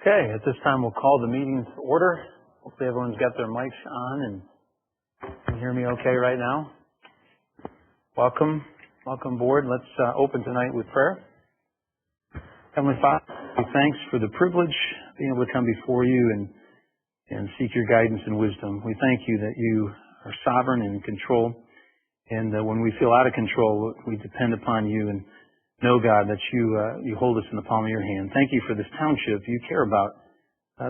Okay, at this time we'll call the meeting to order. Hopefully everyone's got their mics on and can hear me okay right now. Welcome board. Let's open tonight with prayer. Heavenly Father, we thanks for the privilege of being able to come before you and seek your guidance and wisdom. We thank you that you are sovereign and in control, and when we feel out of control, we depend upon you and know, God, that you hold us in the palm of your hand. Thank you for this township. You care about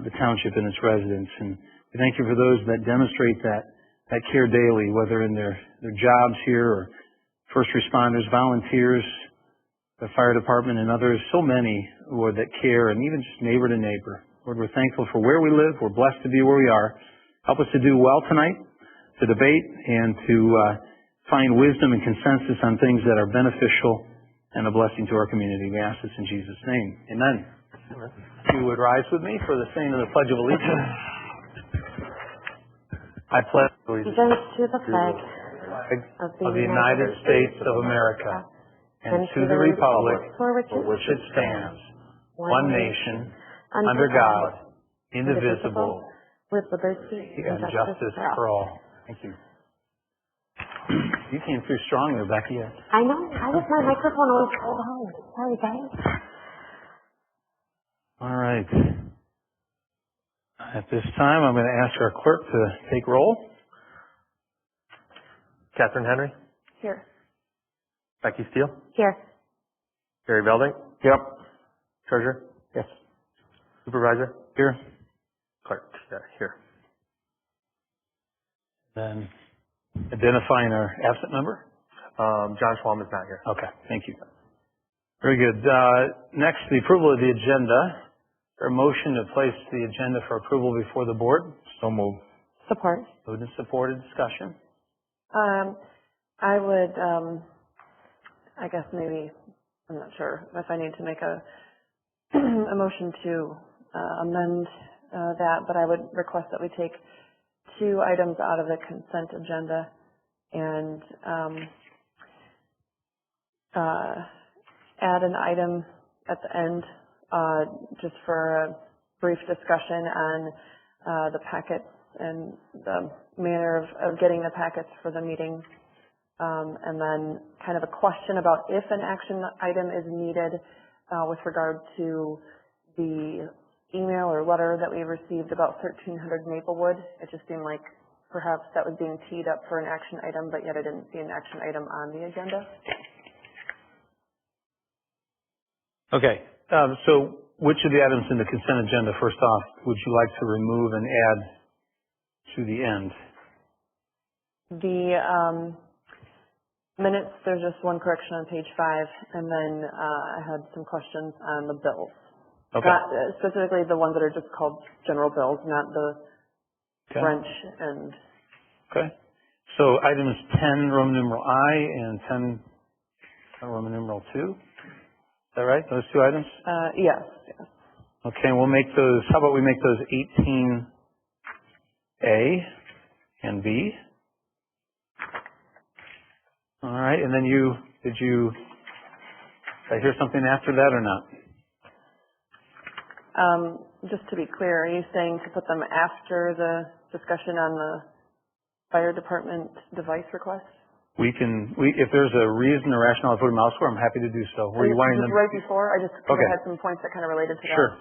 the township and its residents, and we thank you for those that demonstrate that care daily, whether in their jobs here or first responders, volunteers, the fire department, and others. So many, Lord, that care, and even just neighbor to neighbor. Lord, we're thankful for where we live. We're blessed to be where we are. Help us to do well tonight, to debate, and to find wisdom and consensus on things that are beneficial and a blessing to our community. We ask this in Jesus' name. Amen. If you would rise with me for the saying of the Pledge of Allegiance. I pledge allegiance to the flag of the United States of America and to the republic for which it stands, one nation, under God, indivisible, with liberty and justice for all. Thank you. You came through strong there, Becky. I know. I was my microphone always pulled home. Sorry, guys. All right. At this time, I'm going to ask our clerk to take roll. Catherine Henry. Here. Becky Steele. Here. Gary Belding. Yep. Treasurer. Yes. Supervisor. Here. Clerk. Yeah, here. Then identifying our absent member. John Schwalm is not here. Okay. Thank you. Very good. Next, the approval of the agenda. Is there a motion to place the agenda for approval before the board? So moved. Support. Moved and supported. Discussion. I would, I guess maybe, I'm not sure if I need to make a motion to amend that, but I would request that we take 2 items out of the consent agenda and add an item at the end just for a brief discussion on the packets and the manner of getting the packets for the meeting. And then kind of a question about if an action item is needed with regard to the email or letter that we received about 1300 Maplewood. It just seemed like perhaps that was being teed up for an action item, but yet I didn't see an action item on the agenda. Okay. So which of the items in the consent agenda, first off, would you like to remove and add to the end? The minutes, there's just one correction on page 5, and then I had some questions on the bills. Okay. Specifically the ones that are just called general bills, not the French and... Okay. So items 10 Roman numeral I and 10 Roman numeral 2. Is that right? Those 2 items? Yes. Okay, we'll make those, how about we make those 18A and B? All right, and then did I hear something after that or not? Just to be clear, are you saying to put them after the discussion on the fire department device request? If there's a reason or rationale to put them elsewhere, I'm happy to do so. Were you wanting them right before? I okay. had some points that kind of related to that. Sure.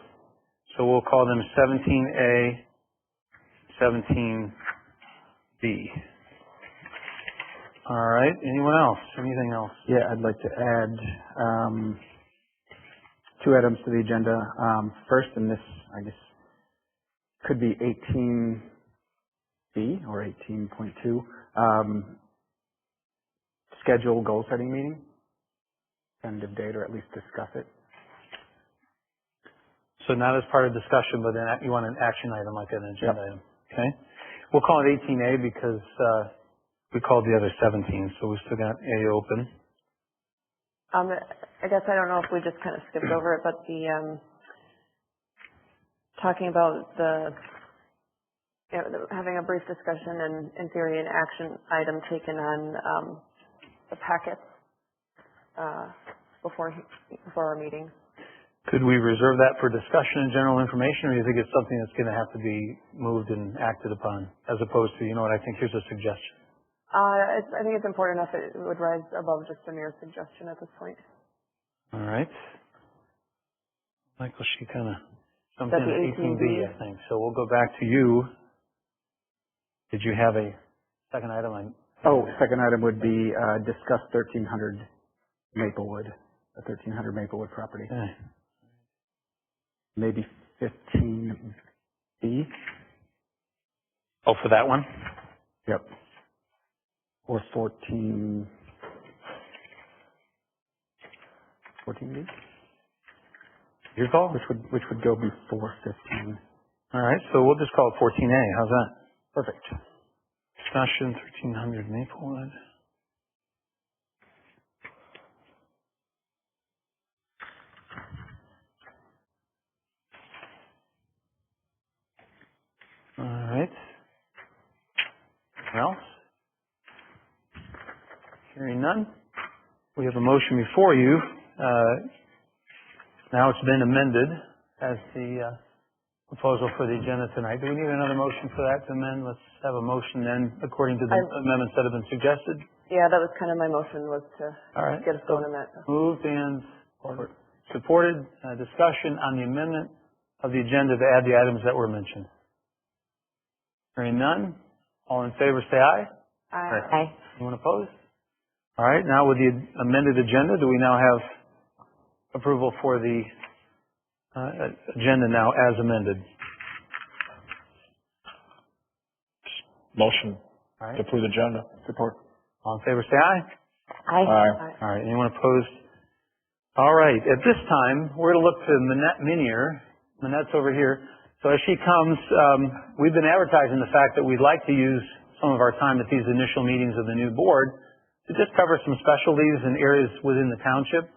So we'll call them 17A, 17B. All right. Anyone else? Anything else? Yeah, I'd like to add 2 items to the agenda. First, and this, I guess, could be 18B or 18.2. Schedule goal setting meeting. Tentative date, or at least discuss it. So not as part of discussion, but then you want an action item like an agenda Yep. item. Okay. We'll call it 18A because we called the other 17, so we still got A open. I guess I don't know if we just kind of skipped over it, but the talking about having a brief discussion and, in theory, an action item taken on the packets before our meeting. Could we reserve that for discussion and general information, or do you think it's something that's going to have to be moved and acted upon, as opposed to, you know what, I think here's a suggestion? I think it's important enough it would rise above just a mere suggestion at this point. All right. Michael, she kind of jumped in That's at the 18B, I think. So we'll go back to you. Did you have a second item? Second item would be, discuss 1300 Maplewood, the 1300 Maplewood property. Okay. Maybe 15B? Oh, for that one? Yep. Or 14B? Your call? Which would go before 15. All right, so we'll just call it 14A. How's that? Perfect. Discussion 1300 Maplewood. All right. Anyone else? Hearing none. We have a motion before you. Now it's been amended as the proposal for the agenda tonight. Do we need another motion for that to amend? Let's have a motion then, according to the amendments that have been suggested. Yeah, that was kind of my motion, was to All right. get us going on that. Moved and supported. Discussion on the amendment of the agenda to add the items that were mentioned. Hearing none. All in favor, say aye. Aye. Anyone opposed? All right. Now with the amended agenda, do we now have approval for the agenda now as amended? Motion All right. to approve the agenda. Support. All in favor, say aye. Aye. All right. Anyone opposed? All right. At this time, we're going to look to Manette Minier. Manette's over here. So as she comes, we've been advertising the fact that we'd like to use some of our time at these initial meetings of the new board to just cover some specialties and areas within the township,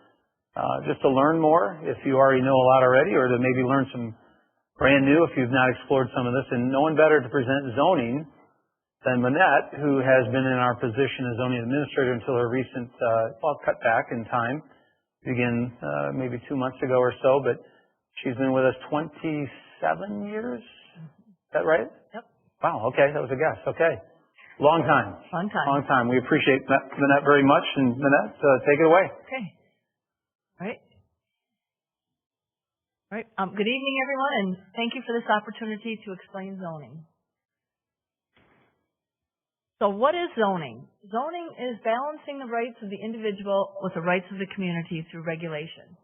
just to learn more if you already know a lot already, or to maybe learn some brand new if you've not explored some of this. And no one better to present zoning than Manette, who has been in our position as zoning administrator until her recent, cutback in time, begin maybe 2 months ago or so, but she's been with us 27 years. Is that right? Yep. Wow. Okay. That was a guess. Okay. Long time. Long time. Long time. We appreciate Manette very much. And Manette, take it away. Okay. All right. All right. Good evening, everyone, and thank you for this opportunity to explain zoning. So what is zoning? Zoning is balancing the rights of the individual with the rights of the community through regulation.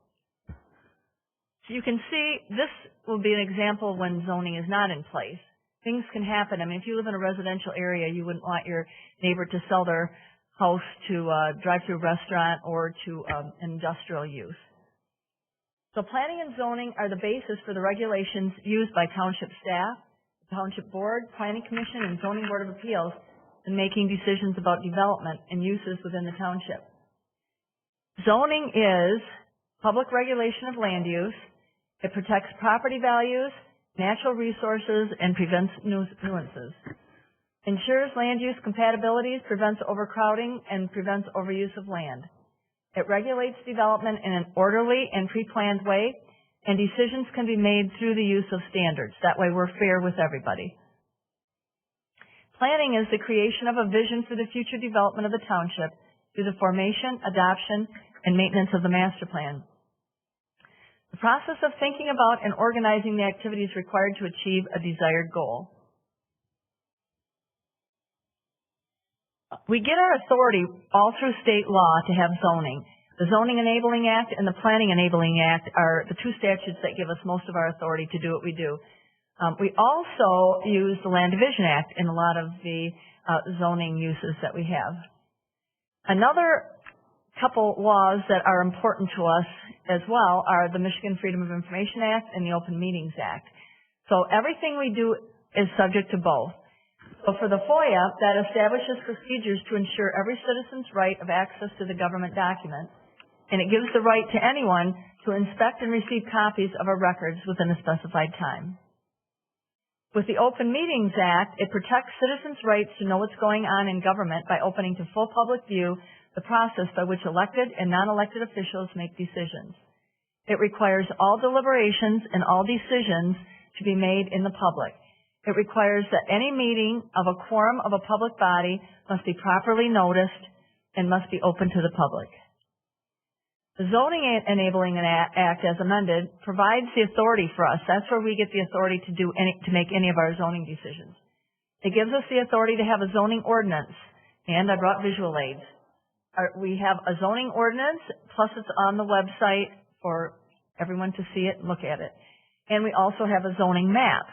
So you can see this will be an example when zoning is not in place. Things can happen. I mean, if you live in a residential area, you wouldn't want your neighbor to sell their house to a drive-through restaurant or to industrial use. So planning and zoning are the basis for the regulations used by township staff, township board, planning commission, and zoning board of appeals in making decisions about development and uses within the township. Zoning is public regulation of land use. It protects property values, natural resources, and prevents nuisances. Ensures land use compatibilities, prevents overcrowding, and prevents overuse of land. It regulates development in an orderly and pre-planned way, and decisions can be made through the use of standards. That way we're fair with everybody. Planning is the creation of a vision for the future development of the township through the formation, adoption, and maintenance of the master plan. The process of thinking about and organizing the activities required to achieve a desired goal. We get our authority all through state law to have zoning. The Zoning Enabling Act and the Planning Enabling Act are the two statutes that give us most of our authority to do what we do. We also use the Land Division Act in a lot of the zoning uses that we have. Another couple laws that are important to us as well are the Michigan Freedom of Information Act and the Open Meetings Act. So everything we do is subject to both. So for the FOIA, that establishes procedures to ensure every citizen's right of access to the government document, and it gives the right to anyone to inspect and receive copies of our records within a specified time. With the Open Meetings Act, it protects citizens' rights to know what's going on in government by opening to full public view the process by which elected and non-elected officials make decisions. It requires all deliberations and all decisions to be made in the public. It requires that any meeting of a quorum of a public body must be properly noticed and must be open to the public. The Zoning Enabling Act, as amended, provides the authority for us. That's where we get the authority to make any of our zoning decisions. It gives us the authority to have a zoning ordinance, and I brought visual aids. We have a zoning ordinance, plus it's on the website for everyone to see it and look at it. And we also have a zoning map.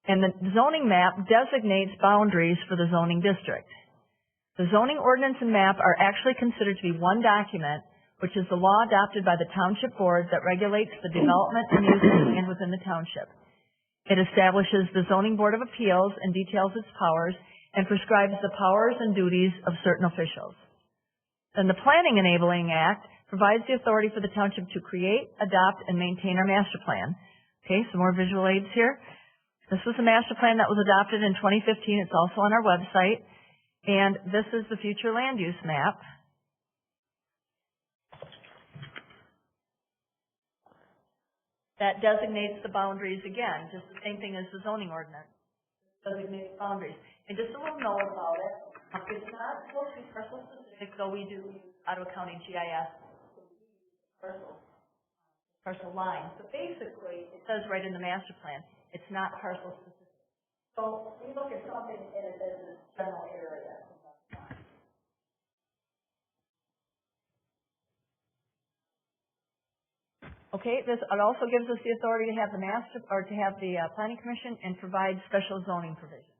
And the zoning map designates boundaries for the zoning district. The zoning ordinance and map are actually considered to be one document, which is the law adopted by the township board that regulates the development and use of land within the township. It establishes the zoning board of appeals and details its powers and prescribes the powers and duties of certain officials. Then the Planning Enabling Act provides the authority for the township to create, adopt, and maintain our master plan. Okay, some more visual aids here. This was the master plan that was adopted in 2015. It's also on our website. And this is the future land use map. That designates the boundaries again, just the same thing as the zoning ordinance. Designates boundaries. And just a little note about it, it's not supposed to be parcel specific, though we do use Ottawa County GIS parcel lines. So basically, it says right in the master plan, it's not parcel specific. So we look at something as a general area. Okay, it also gives us the authority to have the planning commission and provide special zoning provisions.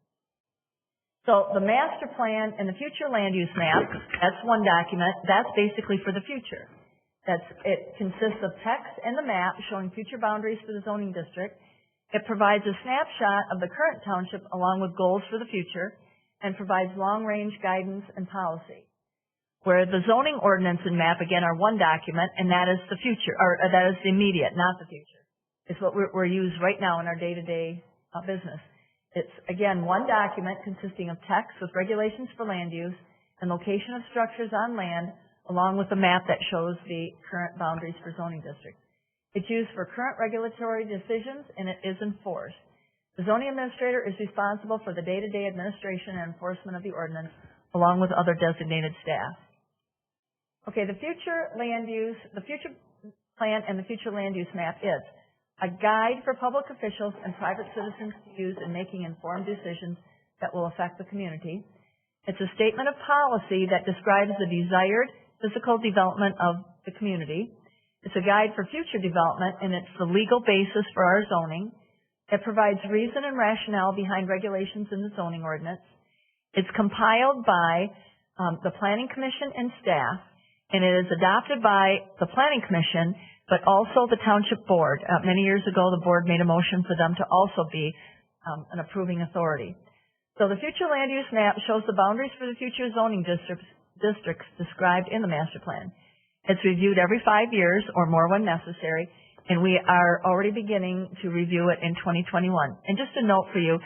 So the master plan and the future land use map, that's one document. That's basically for the future. It consists of text and the map showing future boundaries for the zoning district. It provides a snapshot of the current township along with goals for the future and provides long-range guidance and policy. Where the zoning ordinance and map, again, are one document, and that is the future, or that is the immediate, not the future. It's what we're used right now in our day-to-day business. It's, again, one document consisting of text with regulations for land use and location of structures on land, along with a map that shows the current boundaries for zoning districts. It's used for current regulatory decisions, and it is enforced. The zoning administrator is responsible for the day-to-day administration and enforcement of the ordinance, along with other designated staff. Okay, the future plan and the future land use map is a guide for public officials and private citizens to use in making informed decisions that will affect the community. It's a statement of policy that describes the desired physical development of the community. It's a guide for future development, and it's the legal basis for our zoning. It provides reason and rationale behind regulations in the zoning ordinance. It's compiled by the Planning Commission and staff, and it is adopted by the Planning Commission, but also the Township Board. Many years ago, the board made a motion for them to also be an approving authority. So the future land use map shows the boundaries for the future zoning districts described in the master plan. It's reviewed every 5 years or more when necessary, and we are already beginning to review it in 2021. And just a note for you,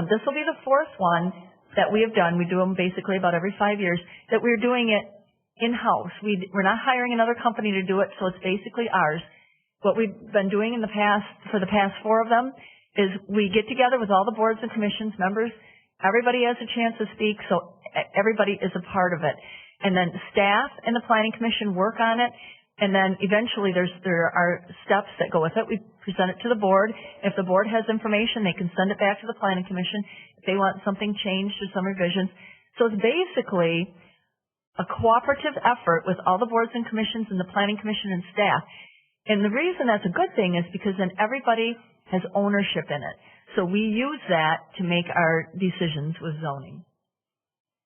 this will be the fourth one that we have done. We do them basically about every 5 years, that we're doing it in-house. We're not hiring another company to do it, so it's basically ours. What we've been doing in the past, for the past 4 of them, is we get together with all the boards and commissions members. Everybody has a chance to speak, so everybody is a part of it. And then staff and the Planning Commission work on it, and then eventually there are steps that go with it. We present it to the board. If the board has information, they can send it back to the Planning Commission if they want something changed or some revisions. So it's basically a cooperative effort with all the boards and commissions and the Planning Commission and staff. And the reason that's a good thing is because then everybody has ownership in it. So we use that to make our decisions with zoning.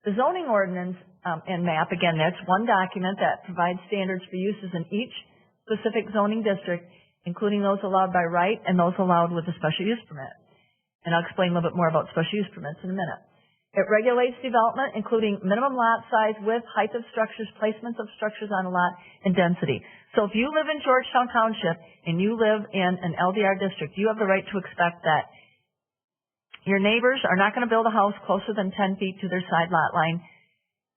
The zoning ordinance and map, again, that's one document that provides standards for uses in each specific zoning district, including those allowed by right and those allowed with a special use permit. And I'll explain a little bit more about special use permits in a minute. It regulates development, including minimum lot size, width, height of structures, placements of structures on a lot, and density. So if you live in Georgetown Township and you live in an LDR district, you have the right to expect that your neighbors are not going to build a house closer than 10 feet to their side lot line.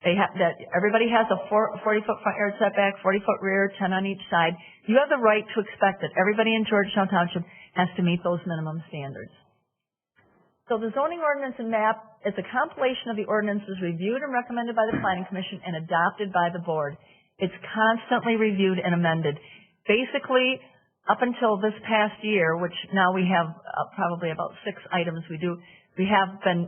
that everybody has a 40-foot front yard setback, 40-foot rear, 10 on each side. You have the right to expect that everybody in Georgetown Township has to meet those minimum standards. So the zoning ordinance and map is a compilation of the ordinances reviewed and recommended by the Planning Commission and adopted by the board. It's constantly reviewed and amended. Basically, up until this past year, which now we have probably about 6 items we have been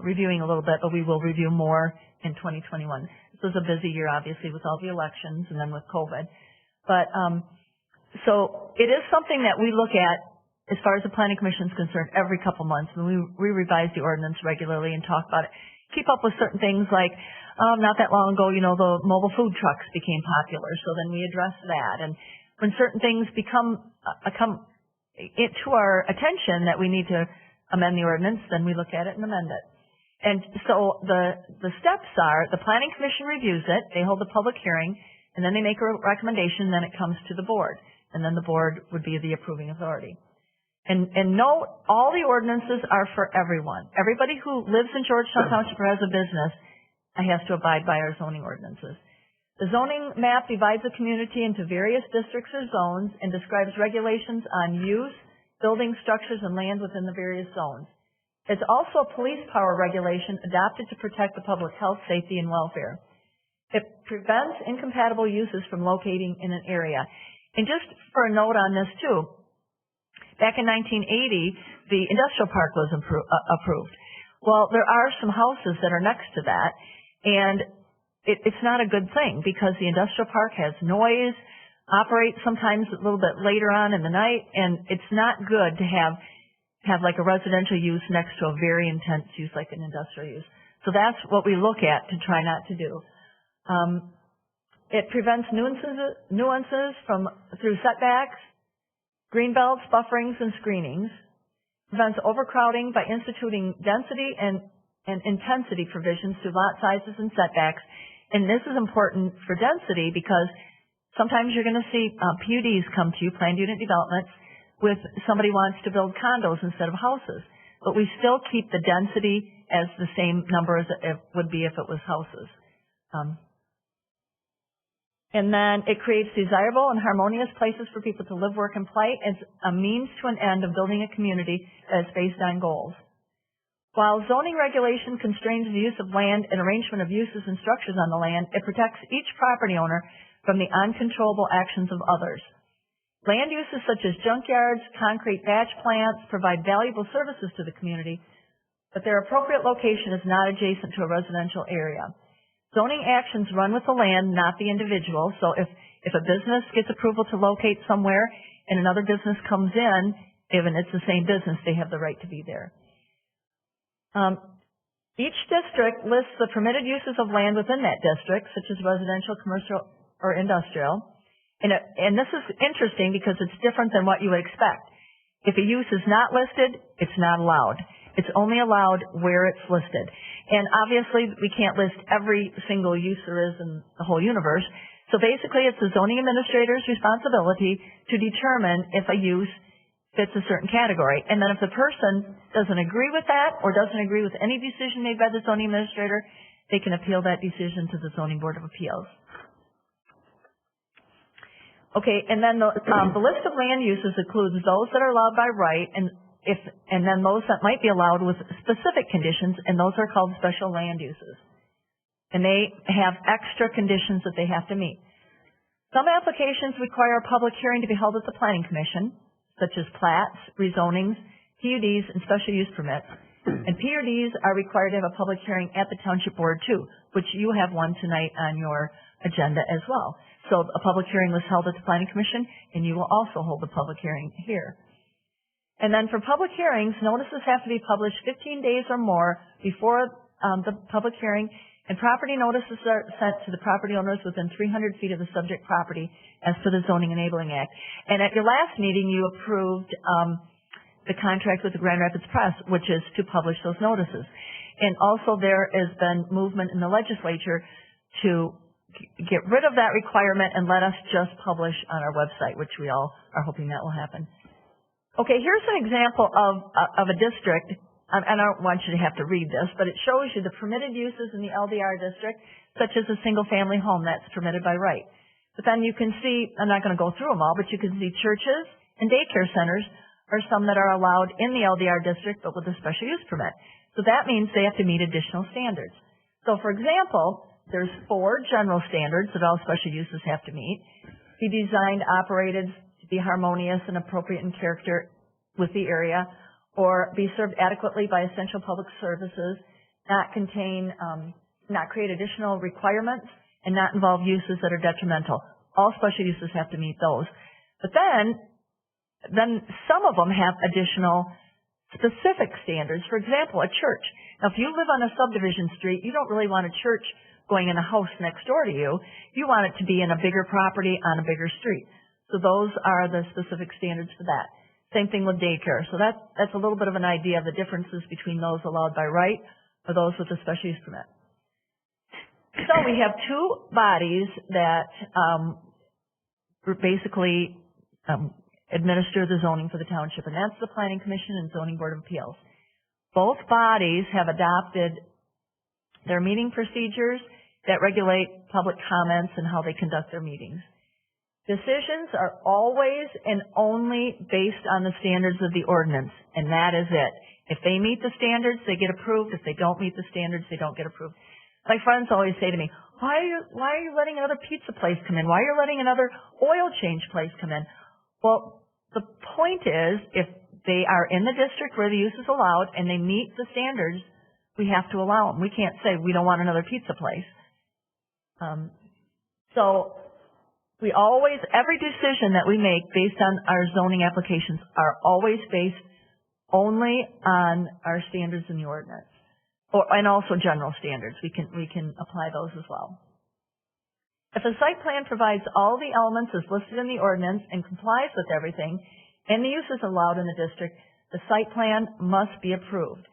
reviewing a little bit, but we will review more in 2021. This was a busy year, obviously, with all the elections and then with COVID. But so it is something that we look at as far as the Planning Commission is concerned every couple months. And we revise the ordinance regularly and talk about it. Keep up with certain things like, not that long ago, the mobile food trucks became popular, so then we address that. And when certain things come to our attention that we need to amend the ordinance, then we look at it and amend it. And so the steps are, the Planning Commission reviews it, they hold a public hearing, and then they make a recommendation, then it comes to the board. And then the board would be the approving authority. And note, all the ordinances are for everyone. Everybody who lives in Georgetown Township or has a business has to abide by our zoning ordinances. The zoning map divides the community into various districts or zones and describes regulations on use, building structures, and land within the various zones. It's also a police power regulation adopted to protect the public health, safety, and welfare. It prevents incompatible uses from locating in an area. And just for a note on this too, back in 1980, the industrial park was approved. Well, there are some houses that are next to that, and it's not a good thing because the industrial park has noise, operates sometimes a little bit later on in the night, and it's not good to have like a residential use next to a very intense use like an industrial use. So that's what we look at to try not to do. It prevents nuances through setbacks, green belts, bufferings, and screenings. Prevents overcrowding by instituting density and intensity provisions through lot sizes and setbacks. And this is important for density because sometimes you're going to see PUDs come to you, planned unit developments, with somebody wants to build condos instead of houses. But we still keep the density as the same number as it would be if it was houses. And then it creates desirable and harmonious places for people to live, work, and play as a means to an end of building a community that is based on goals. While zoning regulation constrains the use of land and arrangement of uses and structures on the land, it protects each property owner from the uncontrollable actions of others. Land uses such as junkyards, concrete batch plants provide valuable services to the community, but their appropriate location is not adjacent to a residential area. Zoning actions run with the land, not the individual. So if a business gets approval to locate somewhere and another business comes in, even it's the same business, they have the right to be there. Each district lists the permitted uses of land within that district, such as residential, commercial, or industrial. And this is interesting because it's different than what you would expect. If a use is not listed, it's not allowed. It's only allowed where it's listed. And obviously, we can't list every single use there is in the whole universe. So basically, it's the zoning administrator's responsibility to determine if a use fits a certain category. And then if the person doesn't agree with that or doesn't agree with any decision made by the zoning administrator, they can appeal that decision to the Zoning Board of Appeals. Okay, and then the list of land uses includes those that are allowed by right and then those that might be allowed with specific conditions, and those are called special land uses. And they have extra conditions that they have to meet. Some applications require a public hearing to be held at the Planning Commission, such as plats, rezonings, PUDs, and special use permits. And PUDs are required to have a public hearing at the Township Board too, which you have one tonight on your agenda as well. So a public hearing was held at the Planning Commission, and you will also hold a public hearing here. And then for public hearings, notices have to be published 15 days or more before the public hearing, and property notices are sent to the property owners within 300 feet of the subject property as per the Zoning Enabling Act. And at your last meeting, you approved the contract with the Grand Rapids Press, which is to publish those notices. And also there has been movement in the legislature to get rid of that requirement and let us just publish on our website, which we all are hoping that will happen. Okay, here's an example of a district I don't want you to have to read this, but it shows you the permitted uses in the LDR district, such as a single-family home that's permitted by right. But then you can see, I'm not going to go through them all, but you can see churches and daycare centers are some that are allowed in the LDR district, but with a special use permit. So that means they have to meet additional standards. So, for example, there's 4 general standards that all special uses have to meet. Be designed, operated to be harmonious and appropriate in character with the area, or be served adequately by essential public services, not create additional requirements, and not involve uses that are detrimental. All special uses have to meet those. But then some of them have additional specific standards. For example, a church. Now, if you live on a subdivision street, you don't really want a church going in a house next door to you. You want it to be in a bigger property on a bigger street. So those are the specific standards for that. Same thing with daycare. So that's a little bit of an idea of the differences between those allowed by right or those with a special use permit. So we have 2 bodies that basically administer the zoning for the township, and that's the Planning Commission and Zoning Board of Appeals. Both bodies have adopted their meeting procedures that regulate public comments and how they conduct their meetings. Decisions are always and only based on the standards of the ordinance, and that is it. If they meet the standards, they get approved. If they don't meet the standards, they don't get approved. My friends always say to me, why are you letting another pizza place come in? Why are you letting another oil change place come in? Well, the point is, if they are in the district where the use is allowed and they meet the standards, we have to allow them. We can't say we don't want another pizza place. So every decision that we make based on our zoning applications are always based only on our standards in the ordinance, and also general standards. We can apply those as well. If a site plan provides all the elements as listed in the ordinance and complies with everything, and the use is allowed in the district, the site plan must be approved.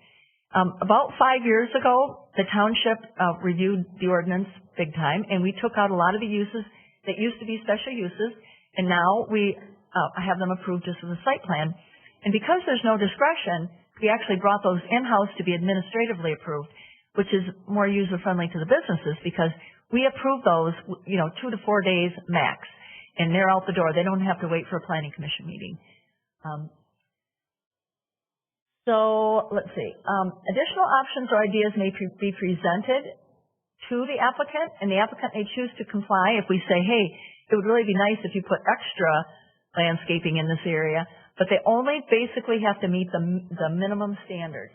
About 5 years ago, the township reviewed the ordinance big time, and we took out a lot of the uses that used to be special uses, and now we have them approved just as a site plan. And because there's no discretion, we actually brought those in-house to be administratively approved, which is more user-friendly to the businesses because we approve those, 2 to 4 days max, and they're out the door. They don't have to wait for a planning commission meeting. So let's see. Additional options or ideas may be presented to the applicant, and the applicant may choose to comply if we say, hey, it would really be nice if you put extra landscaping in this area, but they only basically have to meet the minimum standards.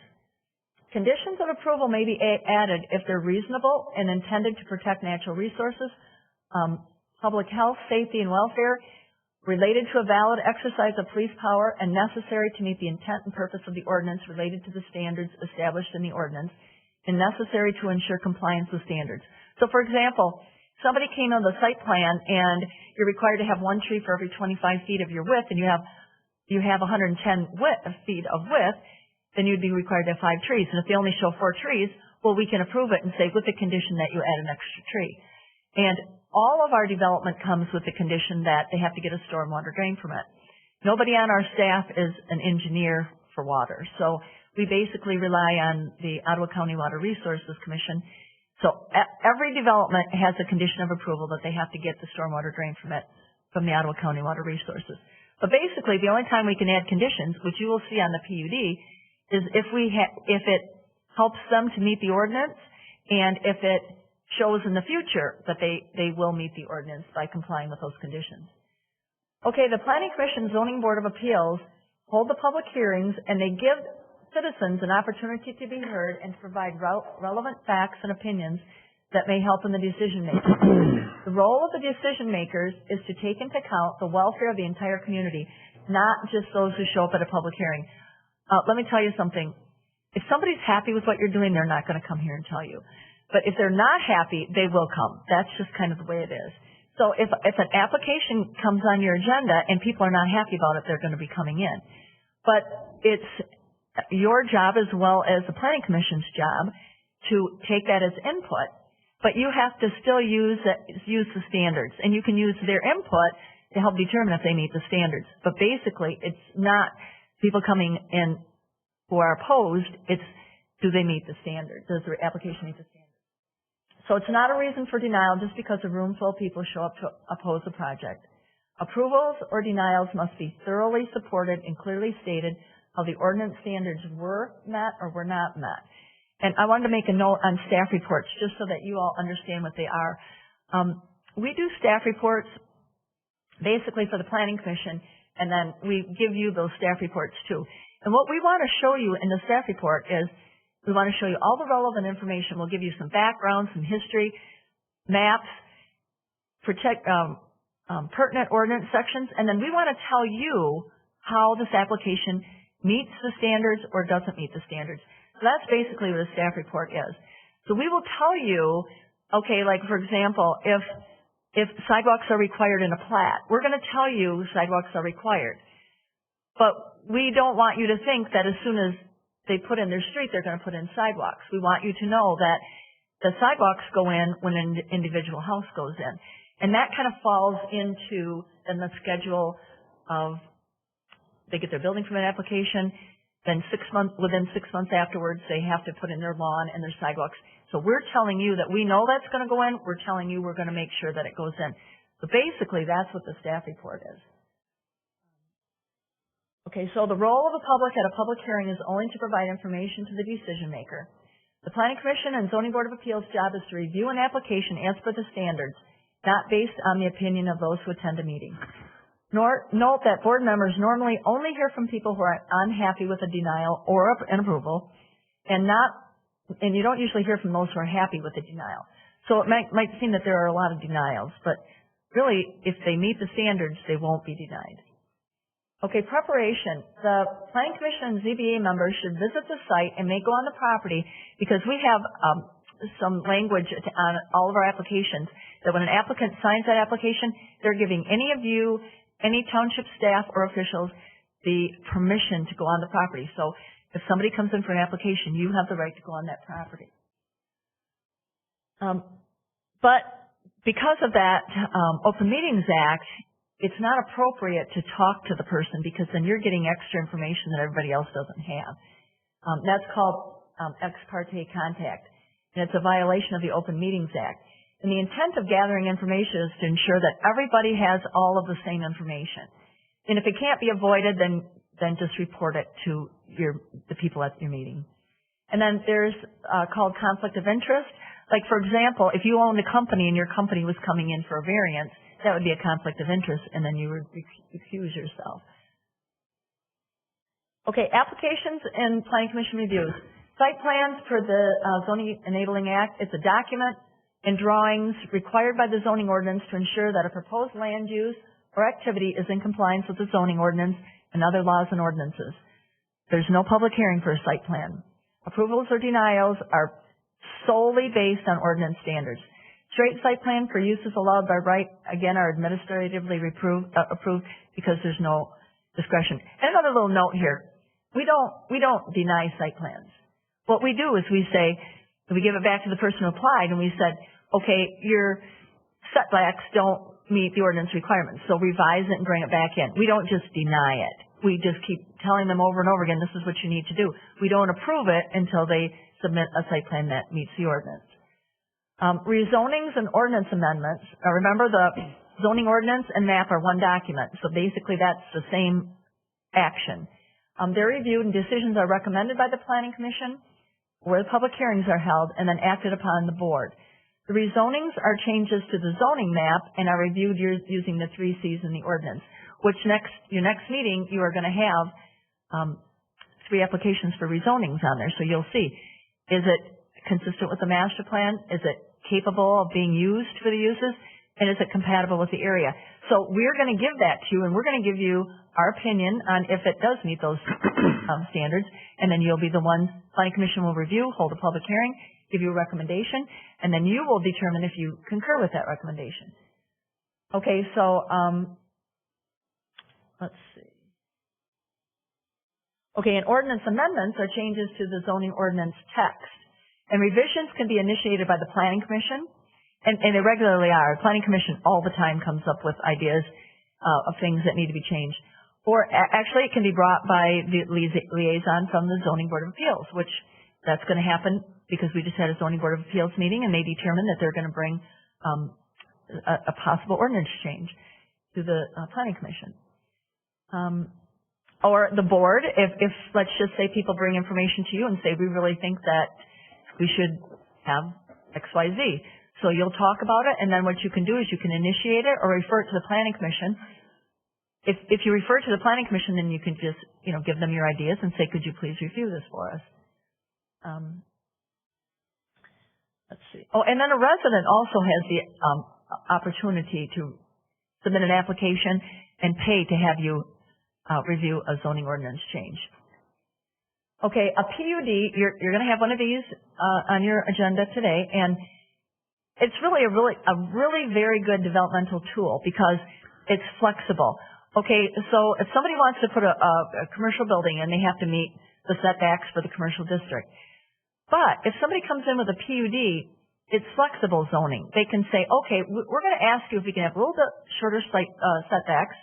Conditions of approval may be added if they're reasonable and intended to protect natural resources, public health, safety, and welfare, related to a valid exercise of police power, and necessary to meet the intent and purpose of the ordinance related to the standards established in the ordinance, and necessary to ensure compliance with standards. So, for example, somebody came on the site plan and you're required to have 1 tree for every 25 feet of your width, and you have 110 feet of width, then you'd be required to have 5 trees. And if they only show 4 trees, well, we can approve it and say with the condition that you add an extra tree. And all of our development comes with the condition that they have to get a stormwater drain permit. Nobody on our staff is an engineer for water. So we basically rely on the Ottawa County Water Resources Commission. So every development has a condition of approval that they have to get the stormwater drain permit from the Ottawa County Water Resources. But basically, the only time we can add conditions, which you will see on the PUD, is if it helps them to meet the ordinance, and if it shows in the future that they will meet the ordinance by complying with those conditions. Okay, the Planning Commission Zoning Board of Appeals hold the public hearings, and they give citizens an opportunity to be heard and to provide relevant facts and opinions that may help in the decision making. The role of the decision makers is to take into account the welfare of the entire community, not just those who show up at a public hearing. Let me tell you something. If somebody's happy with what you're doing, they're not going to come here and tell you. But if they're not happy, they will come. That's just kind of the way it is. So if an application comes on your agenda and people are not happy about it, they're going to be coming in. But it's your job as well as the Planning Commission's job to take that as input. But you have to still use the standards, and you can use their input to help determine if they meet the standards. But basically, it's not people coming in who are opposed, it's do they meet the standard? Does the application meet the standard? So it's not a reason for denial just because a room full of people show up to oppose the project. Approvals or denials must be thoroughly supported and clearly stated how the ordinance standards were met or were not met. And I wanted to make a note on staff reports just so that you all understand what they are. We do staff reports basically for the Planning Commission, and then we give you those staff reports too. And what we want to show you in the staff report is we want to show you all the relevant information. We'll give you some background, some history, maps, pertinent ordinance sections, and then we want to tell you how this application meets the standards or doesn't meet the standards. So that's basically what a staff report is. So we will tell you, okay, like for example, if sidewalks are required in a plat, we're going to tell you sidewalks are required. But we don't want you to think that as soon as they put in their street, they're going to put in sidewalks. We want you to know that the sidewalks go in when an individual house goes in. And that kind of falls into in the schedule of they get their building permit application, then within 6 months afterwards, they have to put in their lawn and their sidewalks. So we're telling you that we know that's going to go in. We're telling you we're going to make sure that it goes in. So basically, that's what the staff report is. Okay, so the role of the public at a public hearing is only to provide information to the decision maker. The Planning Commission and Zoning Board of Appeals' job is to review an application as per the standards, not based on the opinion of those who attend a meeting. Note that board members normally only hear from people who are unhappy with a denial or an approval, and you don't usually hear from those who are happy with the denial. So it might seem that there are a lot of denials, but really, if they meet the standards, they won't be denied. Okay, preparation. The Planning Commission and ZBA members should visit the site and may go on the property because we have some language on all of our applications that when an applicant signs that application, they're giving any of you, any township staff or officials, the permission to go on the property. So if somebody comes in for an application, you have the right to go on that property. But because of that Open Meetings Act, it's not appropriate to talk to the person because then you're getting extra information that everybody else doesn't have. That's called ex parte contact, and it's a violation of the Open Meetings Act. And the intent of gathering information is to ensure that everybody has all of the same information. And if it can't be avoided, then just report it to the people at your meeting. And then there's called conflict of interest. Like, for example, if you owned a company and your company was coming in for a variance, that would be a conflict of interest, and then you would recuse yourself. Okay, applications and Planning Commission reviews. Site plans for the Zoning Enabling Act, it's a document and drawings required by the zoning ordinance to ensure that a proposed land use or activity is in compliance with the zoning ordinance and other laws and ordinances. There's no public hearing for a site plan. Approvals or denials are solely based on ordinance standards. Straight site plan for uses allowed by right, again, are administratively approved because there's no discretion. And another little note here. We don't deny site plans. What we do is we say, we give it back to the person who applied and we said, okay, your setbacks don't meet the ordinance requirements, so revise it and bring it back in. We don't just deny it. We just keep telling them over and over again, this is what you need to do. We don't approve it until they submit a site plan that meets the ordinance. Rezonings and ordinance amendments. Remember, the zoning ordinance and map are one document, so basically that's the same action. They're reviewed and decisions are recommended by the Planning Commission, where the public hearings are held, and then acted upon the board. The rezonings are changes to the zoning map and are reviewed using the 3 C's in the ordinance, which your next meeting you are going to have 3 applications for rezonings on there. So you'll see, is it consistent with the master plan? Is it capable of being used for the uses? And is it compatible with the area? So we're going to give that to you, and we're going to give you our opinion on if it does meet those standards, and then you'll be the one, Planning Commission will review, hold a public hearing, give you a recommendation, and then you will determine if you concur with that recommendation. Okay, so let's see. Okay, and ordinance amendments are changes to the zoning ordinance text. And revisions can be initiated by the Planning Commission, and they regularly are. The Planning Commission all the time comes up with ideas of things that need to be changed. Or actually, it can be brought by the liaison from the Zoning Board of Appeals, which that's going to happen because we just had a Zoning Board of Appeals meeting and they determined that they're going to bring a possible ordinance change to the Planning Commission. Or the board, if let's just say people bring information to you and say, we really think that we should have XYZ. So you'll talk about it, and then what you can do is you can initiate it or refer it to the Planning Commission. If you refer to the Planning Commission, then you can just, give them your ideas and say, could you please review this for us? Let's see. Oh, and then a resident also has the opportunity to submit an application and pay to have you review a zoning ordinance change. Okay, a PUD, you're going to have one of these on your agenda today, and it's really a really very good developmental tool because it's flexible. Okay, so if somebody wants to put a commercial building in, they have to meet the setbacks for the commercial district. But if somebody comes in with a PUD, it's flexible zoning. They can say, okay, we're going to ask you if we can have a little bit shorter setbacks,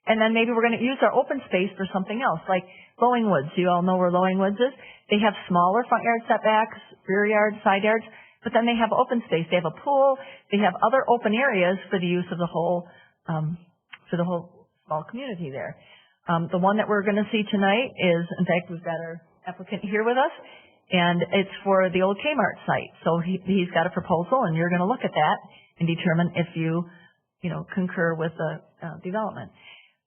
and then maybe we're going to use our open space for something else, like Lowing Woods. You all know where Lowing Woods is. They have smaller front yard setbacks, rear yards, side yards, but then they have open space. They have a pool. They have other open areas for the use of the whole small community there. The one that we're going to see tonight is, in fact, we've got our applicant here with us, and it's for the old Kmart site. So he's got a proposal, and you're going to look at that and determine if you concur with the development.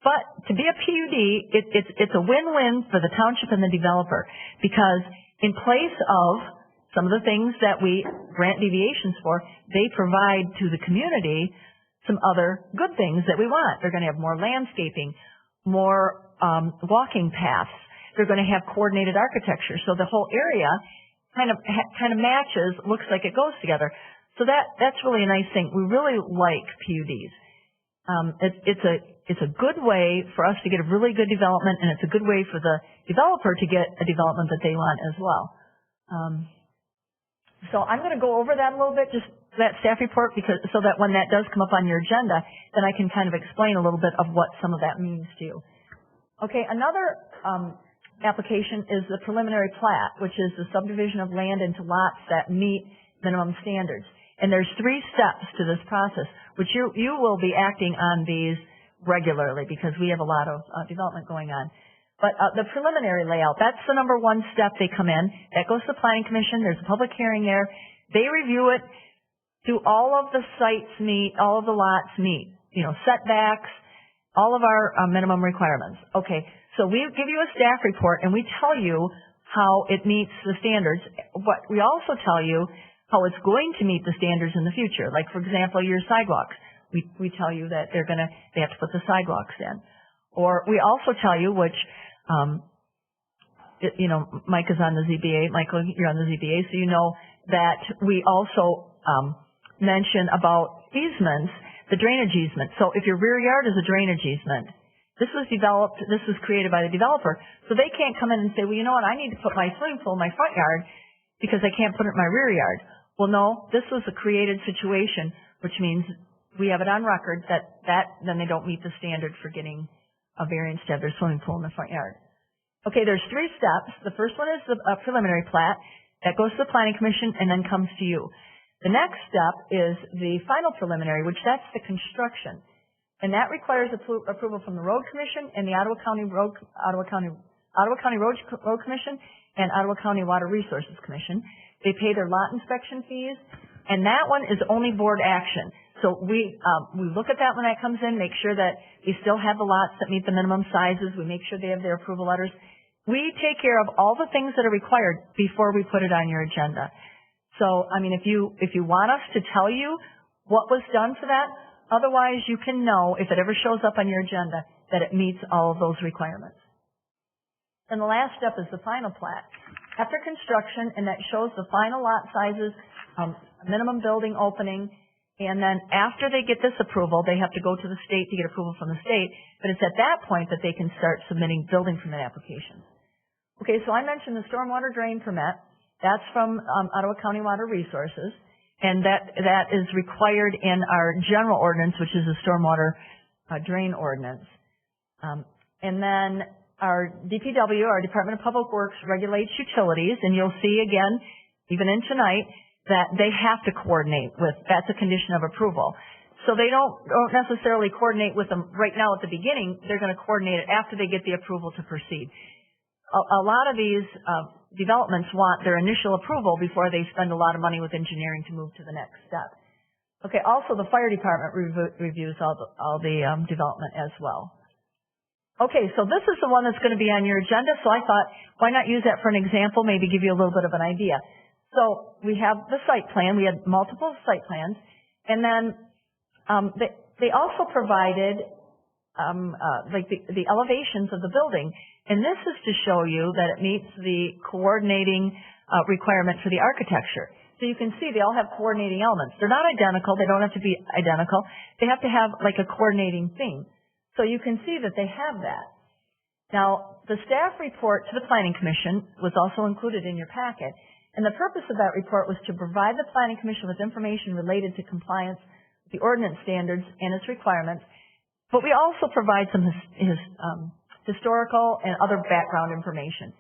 But to be a PUD, it's a win-win for the township and the developer because in place of some of the things that we grant deviations for, they provide to the community some other good things that we want. They're going to have more landscaping, more walking paths. They're going to have coordinated architecture, so the whole area kind of matches, looks like it goes together. So that's really a nice thing. We really like PUDs. It's a good way for us to get a really good development, and it's a good way for the developer to get a development that they want as well. So I'm going to go over that a little bit, just that staff report, so that when that does come up on your agenda, then I can kind of explain a little bit of what some of that means to you. Okay, another application is the preliminary plat, which is the subdivision of land into lots that meet minimum standards. And there's 3 steps to this process, which you will be acting on these regularly because we have a lot of development going on. But the preliminary layout, that's the number 1 step. They come in. That goes to the Planning Commission. There's a public hearing there. They review it. Do all of the sites meet, all of the lots meet, setbacks, all of our minimum requirements. Okay, so we give you a staff report and we tell you how it meets the standards. But we also tell you how it's going to meet the standards in the future. Like, for example, your sidewalks. We tell you that they have to put the sidewalks in. Or we also tell you, which, Mike is on the ZBA. Michael, you're on the ZBA, so you know that we also mention about easements, the drainage easement. So if your rear yard is a drainage easement, this was created by the developer. So they can't come in and say, well, you know what, I need to put my swimming pool in my front yard because I can't put it in my rear yard. Well, no, this was a created situation, which means we have it on record that then they don't meet the standard for getting a variance to have their swimming pool in the front yard. Okay, there's 3 steps. The first one is the preliminary plat. That goes to the Planning Commission and then comes to you. The next step is the final preliminary, which that's the construction. And that requires approval from the Road Commission and the Ottawa County Road Commission and Ottawa County Water Resources Commission. They pay their lot inspection fees, and that one is only board action. So we look at that when that comes in, make sure that we still have the lots that meet the minimum sizes. We make sure they have their approval letters. We take care of all the things that are required before we put it on your agenda. So, I mean, if you want us to tell you what was done for that, otherwise you can know if it ever shows up on your agenda that it meets all of those requirements. And the last step is the final plat. After construction, and that shows the final lot sizes, minimum building opening, and then after they get this approval, they have to go to the state to get approval from the state, but it's at that point that they can start submitting building permit applications. Okay, so I mentioned the stormwater drain permit. That's from Ottawa County Water Resources, and that is required in our general ordinance, which is the stormwater drain ordinance. And then our DPW, our Department of Public Works, regulates utilities, and you'll see again, even in tonight, that they have to coordinate with, that's a condition of approval. So they don't necessarily coordinate with them right now at the beginning, they're going to coordinate it after they get the approval to proceed. A lot of these developments want their initial approval before they spend a lot of money with engineering to move to the next step. Okay, also the fire department reviews all the development as well. Okay, so this is the one that's going to be on your agenda, so I thought, why not use that for an example, maybe give you a little bit of an idea. So we have the site plan, we had multiple site plans, and then they also provided like the elevations of the building, and this is to show you that it meets the coordinating requirement for the architecture. So you can see they all have coordinating elements. They're not identical. They don't have to be identical. They have to have like a coordinating theme. So you can see that they have that. Now, the staff report to the Planning Commission was also included in your packet, and the purpose of that report was to provide the Planning Commission with information related to compliance with the ordinance standards and its requirements, but we also provide some historical and other background information.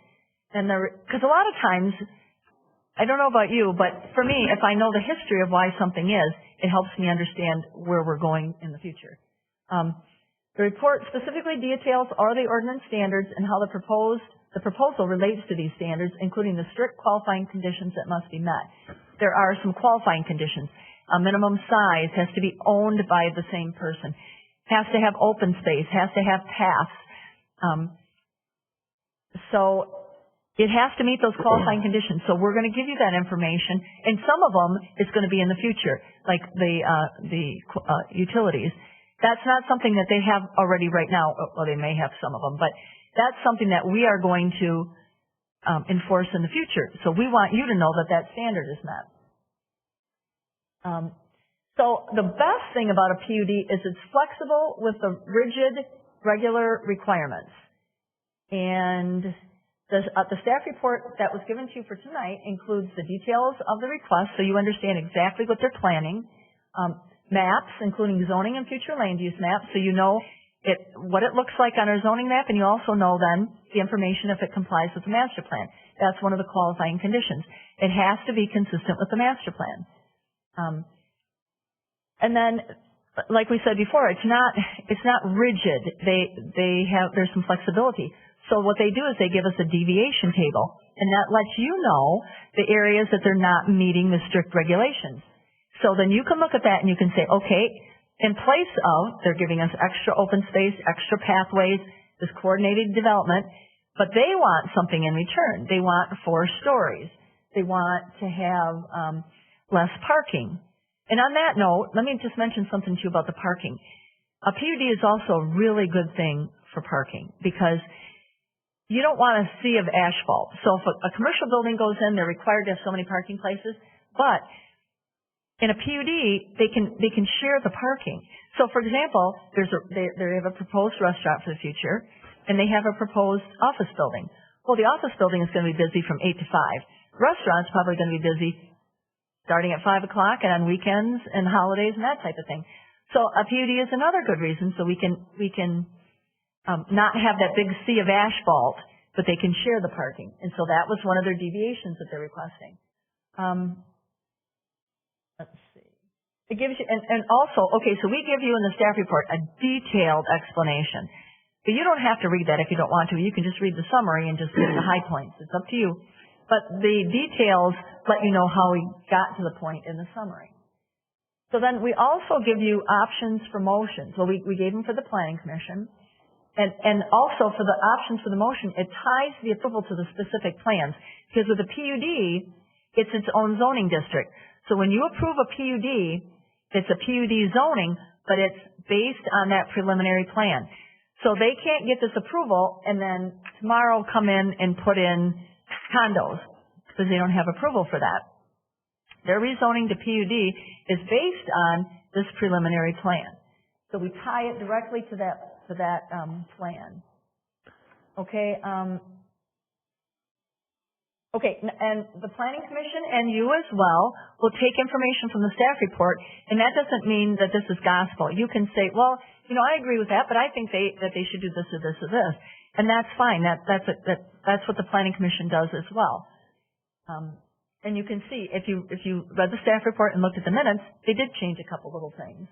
And because a lot of times, I don't know about you, but for me, if I know the history of why something is, it helps me understand where we're going in the future. The report specifically details all the ordinance standards and how the proposal relates to these standards, including the strict qualifying conditions that must be met. There are some qualifying conditions. A minimum size has to be owned by the same person, has to have open space, has to have paths. So it has to meet those qualifying conditions. So we're going to give you that information, and some of them is going to be in the future, like the utilities. That's not something that they have already right now. Well, they may have some of them, but that's something that we are going to enforce in the future. So we want you to know that that standard is met. So the best thing about a PUD is it's flexible with the rigid, regular requirements. And the staff report that was given to you for tonight includes the details of the request, so you understand exactly what they're planning. Maps, including zoning and future land use maps, so you know what it looks like on our zoning map, and you also know then the information if it complies with the master plan. That's one of the qualifying conditions. It has to be consistent with the master plan. And then, like we said before, it's not rigid. There's some flexibility. So what they do is they give us a deviation table, and that lets you know the areas that they're not meeting the strict regulations. So then you can look at that and you can say, okay, in place of, they're giving us extra open space, extra pathways, this coordinated development, but they want something in return. They want 4 stories. They want to have less parking. And on that note, let me just mention something to you about the parking. A PUD is also a really good thing for parking because you don't want a sea of asphalt. So if a commercial building goes in, they're required to have so many parking places, but in a PUD, they can share the parking. So, for example, they have a proposed restaurant for the future, and they have a proposed office building. Well, the office building is going to be busy from 8 to 5. Restaurant's probably going to be busy starting at 5 o'clock and on weekends and holidays and that type of thing. So a PUD is another good reason, so we can not have that big sea of asphalt, but they can share the parking. And so that was one of their deviations that they're requesting. Let's see. It gives you, and also, okay, so we give you in the staff report a detailed explanation. But you don't have to read that if you don't want to. You can just read the summary and just read the high points. It's up to you. But the details let you know how we got to the point in the summary. So then we also give you options for motions. Well, we gave them for the Planning Commission. And also for the options for the motion, it ties the approval to the specific plans. Because with a PUD, it's its own zoning district. So when you approve a PUD, it's a PUD zoning, but it's based on that preliminary plan. So they can't get this approval and then tomorrow come in and put in condos because they don't have approval for that. Their rezoning to PUD is based on this preliminary plan. So we tie it directly to that plan. Okay. Okay, and the Planning Commission and you as well will take information from the staff report, and that doesn't mean that this is gospel. You can say, well, I agree with that, but I think that they should do this or this or this, and that's fine. That's what the Planning Commission does as well. And you can see if you read the staff report and looked at the minutes, they did change a couple little things.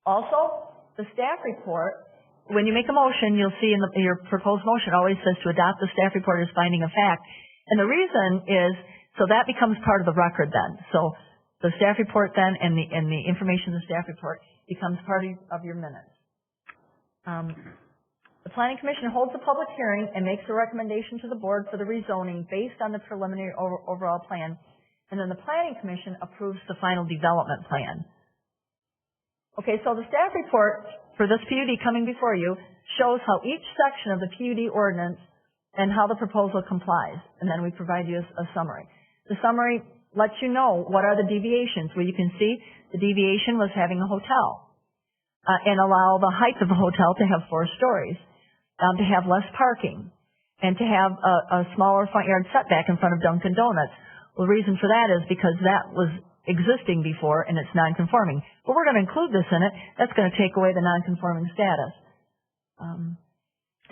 Also, the staff report. When you make a motion, you'll see in your proposed motion always says to adopt the staff report as finding of fact. And the reason is so that becomes part of the record then. So the staff report then and the information in the staff report becomes part of your minutes. The Planning Commission holds a public hearing and makes a recommendation to the board for the rezoning based on the preliminary overall plan. And then the Planning Commission approves the final development plan. Okay, so the staff report for this PUD coming before you shows how each section of the PUD ordinance and how the proposal complies. And then we provide you a summary. The summary lets you know what are the deviations. Where you can see the deviation was having a hotel and allow the height of the hotel to have 4 stories, to have less parking, and to have a smaller front yard setback in front of Dunkin' Donuts. Well, the reason for that is because that was existing before and it's non-conforming. But we're going to include this in it. That's going to take away the non-conforming status.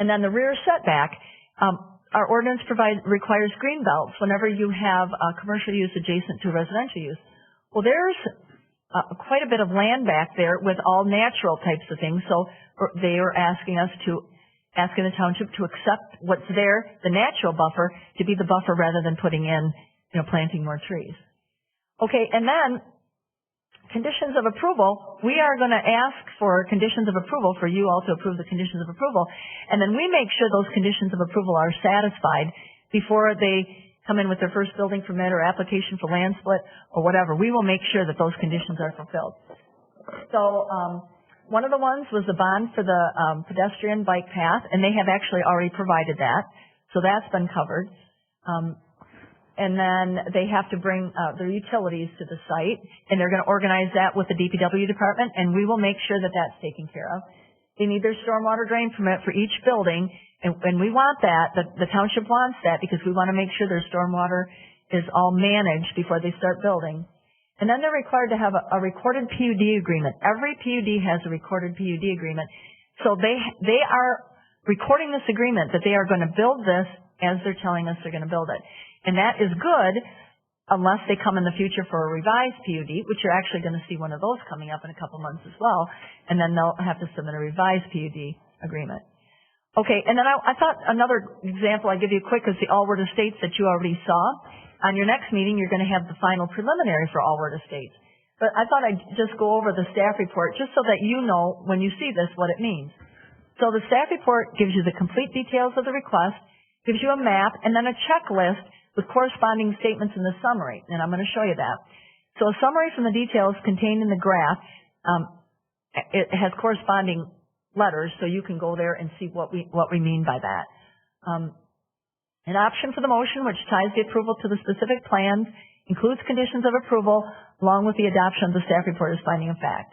And then the rear setback, our ordinance requires green belts whenever you have commercial use adjacent to residential use. Well, there's quite a bit of land back there with all natural types of things. So they are asking the township to accept what's there, the natural buffer, to be the buffer rather than putting in, planting more trees. Okay, and then conditions of approval, we are going to ask for conditions of approval for you all to approve the conditions of approval, and then we make sure those conditions of approval are satisfied before they come in with their first building permit or application for land split or whatever. We will make sure that those conditions are fulfilled. So one of the ones was the bond for the pedestrian bike path, and they have actually already provided that, so that's been covered. And then they have to bring their utilities to the site, and they're going to organize that with the DPW department, and we will make sure that that's taken care of. They need their stormwater drain permit for each building, and we want that. The township wants that because we want to make sure their stormwater is all managed before they start building. And then they're required to have a recorded PUD agreement. Every PUD has a recorded PUD agreement. So they are recording this agreement that they are going to build this as they're telling us they're going to build it. And that is good unless they come in the future for a revised PUD, which you're actually going to see one of those coming up in a couple months as well. And then they'll have to submit a revised PUD agreement. Okay, and then I thought another example I give you quick is the Allward Estates that you already saw. On your next meeting, you're going to have the final preliminary for Allward Estates. But I thought I'd just go over the staff report just so that you know when you see this what it means. So the staff report gives you the complete details of the request, gives you a map, and then a checklist with corresponding statements in the summary, and I'm going to show you that. So a summary from the details contained in the graph, it has corresponding letters, so you can go there and see what we mean by that. An option for the motion, which ties the approval to the specific plans, includes conditions of approval, along with the adoption of the staff report as finding of fact.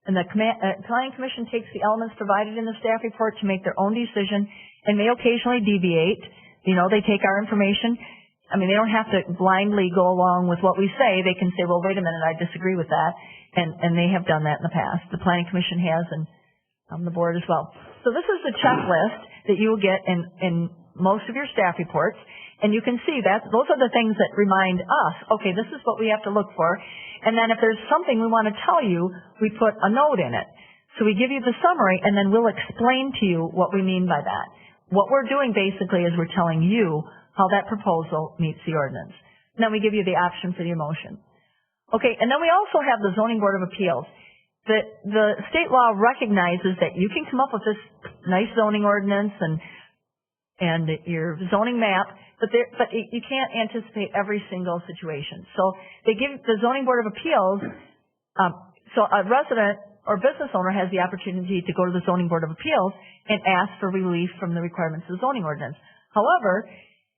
And the Planning Commission takes the elements provided in the staff report to make their own decision and may occasionally deviate. They take our information. They don't have to blindly go along with what we say. They can say, well, wait a minute, I disagree with that. And they have done that in the past. The Planning Commission has, and the board as well. So this is the checklist that you will get in most of your staff reports. And you can see that those are the things that remind us, okay, this is what we have to look for. And then if there's something we want to tell you, we put a note in it. So we give you the summary, and then we'll explain to you what we mean by that. What we're doing basically is we're telling you how that proposal meets the ordinance. And then we give you the option for your motion. Okay, and then we also have the Zoning Board of Appeals. The state law recognizes that you can come up with this nice zoning ordinance and your zoning map, but you can't anticipate every single situation. So they give the Zoning Board of Appeals, so a resident or business owner has the opportunity to go to the Zoning Board of Appeals and ask for relief from the requirements of the zoning ordinance. However,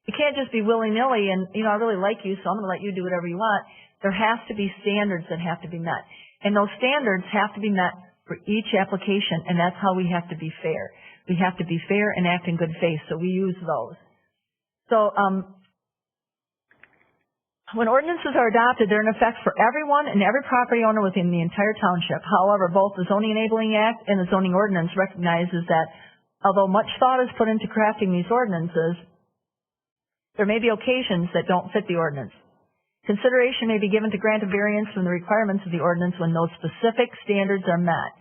you can't just be willy-nilly and, I really like you, so I'm going to let you do whatever you want. There has to be standards that have to be met. And those standards have to be met for each application, and that's how we have to be fair. We have to be fair and act in good faith, so we use those. So, when ordinances are adopted, they're in effect for everyone and every property owner within the entire township. However, both the Zoning Enabling Act and the zoning ordinance recognizes that although much thought is put into crafting these ordinances, there may be occasions that don't fit the ordinance. Consideration may be given to grant a variance from the requirements of the ordinance when those specific standards are met.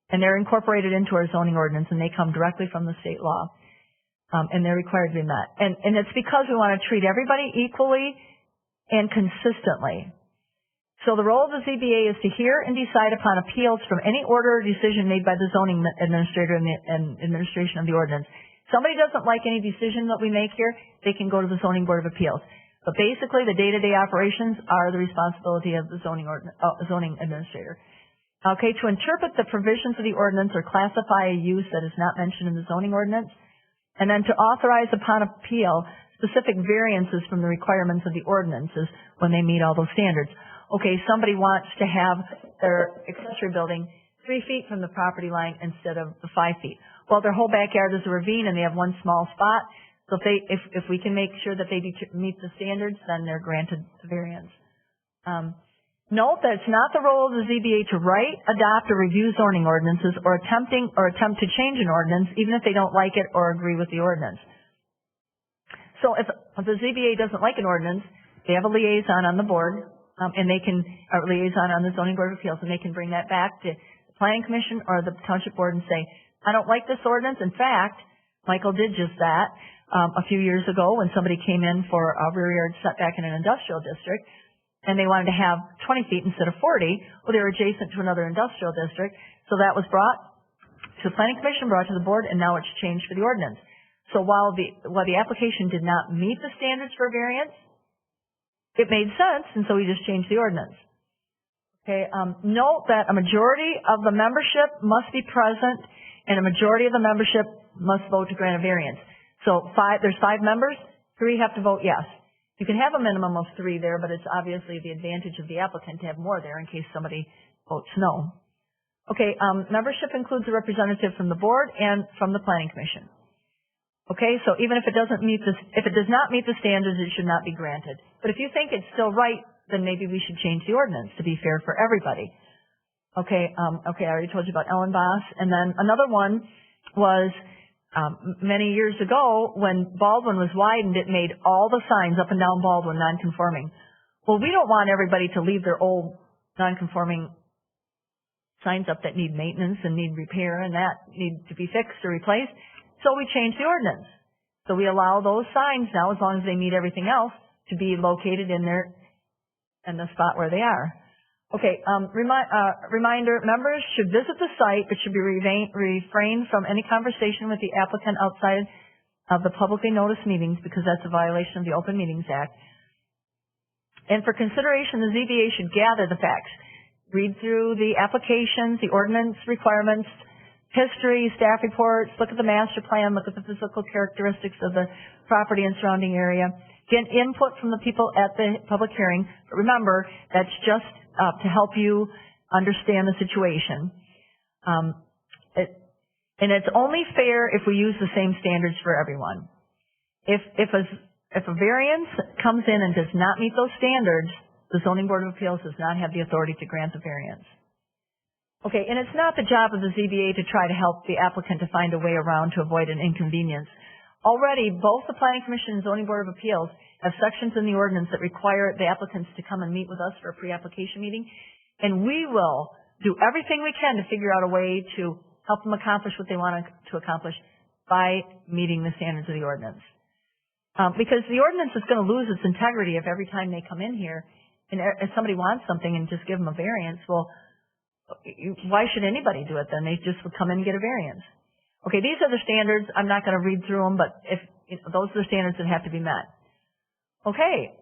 And they're incorporated into our zoning ordinance, and they come directly from the state law. And they're required to be met. And it's because we want to treat everybody equally and consistently. So the role of the ZBA is to hear and decide upon appeals from any order or decision made by the zoning administrator and administration of the ordinance. Somebody doesn't like any decision that we make here, they can go to the Zoning Board of Appeals. But basically, the day-to-day operations are the responsibility of the zoning administrator. Okay, to interpret the provisions of the ordinance or classify a use that is not mentioned in the zoning ordinance, and then to authorize upon appeal specific variances from the requirements of the ordinances when they meet all those standards. Okay, somebody wants to have their accessory building 3 feet from the property line instead of the 5 feet. Well, their whole backyard is a ravine and they have one small spot. So if we can make sure that they meet the standards, then they're granted the variance. Note that it's not the role of the ZBA to write, adopt, or review zoning ordinances or attempt to change an ordinance, even if they don't like it or agree with the ordinance. So if the ZBA doesn't like an ordinance, they have a liaison on the board, and they can, a liaison on the Zoning Board of Appeals, and they can bring that back to the Planning Commission or the Township Board and say, I don't like this ordinance. In fact, Michael did just that a few years ago when somebody came in for a rear yard setback in an industrial district, and they wanted to have 20 feet instead of 40. Well, they were adjacent to another industrial district, so that was brought to the Planning Commission, brought to the board, and now it's changed for the ordinance. So while the application did not meet the standards for variance, it made sense, and so we just changed the ordinance. Okay, note that a majority of the membership must be present, and a majority of the membership must vote to grant a variance. So there's 5 members, 3 have to vote yes. You can have a minimum of 3 there, but it's obviously the advantage of the applicant to have more there in case somebody votes no. Okay, membership includes a representative from the board and from the Planning Commission. Okay, so even if it does not meet the standards, it should not be granted. But if you think it's still right, then maybe we should change the ordinance to be fair for everybody. Okay, I already told you about Ellen Boss. And then another one was many years ago when Baldwin was widened, it made all the signs up and down Baldwin non-conforming. Well, we don't want everybody to leave their old non-conforming signs up that need maintenance and need repair and that need to be fixed or replaced. So we changed the ordinance. So we allow those signs now, as long as they meet everything else, to be located in the spot where they are. Okay, reminder, members should visit the site, but should be refrained from any conversation with the applicant outside of the publicly noticed meetings because that's a violation of the Open Meetings Act. And for consideration, the ZBA should gather the facts. Read through the applications, the ordinance requirements, history, staff reports, look at the master plan, look at the physical characteristics of the property and surrounding area. Get input from the people at the public hearing. But remember, that's just to help you understand the situation. And it's only fair if we use the same standards for everyone. If a variance comes in and does not meet those standards, the Zoning Board of Appeals does not have the authority to grant the variance. Okay, and it's not the job of the ZBA to try to help the applicant to find a way around to avoid an inconvenience. Already, both the Planning Commission and Zoning Board of Appeals have sections in the ordinance that require the applicants to come and meet with us for a pre-application meeting, and we will do everything we can to figure out a way to help them accomplish what they want to accomplish by meeting the standards of the ordinance. Because the ordinance is going to lose its integrity if every time they come in here and if somebody wants something and just give them a variance, well, why should anybody do it then? They just would come in and get a variance. Okay, these are the standards. I'm not going to read through them, but those are the standards that have to be met. Okay.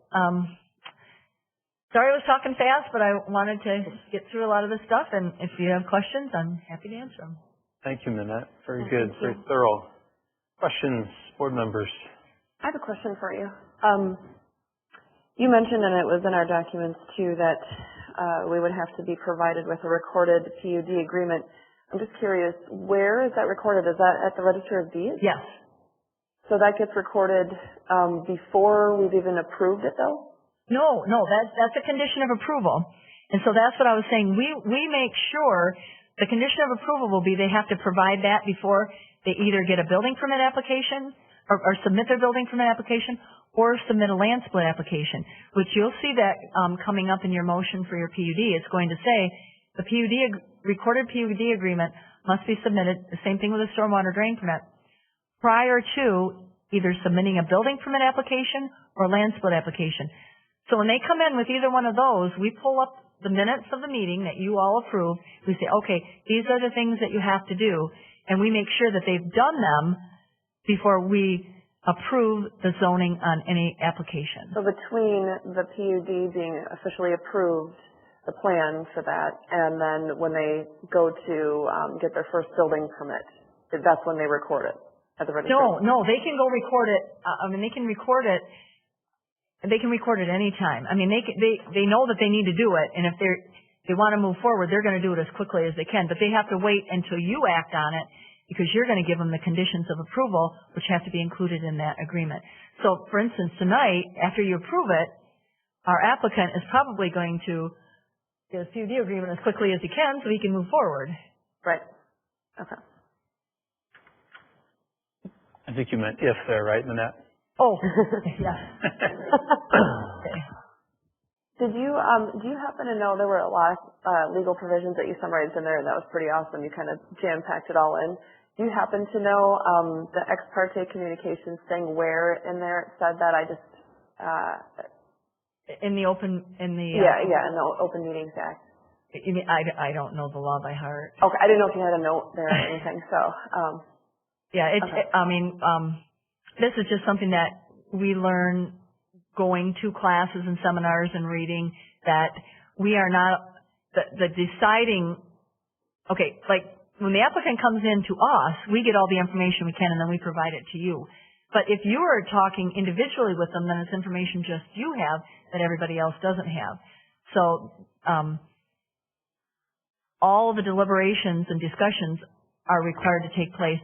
Sorry I was talking fast, but I wanted to get through a lot of this stuff, and if you have questions, I'm happy to answer them. Thank you, Minette. Very good. Very thorough. Questions, board members? I have a question for you. You mentioned, and it was in our documents too, that we would have to be provided with a recorded PUD agreement. I'm just curious, where is that recorded? Is that at the Register of Deeds? Yes. So that gets recorded, before we've even approved it though? No, that's a condition of approval. And so that's what I was saying. We make sure the condition of approval will be they have to provide that before they either get a building permit application or submit their building permit application or submit a land split application, which you'll see that coming up in your motion for your PUD. It's going to say the recorded PUD agreement must be submitted, the same thing with a stormwater drain permit, prior to either submitting a building permit application or a land split application. So when they come in with either one of those, we pull up the minutes of the meeting that you all approved. We say, okay, these are the things that you have to do, and we make sure that they've done them before we approve the zoning on any application. So between the PUD being officially approved, the plan for that, and then when they go to get their first building permit, that's when they record it at the registry? No, they can go record it. They can record it. They can record it any time. I mean, they know that they need to do it, and if they want to move forward, they're going to do it as quickly as they can. But they have to wait until you act on it, because you're going to give them the conditions of approval, which have to be included in that agreement. So, for instance, tonight, after you approve it, our applicant is probably going to get a PUD agreement as quickly as he can so he can move forward. Right. Okay. I think you meant if there, right, Nanette? Oh, yeah. Okay. Do you happen to know, there were a lot of legal provisions that you summarized in there, and that was pretty awesome. You kind of jam-packed it all in. Do you happen to know the ex parte communications thing, where in there it said that? In the open in the Open Meetings Act. You mean, I don't know the law by heart. Okay, I didn't know if you had a note there or anything. So yeah, okay. This is just something that we learn going to classes and seminars and reading, that we are not the deciding. Okay, like when the applicant comes in to us, we get all the information we can, and then we provide it to you. But if you are talking individually with them, then it's information just you have that everybody else doesn't have. So all the deliberations and discussions are required to take place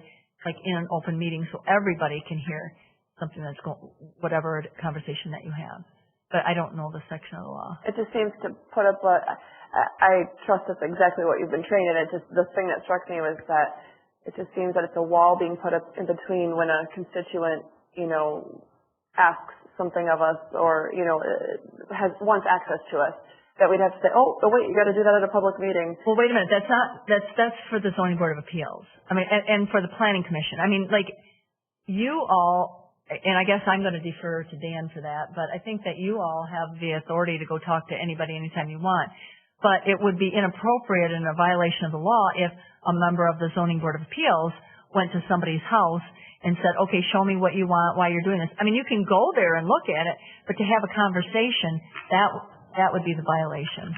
like in an open meeting, so everybody can hear something that's whatever conversation that you have. But I don't know the section of the law. It just seems to put up I trust that's exactly what you've been trained in. The thing that struck me was that it just seems that it's a wall being put up in between when a constituent, asks something of us or, wants access to us, that we'd have to say, oh wait, you got to do that at a public meeting. Well, wait a minute. That's for the Zoning Board of Appeals. And for the Planning Commission. You all, and I guess I'm going to defer to Dan for that, but I think that you all have the authority to go talk to anybody anytime you want. But it would be inappropriate and a violation of the law if a member of the Zoning Board of Appeals went to somebody's house and said, okay, show me what you want, why you're doing this. You can go there and look at it, but to have a conversation, that would be the violation.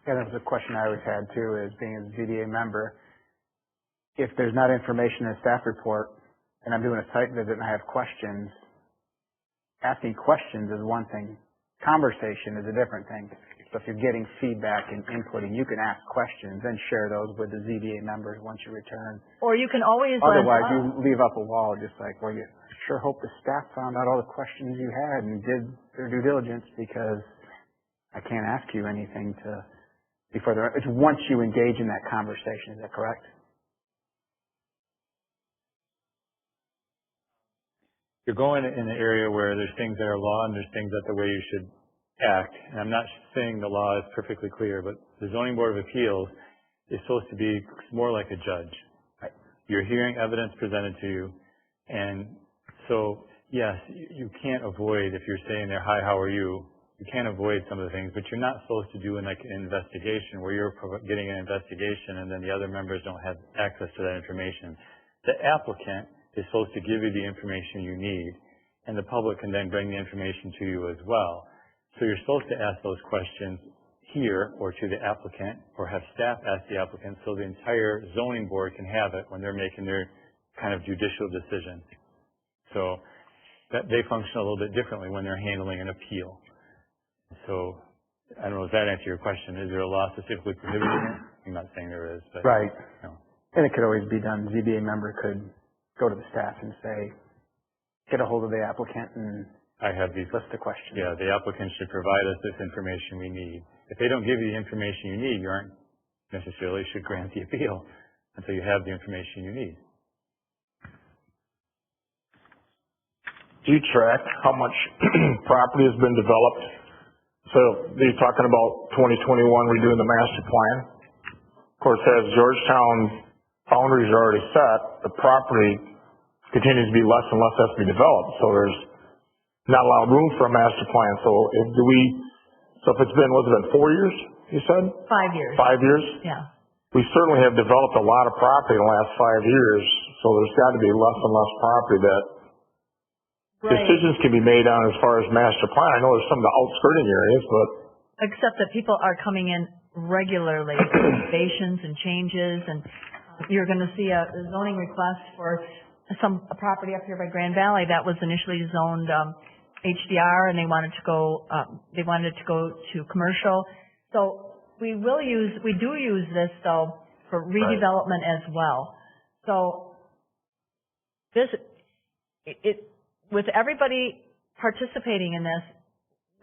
Yeah, that's a question I always had too, is being a ZBA member. If there's not information in a staff report and I'm doing a site visit and I have questions, asking questions is one thing. Conversation is a different thing. So if you're getting feedback and inputting, you can ask questions and share those with the ZBA members once you return. Or you can always... Otherwise, you leave up a wall just like, well, you sure hope the staff found out all the questions you had and did their due diligence, because I can't ask you anything it's once you engage in that conversation. Is that correct? You're going in an area where there's things that are law and there's things that the way you should act. And I'm not saying the law is perfectly clear, but the Zoning Board of Appeals is supposed to be more like a judge. Right. You're hearing evidence presented to you, and so yes, you can't avoid, if you're saying there, hi, how are you? You can't avoid some of the things, but you're not supposed to do an investigation where you're getting an investigation and then the other members don't have access to that information. The applicant is supposed to give you the information you need, and the public can then bring the information to you as well. So you're supposed to ask those questions here or to the applicant, or have staff ask the applicant, so the entire zoning board can have it when they're making their kind of judicial decision. So that they function a little bit differently when they're handling an appeal. So I don't know if that answers your question. Is there a law specifically prohibiting it? I'm not saying there is, but right. No. And it could always be done. ZBA member could go to the staff and say, get a hold of the applicant and I have these, list the questions. yeah, the applicant should provide us this information we need. If they don't give you the information you need, you aren't necessarily should grant the appeal until you have the information you need. Do you track how much property has been developed? So you're talking about 2021 redoing the master plan. Of course, as Georgetown boundaries are already set, the property continues to be less and less has to be developed. So there's not a lot of room for a master plan. So if it's been, what's it been, 4 years, you said? 5 years. 5 years? Yeah. We certainly have developed a lot of property in the last 5 years. So there's got to be less and less property that decisions can be made on as far as master plan. I know there's some of the outskirting areas, but Except that people are coming in regularly, innovations and changes, and you're going to see a zoning request for a property up here by Grand Valley that was initially zoned HDR, and they wanted to go to commercial. So we do use this though for redevelopment as well. So with everybody participating in this,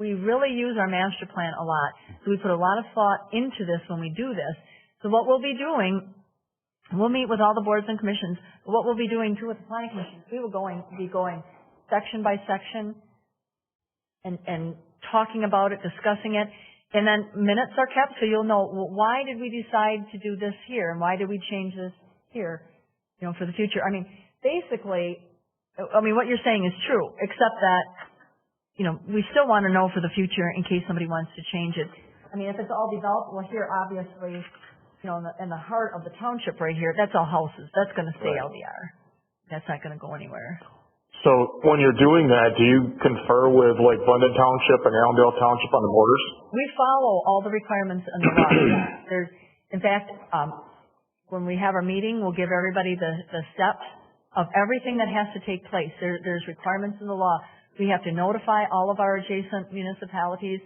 we really use our master plan a lot. So we put a lot of thought into this when we do this. So what we'll be doing, we'll meet with all the boards and commissions, but what we'll be doing too with the planning commission, we will be going section by section and talking about it, discussing it, and then minutes are kept so you'll know, well, why did we decide to do this here and why did we change this here, for the future. I mean, basically, what you're saying is true, except that, we still want to know for the future in case somebody wants to change it. I mean, if it's all developed, well, here, obviously, in the heart of the township right here, that's all houses. That's going to stay LDR. That's not going to go anywhere. so when you're doing that, do you confer with like Bundin Township and Allendale Township on the borders? We follow all the requirements in the law. In fact, when we have our meeting, we'll give everybody the steps of everything that has to take place. There's requirements in the law. We have to notify all of our adjacent municipalities.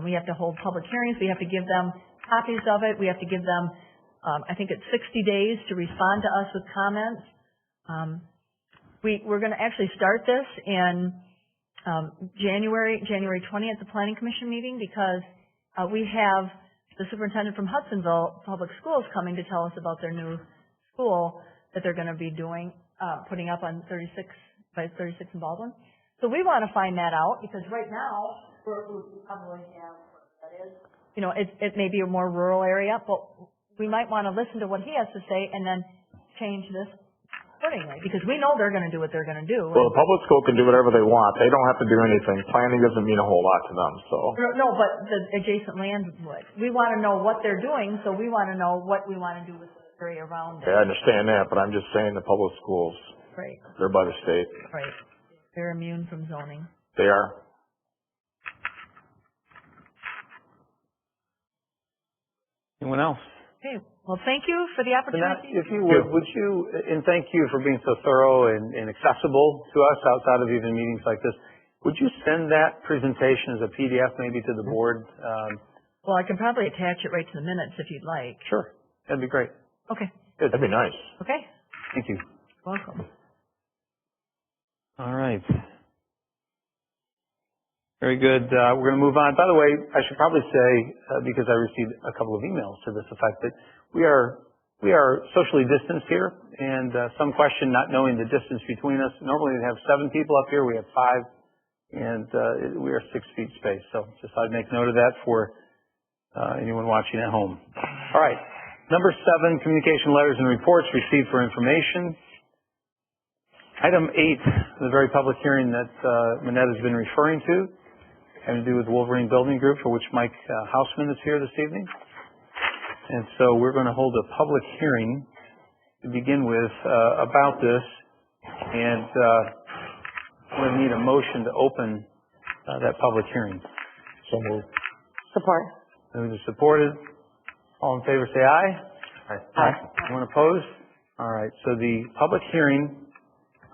We have to hold public hearings. We have to give them copies of it. We have to give them, I think it's 60 days to respond to us with comments. We're going to actually start this in January 20th, the Planning Commission meeting, because we have the superintendent from Hudsonville Public Schools coming to tell us about their new school that they're going to be doing, putting up on 36 in Baldwin. So we want to find that out, because right now we probably have what that is. It may be a more rural area, but we might want to listen to what he has to say and then change this accordingly, because we know they're going to do what they're going to do. Well, the public school can do whatever they want. They don't have to do anything. Planning doesn't mean a whole lot to them, so. No, but the adjacent land would. We want to know what they're doing, so we want to know what we want to do with the area around it. Yeah, I understand that, but I'm just saying the public schools, Right. they're by the state. Right. They're immune from zoning. They are. Anyone else? Okay. Well, thank you for the opportunity. If you would you, and thank you for being so thorough and accessible to us outside of even meetings like this, would you send that presentation as a PDF maybe to the board? Well, I can probably attach it right to the minutes if you'd like. Sure. That'd be great. Okay. Good. That'd be nice. Okay. Thank you. Welcome. All right. Very good. We're going to move on. By the way, I should probably say, because I received a couple of emails to this effect, that we are socially distanced here, and some question not knowing the distance between us. Normally we have 7 people up here. We have 5, and we are 6 feet spaced. So just I'd make note of that for anyone watching at home. All right. Number 7, communication letters and reports received for information. Item 8, the very public hearing that Manette has been referring to, having to do with Wolverine Building Group, for which Mike Hausman is here this evening. And so we're going to hold a public hearing to begin with about this, and we're going to need a motion to open that public hearing. So moved. Support. Moved and supported. All in favor say aye. Aye. Anyone opposed? All right, so the public hearing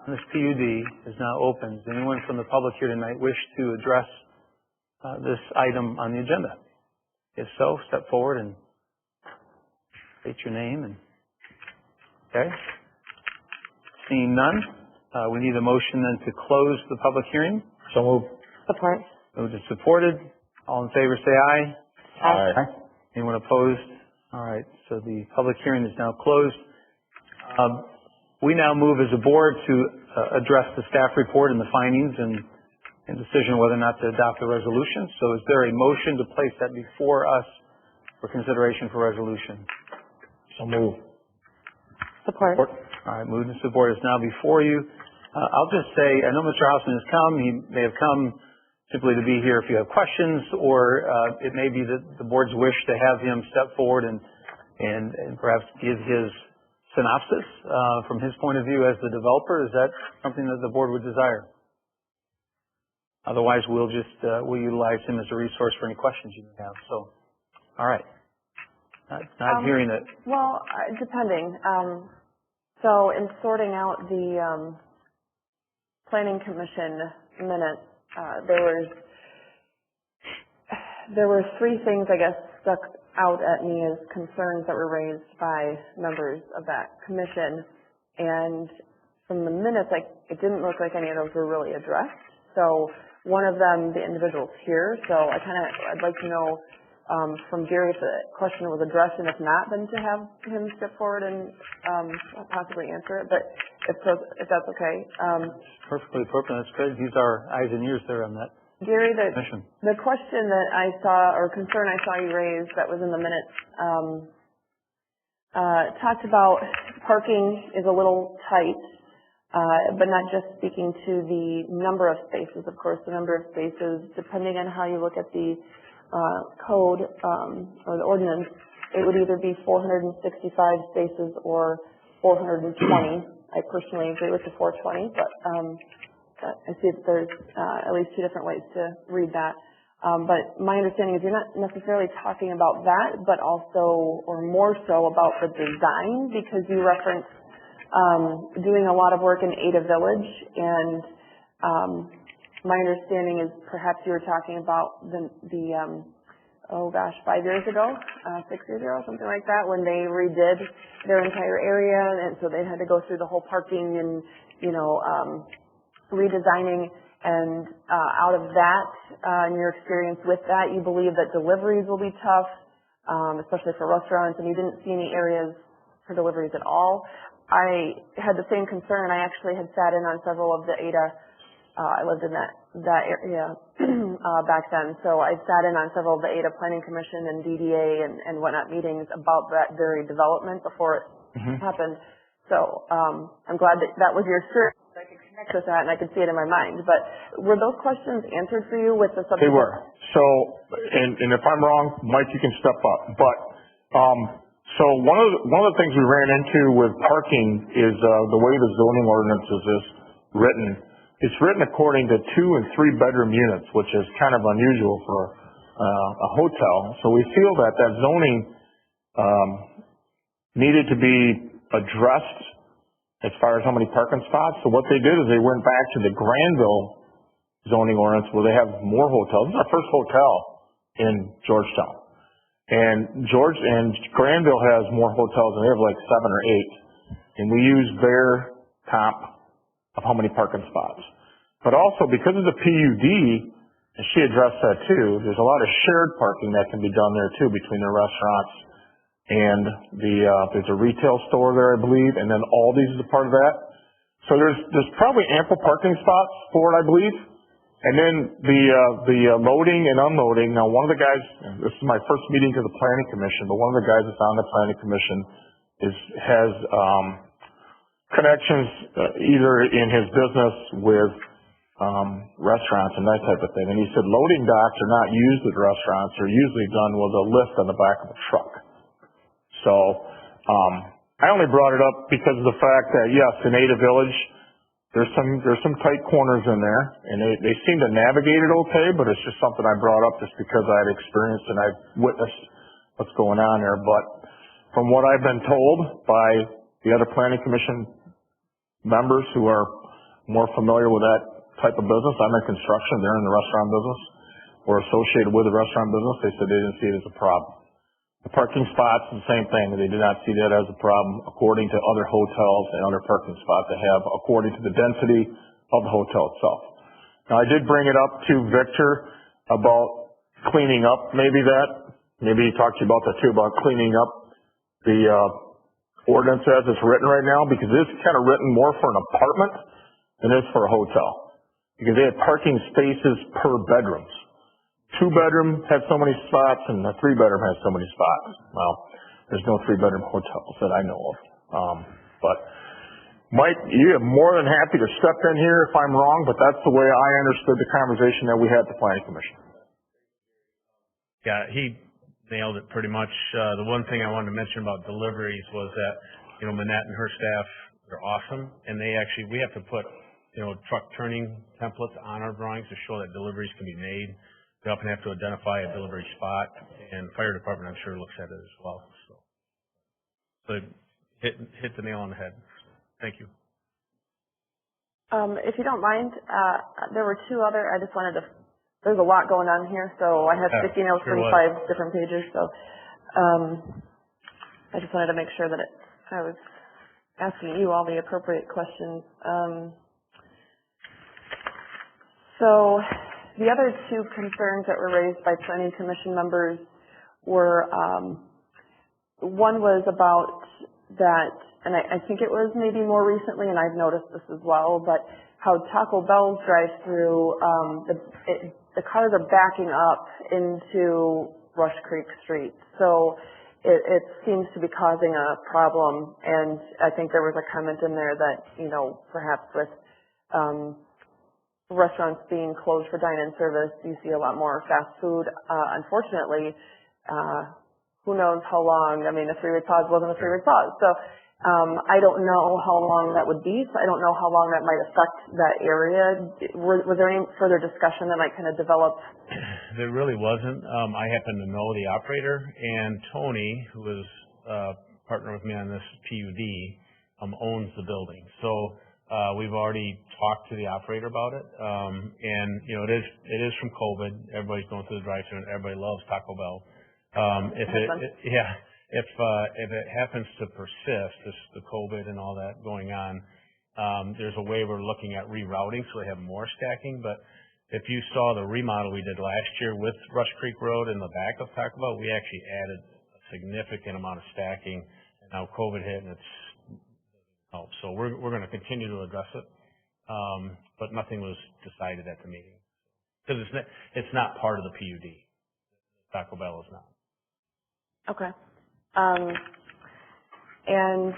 on this PUD is now open. Does anyone from the public here tonight wish to address this item on the agenda? If so, step forward and state your name. Okay. Seeing none, we need a motion then to close the public hearing. So moved. Support. Moved and supported. All in favor say aye. Aye. Anyone opposed? All right, so the public hearing is now closed. We now move as a board to address the staff report and the findings and decision whether or not to adopt the resolution. So is there a motion to place that before us for consideration for resolution? So moved. Support. All right, moved and support is now before you. I'll just say, I know Mr. Hausman has come. He may have come simply to be here if you have questions, or it may be that the board's wish to have him step forward and perhaps give his synopsis from his point of view as the developer. Is that something that the board would desire? Otherwise, we'll utilize him as a resource for any questions you may have. So, all right. Not hearing it. Well, depending. So in sorting out the Planning Commission minutes, there were three things, I guess, stuck out at me as concerns that were raised by members of that commission. And from the minutes, it didn't look like any of those were really addressed. So one of them, the individual's here. So I'd like to know from Gary if the question was addressed, and if not, then to have him step forward and possibly answer it. But if that's okay. Perfectly appropriate. That's good. He's our eyes and ears there on that. Gary, Commission. the question that I saw, or concern I saw you raise that was in the minutes, talked about parking is a little tight, but not just speaking to the number of spaces. Of course, the number of spaces, depending on how you look at the code or the ordinance, it would either be 465 spaces or 420. I personally agree with the 420, but I see that there's at least two different ways to read that. But my understanding is you're not necessarily talking about that, but also, or more so, about the design, because you referenced doing a lot of work in Ada Village, and my understanding is perhaps you were talking about the 5 years ago, 6 years ago, something like that, when they redid their entire area, and so they had to go through the whole parking and, redesigning. And out of that, in your experience with that, you believe that deliveries will be tough, especially for restaurants, and you didn't see any areas for deliveries at all. I had the same concern. I actually had sat in on several of the Ada. I lived in that area back then, so I sat in on several of the Ada Planning Commission and DDA and whatnot meetings about that very development before it happened. So I'm glad that was your experience. I could connect with that and I could see it in my mind. But were those questions answered for you with the subject? They were. So, and if I'm wrong, Mike, you can step up. But so one of the things we ran into with parking is the way the zoning ordinance is written. It's written according to 2 and 3 bedroom units, which is kind of unusual for a hotel. So we feel that zoning needed to be addressed as far as how many parking spots. So what they did is they went back to the Granville zoning ordinance where they have more hotels. This is our first hotel in Georgetown. And Granville has more hotels, and they have like 7 or 8. And we use their comp of how many parking spots. But also, because of the PUD, and she addressed that too, there's a lot of shared parking that can be done there too between the restaurants and there's a retail store there, I believe, and then Aldi's is a part of that. So there's probably ample parking spots for it, I believe. And then the loading and unloading. Now, one of the guys, this is my first meeting to the Planning Commission, but one of the guys that's on the Planning Commission has connections either in his business with restaurants and that type of thing. And he said loading docks are not used at restaurants. They're usually done with a lift on the back of a truck. So I only brought it up because of the fact that, yes, in Ada Village, there's some tight corners in there, and they seem to navigate it okay, but it's just something I brought up just because I had experienced and I've witnessed what's going on there. But from what I've been told by the other Planning Commission members who are more familiar with that type of business, I'm in construction, they're in the restaurant business, or associated with the restaurant business, they said they didn't see it as a problem. The parking spots, the same thing. They did not see that as a problem according to other hotels and other parking spots they have according to the density of the hotel itself. Now, I did bring it up to Victor about cleaning up maybe that. Maybe he talked to you about that too, about cleaning up the ordinance as it's written right now, because it's kind of written more for an apartment than it is for a hotel. Because they have parking spaces per bedrooms. 2-bedroom has so many spots, and a 3-bedroom has so many spots. Well, there's no 3-bedroom hotels that I know of. But Mike, you are more than happy to step in here if I'm wrong, but that's the way I understood the conversation that we had at the Planning Commission. Yeah, he nailed it pretty much. The one thing I wanted to mention about deliveries was that, Manette and her staff, they're awesome, and we have to put, truck turning templates on our drawings to show that deliveries can be made. We often have to identify a delivery spot, and fire department, I'm sure, looks at it as well. So hit the nail on the head. Thank you. If you don't mind, there were two other, there's a lot going on here, so I have 50 notes from 5 different pages, so I just wanted to make sure that I was asking you all the appropriate questions. So the other two concerns that were raised by Planning Commission members were, one was about that, and I think it was maybe more recently, and I've noticed this as well, but how Taco Bell's drive-through, the cars are backing up into Rush Creek Street. So it seems to be causing a problem, and I think there was a comment in there that, perhaps with restaurants being closed for dine-in service, you see a lot more fast food. Unfortunately, who knows how long, a 3-week pause wasn't a 3-week pause. So I don't know how long that would be, so I don't know how long that might affect that area. Was there any further discussion that might kind of develop? There really wasn't. I happen to know the operator, and Tony, who is partner with me on this PUD, owns the building. So we've already talked to the operator about it, and it is from COVID. Everybody's going through the drive-thru, and everybody loves Taco Bell. If it happens to persist, the COVID and all that going on, there's a way we're looking at rerouting so they have more stacking. But if you saw the remodel we did last year with Rush Creek Road in the back of Taco Bell, we actually added a significant amount of stacking. And now COVID hit, and it's helped. So we're going to continue to address it, but nothing was decided at the meeting because it's not part of the PUD. Taco Bell is not. Okay. And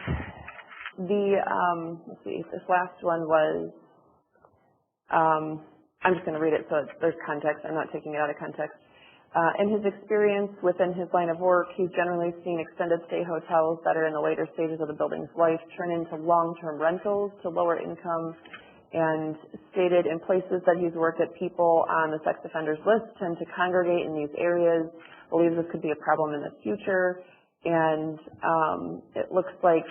let's see, this last one was, I'm just going to read it so there's context. I'm not taking it out of context. In his experience within his line of work, he's generally seen extended stay hotels that are in the later stages of the building's life turn into long-term rentals to lower income, and stated in places that he's worked at, people on the sex offenders list tend to congregate in these areas, believes this could be a problem in the future. And it looks like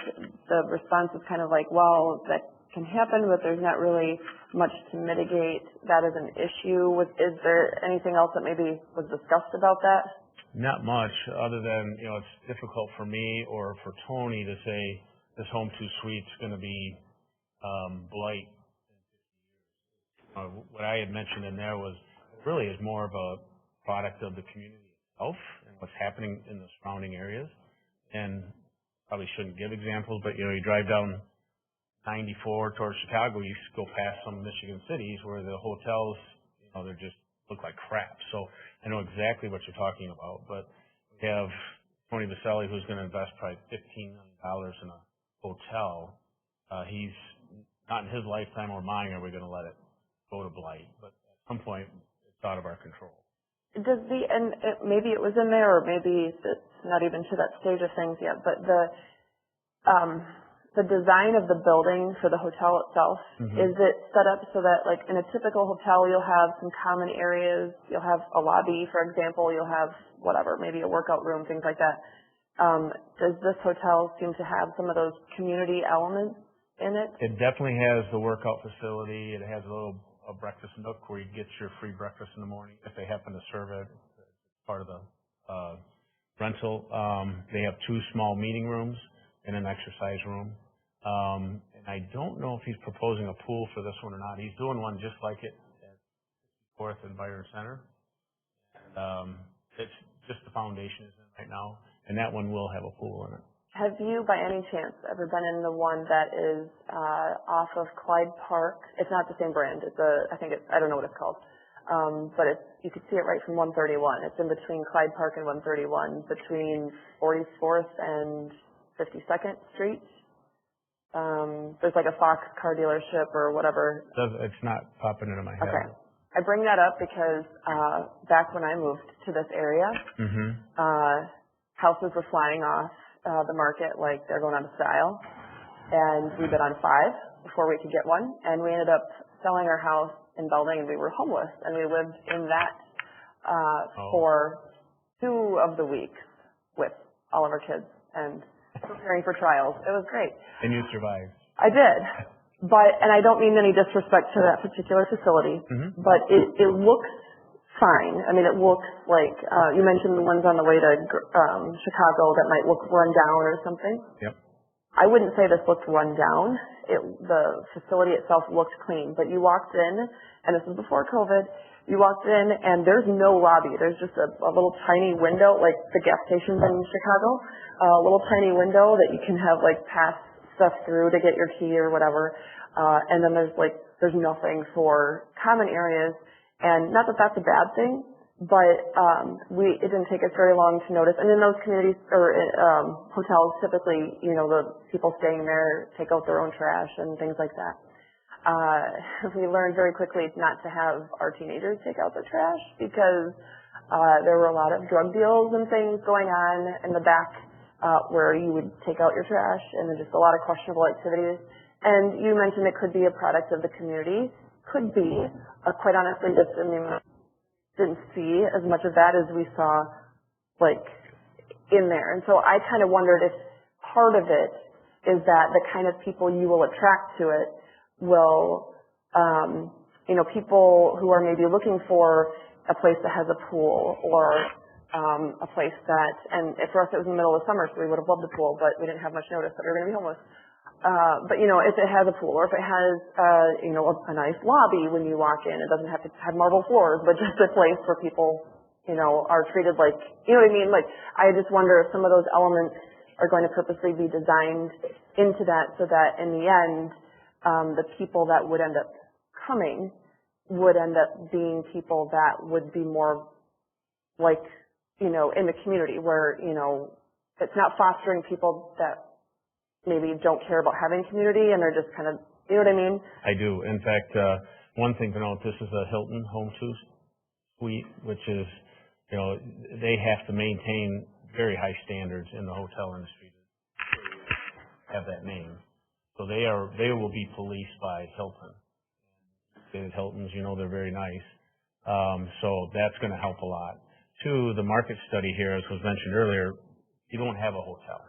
the response is kind of like, well, that can happen, but there's not really much to mitigate that as an issue. Is there anything else that maybe was discussed about that? Not much, other than, it's difficult for me or for Tony to say this Home 2 Suite's going to be blight. What I had mentioned in there was really is more of a product of the community itself and what's happening in the surrounding areas. And probably shouldn't give examples, but you drive down 94 towards Chicago, you go past some Michigan cities where the hotels, they just look like crap. So I know exactly what you're talking about, but we have Tony Vaselli, who's going to invest probably $15 million in a hotel. He's not in his lifetime or mine are we going to let it go to blight, but at some point it's out of our control. Maybe it was in there, or maybe it's not even to that stage of things yet, but the design of the building for the hotel itself, is it set up so that, like, in a typical hotel, you'll have some common areas, you'll have a lobby, for example, you'll have whatever, maybe a workout room, things like that. Does this hotel seem to have some of those community elements in it? It definitely has the workout facility. It has a breakfast nook where you get your free breakfast in the morning if they happen to serve it. It's part of the rental. They have 2 small meeting rooms and an exercise room. And I don't know if he's proposing a pool for this one or not. He's doing one just like it at 4th and Byron Center. And, it's just the foundation is in right now, and that one will have a pool in it. Have you, by any chance, ever been in the one that is off of Clyde Park? It's not the same brand. I don't know what it's called. But you can see it right from 131. It's in between Clyde Park and 131, between 44th and 52nd Street. There's like a Fox car dealership or whatever. It's not popping into my head. Okay. I bring that up because back when I moved to this area, houses were flying off the market like they're going out of style. And we bid on 5 before we could get one. And we ended up selling our house in Belding, and we were homeless. And we lived in that for 2 of the weeks with all of our kids and preparing for trials. It was great. And you survived. I did. And I don't mean any disrespect to that particular facility, but it looks fine. I mean, it looks like, you mentioned the ones on the way to Chicago that might look run down or something. Yep. I wouldn't say this looked run down. The facility itself looked clean, but you walked in, and this was before COVID, you walked in and there's no lobby. There's just a little tiny window, like the gas stations in Chicago, a little tiny window that you can have like pass stuff through to get your key or whatever. And then there's nothing for common areas. And not that that's a bad thing, but it didn't take us very long to notice. And in those communities or hotels, typically, the people staying there take out their own trash and things like that. We learned very quickly not to have our teenagers take out their trash because there were a lot of drug deals and things going on in the back where you would take out your trash, and then just a lot of questionable activities. And you mentioned it could be a product of the community. Could be. Quite honestly, didn't see as much of that as we saw, in there. And so I kind of wondered if part of it is that the kind of people you will attract to it will, people who are maybe looking for a place that has a pool or a place that, and for us it was in the middle of summer, so we would have loved the pool, but we didn't have much notice that we were going to be homeless. But if it has a pool or if it has, a nice lobby when you walk in, it doesn't have to have marble floors, but just a place where people, are treated like, you know what I mean? Like, I just wonder if some of those elements are going to purposely be designed into that so that in the end, the people that would end up coming would end up being people that would be more like, in the community where, it's not fostering people that maybe don't care about having community and they're just kind of, you know what I mean? I do. In fact, one thing to note, this is a Hilton Home Suite, which is, they have to maintain very high standards in the hotel industry to have that name. So they will be policed by Hilton. The Hiltons, they're very nice. So that's going to help a lot. 2, the market study here, as was mentioned earlier, you don't have a hotel.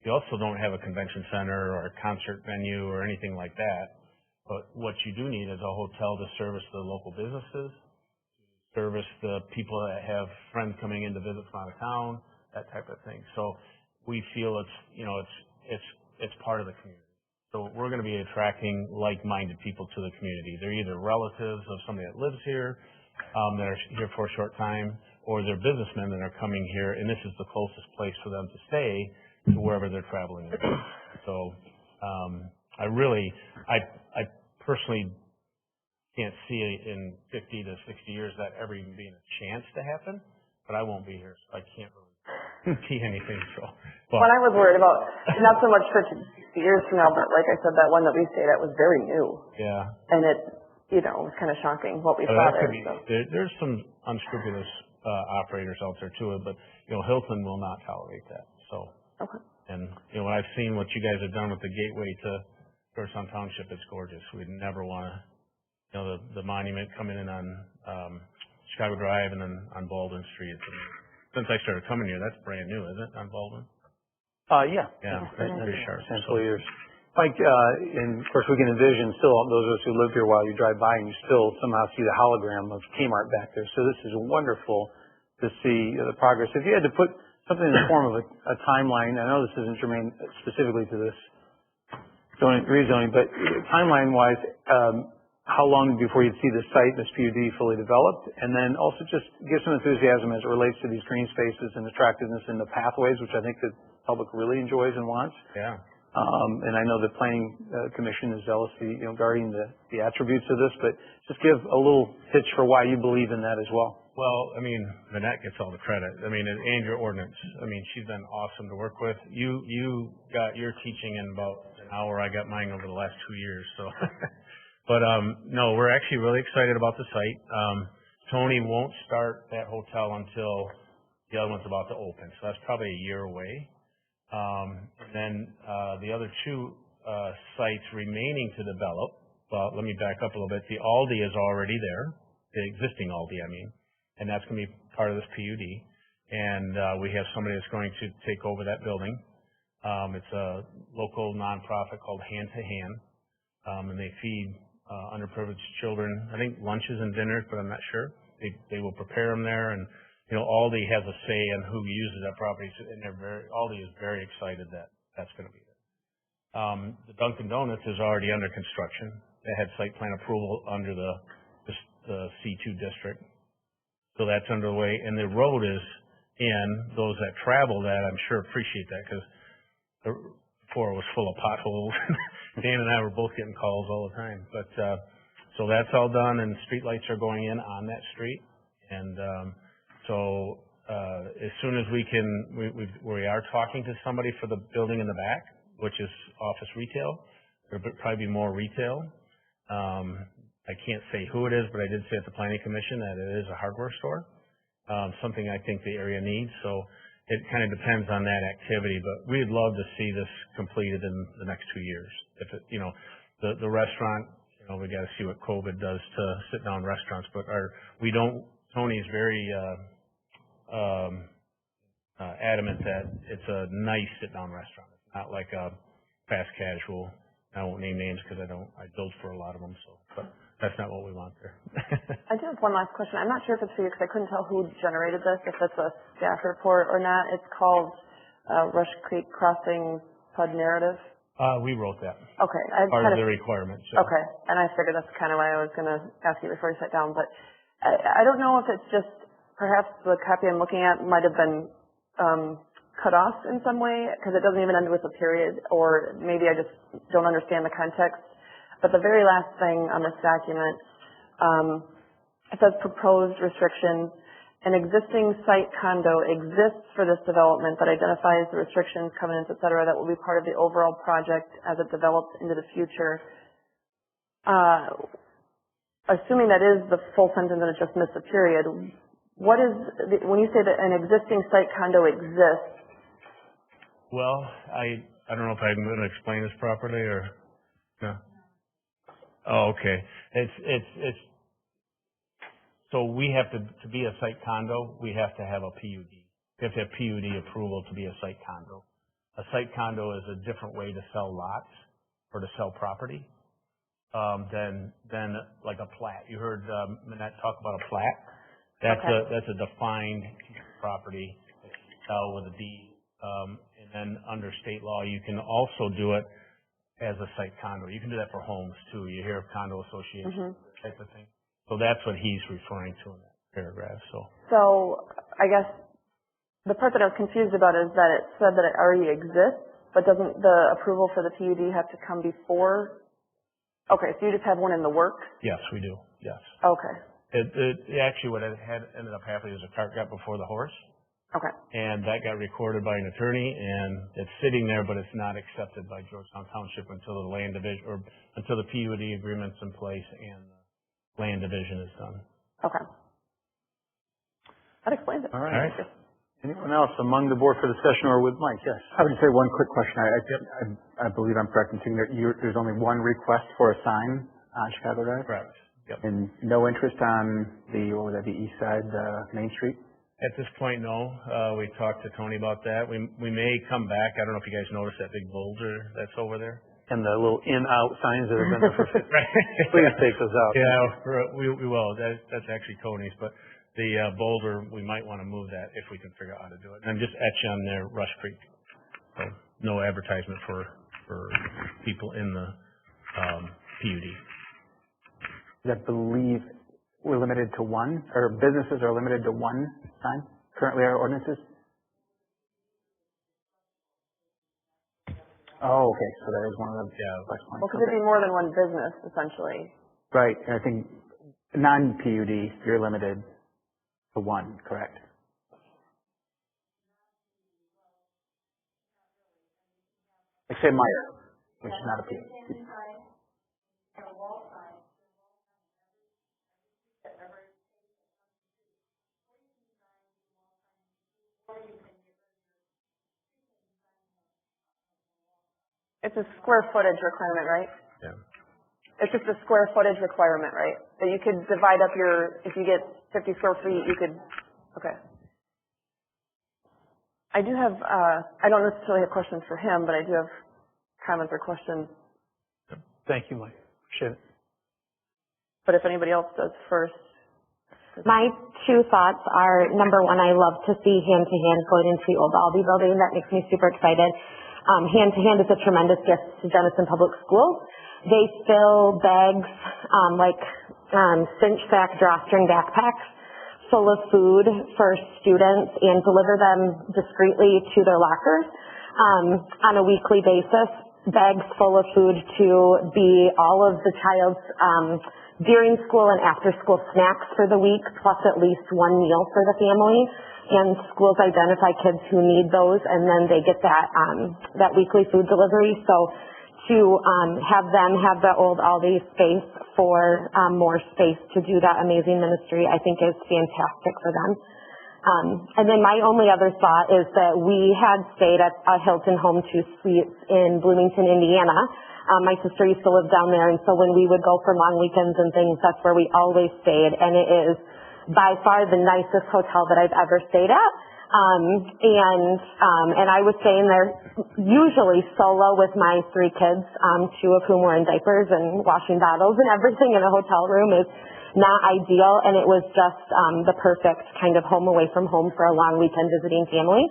You also don't have a convention center or a concert venue or anything like that. But what you do need is a hotel to service the local businesses, service the people that have friends coming in to visit from out of town, that type of thing. So we feel it's part of the community. So we're going to be attracting like-minded people to the community. They're either relatives of somebody that lives here, that are here for a short time, or they're businessmen that are coming here, and this is the closest place for them to stay to wherever they're traveling. So I personally can't see in 50 to 60 years that ever even being a chance to happen, but I won't be here, so I can't really see anything. But I was worried about, not so much 50 years from now, but like I said, that one that we stayed at was very new. Yeah. And it, it was kind of shocking what we saw there. There's some unscrupulous operators out there too, but Hilton will not tolerate that. So. Okay. And when I've seen what you guys have done with the gateway to Georgetown Township, it's gorgeous. We'd never want to, the monument coming in on Chicago Drive and then on Baldwin Street. Since I started coming here, that's brand new, is it, on Baldwin? Yeah. Yeah, that's very sharp. Several years. Mike, and of course we can envision still, those of us who live here while you drive by and you still somehow see the hologram of Kmart back there. So this is wonderful to see the progress. If you had to put something in the form of a timeline. I know this isn't germane specifically to this rezoning, but timeline-wise, how long before you'd see the site, this PUD, fully developed? And then also just give some enthusiasm as it relates to these green spaces and attractiveness in the pathways, which I think the public really enjoys and wants. Yeah. And I know the Planning Commission is zealously, guarding the attributes of this, but just give a little pitch for why you believe in that as well. Well, I mean, Manette gets all the credit. I mean, and your ordinance. I mean, she's been awesome to work with. You got your teaching in about an hour. I got mine over the last 2 years, so. But no, we're actually really excited about the site. Tony won't start that hotel until the other one's about to open, so that's probably a year away. And then the other two sites remaining to develop, well, let me back up a little bit. The Aldi is already there, the existing Aldi, I mean, and that's going to be part of this PUD. And we have somebody that's going to take over that building. It's a local nonprofit called Hand to Hand, and they feed underprivileged children, I think lunches and dinners, but I'm not sure. They will prepare them there, and Aldi has a say in who uses that property, and Aldi is very excited that that's going to be there. The Dunkin' Donuts is already under construction. They had site plan approval under the C2 district, so that's underway, and the road is in. Those that travel that, I'm sure, appreciate that, because before it was full of potholes. Dan and I were both getting calls all the time. But so that's all done, and street lights are going in on that street. And so as soon as we can, we are talking to somebody for the building in the back, which is office retail. There'll probably be more retail. I can't say who it is, but I did say at the Planning Commission that it is a hardware store, something I think the area needs. So it kind of depends on that activity, but we'd love to see this completed in the next 2 years. If it, the restaurant, we got to see what COVID does to sit down restaurants, but Tony's very adamant that it's a nice sit down restaurant. It's not like a fast casual. I won't name names because I build for a lot of them, but that's not what we want there. I do have one last question. I'm not sure if it's for you because I couldn't tell who generated this, if it's a staff report or not. It's called Rush Creek Crossing PUD Narrative. We wrote that. Okay. Part of the requirements. Yeah. Okay. And I figured that's kind of why I was going to ask you before you sat down. But I don't know if it's just perhaps the copy I'm looking at might have been cut off in some way because it doesn't even end with a period, or maybe I just don't understand the context. But the very last thing on this document, it says proposed restrictions. An existing site condo exists for this development that identifies the restrictions, covenants, et cetera, that will be part of the overall project as it develops into the future. Assuming that is the full sentence and it just missed a period, when you say that an existing site condo exists? Well, I don't know if I'm going to explain this properly or no. Oh, okay. It's so we have to be a site condo, we have to have a PUD. We have to have PUD approval to be a site condo. A site condo is a different way to sell lots or to sell property than like a plat. You heard Manette talk about a plat. That's a defined property that you sell with a deed. And then under state law, you can also do it as a site condo. You can do that for homes too. You hear of condo associations, type of thing. So that's what he's referring to in that paragraph. So I guess the part that I was confused about is that it said that it already exists, but doesn't the approval for the PUD have to come before? Okay, so you just have one in the works? Yes, we do. Yes. Okay. Actually, what ended up happening is a cart got before the horse. Okay. And that got recorded by an attorney, and it's sitting there, but it's not accepted by Georgetown Township until the land division, or until the PUD agreement's in place and the land division is done. Okay. That explains it. All right. Anyone else among the board for discussion or with Mike? Yes. I would say one quick question. I believe I'm correct in saying that there's only one request for a sign on Chicago Drive? Correct. Yep. And no interest on the east side, Main Street? At this point, no. We talked to Tony about that. We may come back. I don't know if you guys noticed that big boulder that's over there. And the little in-out signs that have been there for 50. Please take those out. Yeah, we will. That's actually Tony's. But The boulder, we might want to move that if we can figure out how to do it. And I'm just etch on there Rush Creek. So no advertisement for people in the PUD. I believe we're limited to one, or businesses are limited to one sign, currently our ordinances? Oh, okay, so that is one of the flex points. Well, could it be more than one business, essentially? Right, and I think non-PUD, you're limited to one, correct? Like say Meyer, which is not a PUD. It's a square footage requirement, right? Yeah. It's just a square footage requirement, right? That you could divide up if you get 50 square feet, you could, okay. I do have, I don't necessarily have questions for him, but I do have comments or questions. Thank you, Mike. Appreciate it. But if anybody else does first. My two thoughts are, number one, I love to see hand-to-hand going into the old Aldi building. That makes me super excited. Hand-to-hand is a tremendous gift to Denison Public Schools. They fill bags, cinch sack drawstring backpacks full of food for students and deliver them discreetly to their lockers on a weekly basis. Bags full of food to be all of the child's during school and after school snacks for the week, plus at least one meal for the family. And schools identify kids who need those, and then they get that weekly food delivery. So to have them have the old Aldi space for more space to do that amazing ministry, I think is fantastic for them. And then my only other thought is that we had stayed at a Hilton Home 2 Suites in Bloomington, Indiana. My sister used to live down there, and so when we would go for long weekends and things, that's where we always stayed, and it is by far the nicest hotel that I've ever stayed at. And I was staying there usually solo with my three kids, two of whom were in diapers and washing bottles, and everything in a hotel room is not ideal, and it was just the perfect kind of home away from home for a long weekend visiting family.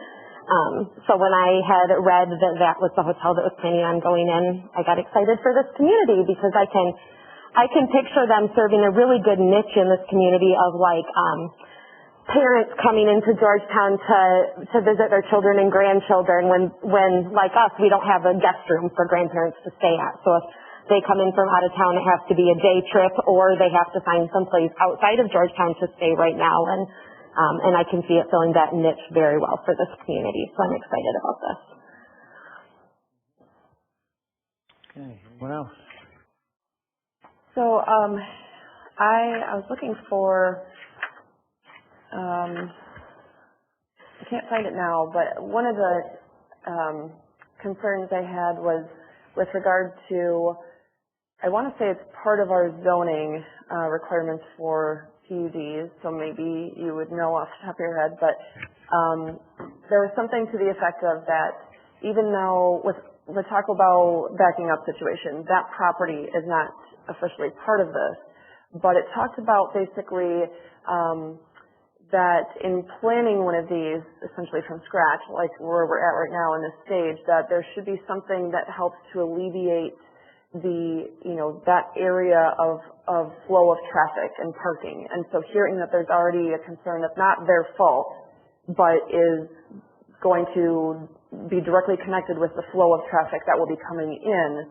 So when I had read that that was the hotel that was planning on going in, I got excited for this community because I can picture them serving a really good niche in this community of parents coming into Georgetown to visit their children and grandchildren when like us, we don't have a guest room for grandparents to stay at. So if they come in from out of town, it has to be a day trip or they have to find someplace outside of Georgetown to stay right now. And I can see it filling that niche very well for this community. So I'm excited about this. Okay, anyone else? So I was looking for, I can't find it now, but one of the concerns I had was with regard to, I want to say it's part of our zoning requirements for PUDs, so maybe you would know off the top of your head, but there was something to the effect of that even though with the Taco Bell backing up situation, that property is not officially part of this, but it talked about basically that in planning one of these essentially from scratch, like where we're at right now in this stage, that there should be something that helps to alleviate that area of flow of traffic and parking. And so hearing that there's already a concern that's not their fault, but is going to be directly connected with the flow of traffic that will be coming in.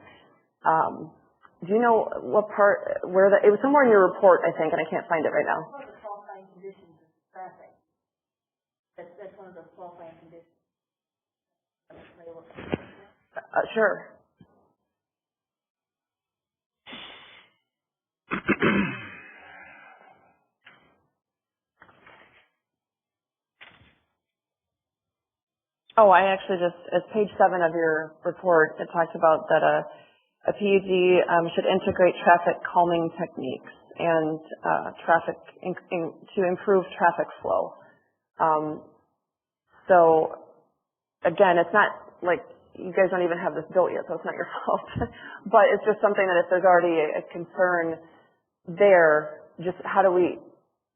Do you know what part, it was somewhere in your report, I think, and I can't find it right now. Qualifying conditions of traffic. That's one of the qualifying conditions. Sure. Oh, I actually just, as page 7 of your report, it talks about that a PUD should integrate traffic calming techniques and to improve traffic flow. So again, it's not like you guys don't even have this built yet, so it's not your fault. But it's just something that if there's already a concern there, just how do we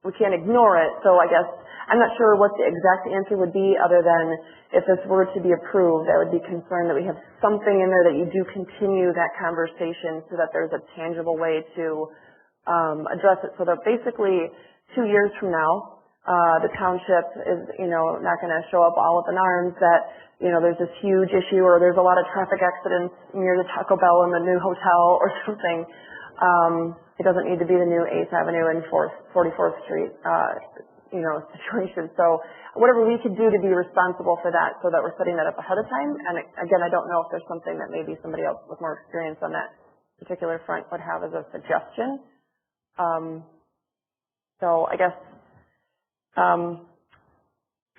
we can't ignore it. So I guess I'm not sure what the exact answer would be, other than if this were to be approved, I would be concerned that we have something in there that you do continue that conversation so that there's a tangible way to address it. So that basically 2 years from now, the township is, not going to show up all up in arms that, there's this huge issue, or there's a lot of traffic accidents near the Taco Bell and the new hotel or something. It doesn't need to be the new 8th Avenue and 44th Street, situation. So whatever we could do to be responsible for that, so that we're setting that up ahead of time. And again, I don't know if there's something that maybe somebody else with more experience on that particular front would have as a suggestion. So I guess,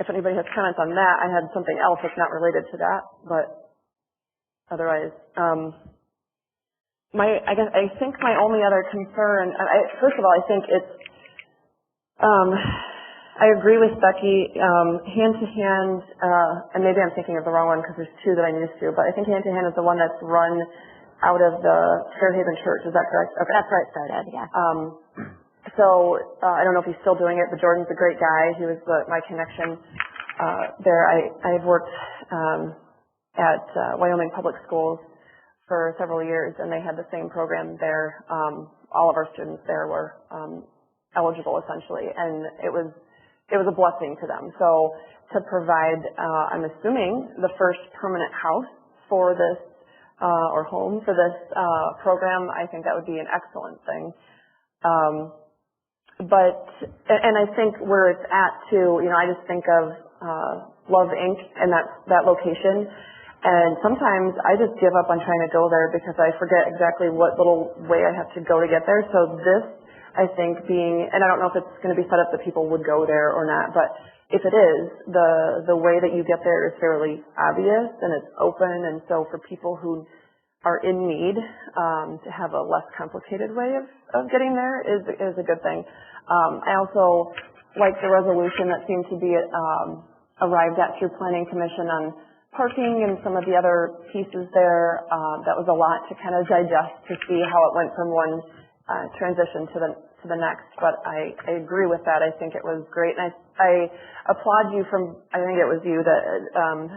if anybody has comments on that, I had something else that's not related to that, but otherwise, I think my only other concern, first of all, I think it's, I agree with Becky, hand to hand, and maybe I'm thinking of the wrong one because there's two that I'm used to, but I think hand to hand is the one that's run out of the Fairhaven Church. Is that correct? Okay. That's where it started, yeah. So I don't know if he's still doing it, but Jordan's a great guy. He was my connection there. I've worked at Wyoming Public Schools for several years, and they had the same program there. All of our students there were eligible, essentially, and it was a blessing to them. So to provide, I'm assuming, the first permanent house for this or home for this program, I think that would be an excellent thing. And I think where it's at too, I just think of Love Inc. and that location. And sometimes I just give up on trying to go there because I forget exactly what little way I have to go to get there. So this, I think, and I don't know if it's going to be set up that people would go there or not, but if it is, the way that you get there is fairly obvious and it's open. And so for people who are in need, to have a less complicated way of getting there is a good thing. I also like the resolution that seemed to be arrived at through Planning Commission on parking and some of the other pieces there. That was a lot to kind of digest to see how it went from one transition to the next. But I agree with that. I think it was great, and I applaud you I think it was you that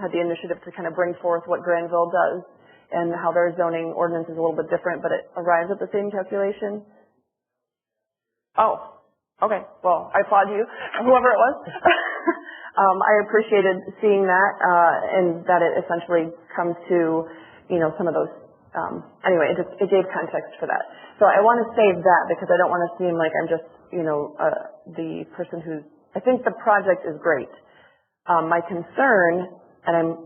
had the initiative to kind of bring forth what Granville does and how their zoning ordinance is a little bit different, but it arrives at the same calculation. Oh, okay. Well, I applaud you, whoever it was. I appreciated seeing that, and that it essentially comes to, some of those, anyway, it gave context for that. So I want to save that because I don't want to seem like I'm just, the person I think the project is great. My concern, and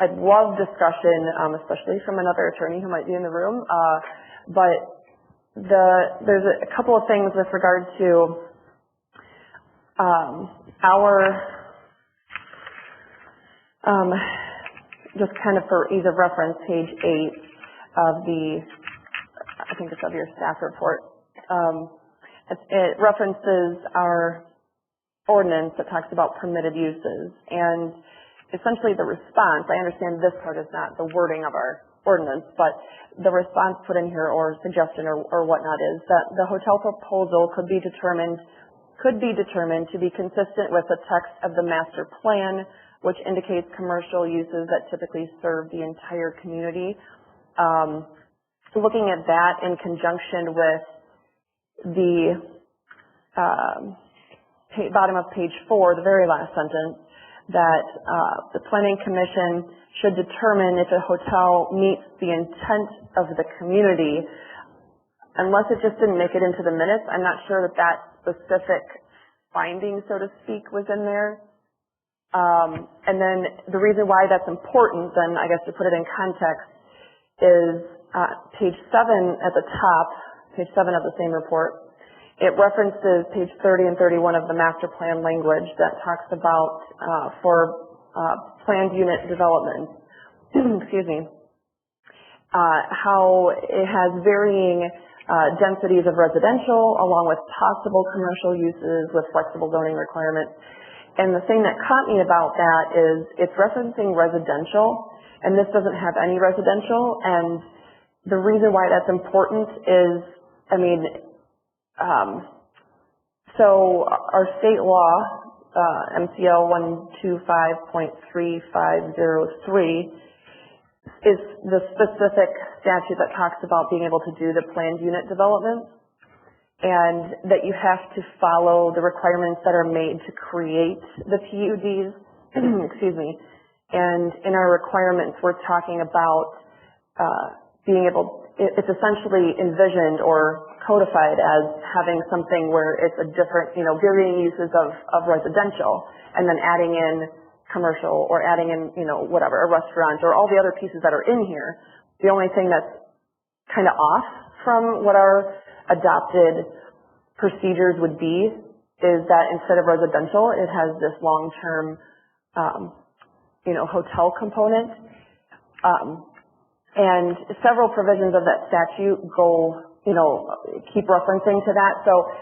I'd love discussion, especially from another attorney who might be in the room, but there's a couple of things with regard to just kind of for ease of reference, page 8 of I think it's of your staff report. It references our ordinance that talks about permitted uses, and essentially the response, I understand this part is not the wording of our ordinance, but the response put in here or suggestion or whatnot is that the hotel proposal could be determined to be consistent with the text of the master plan, which indicates commercial uses that typically serve the entire community. Looking at that in conjunction with the bottom of page 4, the very last sentence, that the Planning Commission should determine if a hotel meets the intent of the community. Unless it just didn't make it into the minutes, I'm not sure that specific finding, so to speak, was in there. And then the reason why that's important, then I guess to put it in context, is page 7 at the top, page 7 of the same report. It references page 30 and 31 of the master plan language that talks about for planned unit development, excuse me, how it has varying densities of residential along with possible commercial uses with flexible zoning requirements. And the thing that caught me about that is it's referencing residential, and this doesn't have any residential. And the reason why that's important is, So our state law, MCL 125.3503, is the specific statute that talks about being able to do the planned unit development, and that you have to follow the requirements that are made to create the PUDs. Excuse me. And in our requirements, we're talking about being able, it's essentially envisioned or codified as having something where it's a different, varying uses of residential, and then adding in commercial, or adding in, whatever, a restaurant, or all the other pieces that are in here. The only thing that's kind of off from what our adopted procedures would be is that instead of residential, it has this long-term, hotel component. And several provisions of that statute keep referencing to that. So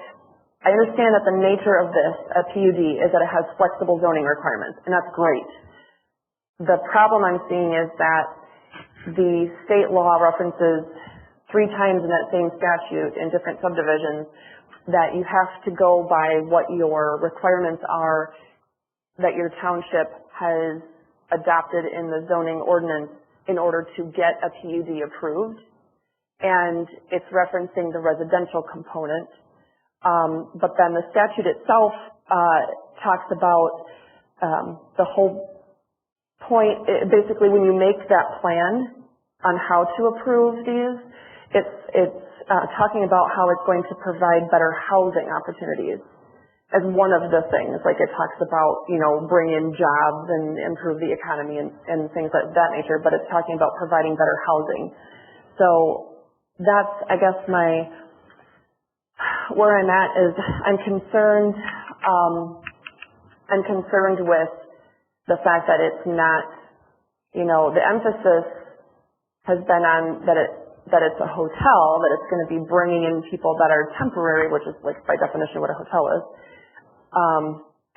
I understand that the nature of this, a PUD, is that it has flexible zoning requirements, and that's great. The problem I'm seeing is that the state law references 3 times in that same statute in different subdivisions that you have to go by what your requirements are that your township has adopted in the zoning ordinance in order to get a PUD approved. And it's referencing the residential component. But then the statute itself talks about the whole point. Basically, when you make that plan on how to approve these, it's talking about how it's going to provide better housing opportunities as one of the things. Like it talks about, bring in jobs and improve the economy and things like that nature, but it's talking about providing better housing. So that's, I guess, where I'm at is I'm concerned with the fact that it's not, the emphasis has been on that it's a hotel, that it's going to be bringing in people that are temporary, which is like by definition what a hotel is.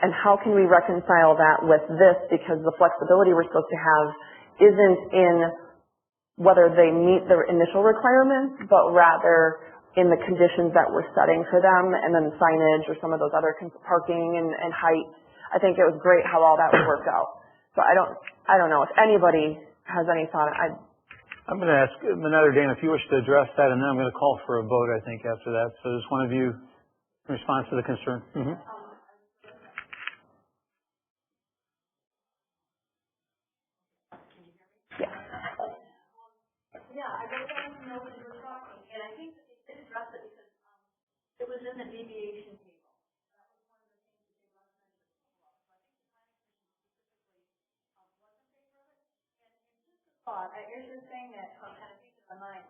And how can we reconcile that with this? Because the flexibility we're supposed to have isn't in whether they meet their initial requirements, but rather in the conditions that we're setting for them, and then signage or some of those other parking and height. I think it was great how all that worked out. So I don't know if anybody has any thought. I'm going to ask Manette or Dan if you wish to address that, and then I'm going to call for a vote, I think, after that. So does one of you respond to the concern? Mm-hmm. It was in the deviation table. That was one of the things that they recommended before. So I think the planning commission specifically was in favor of it. And just a thought, as you're saying that, kind of keep in my mind,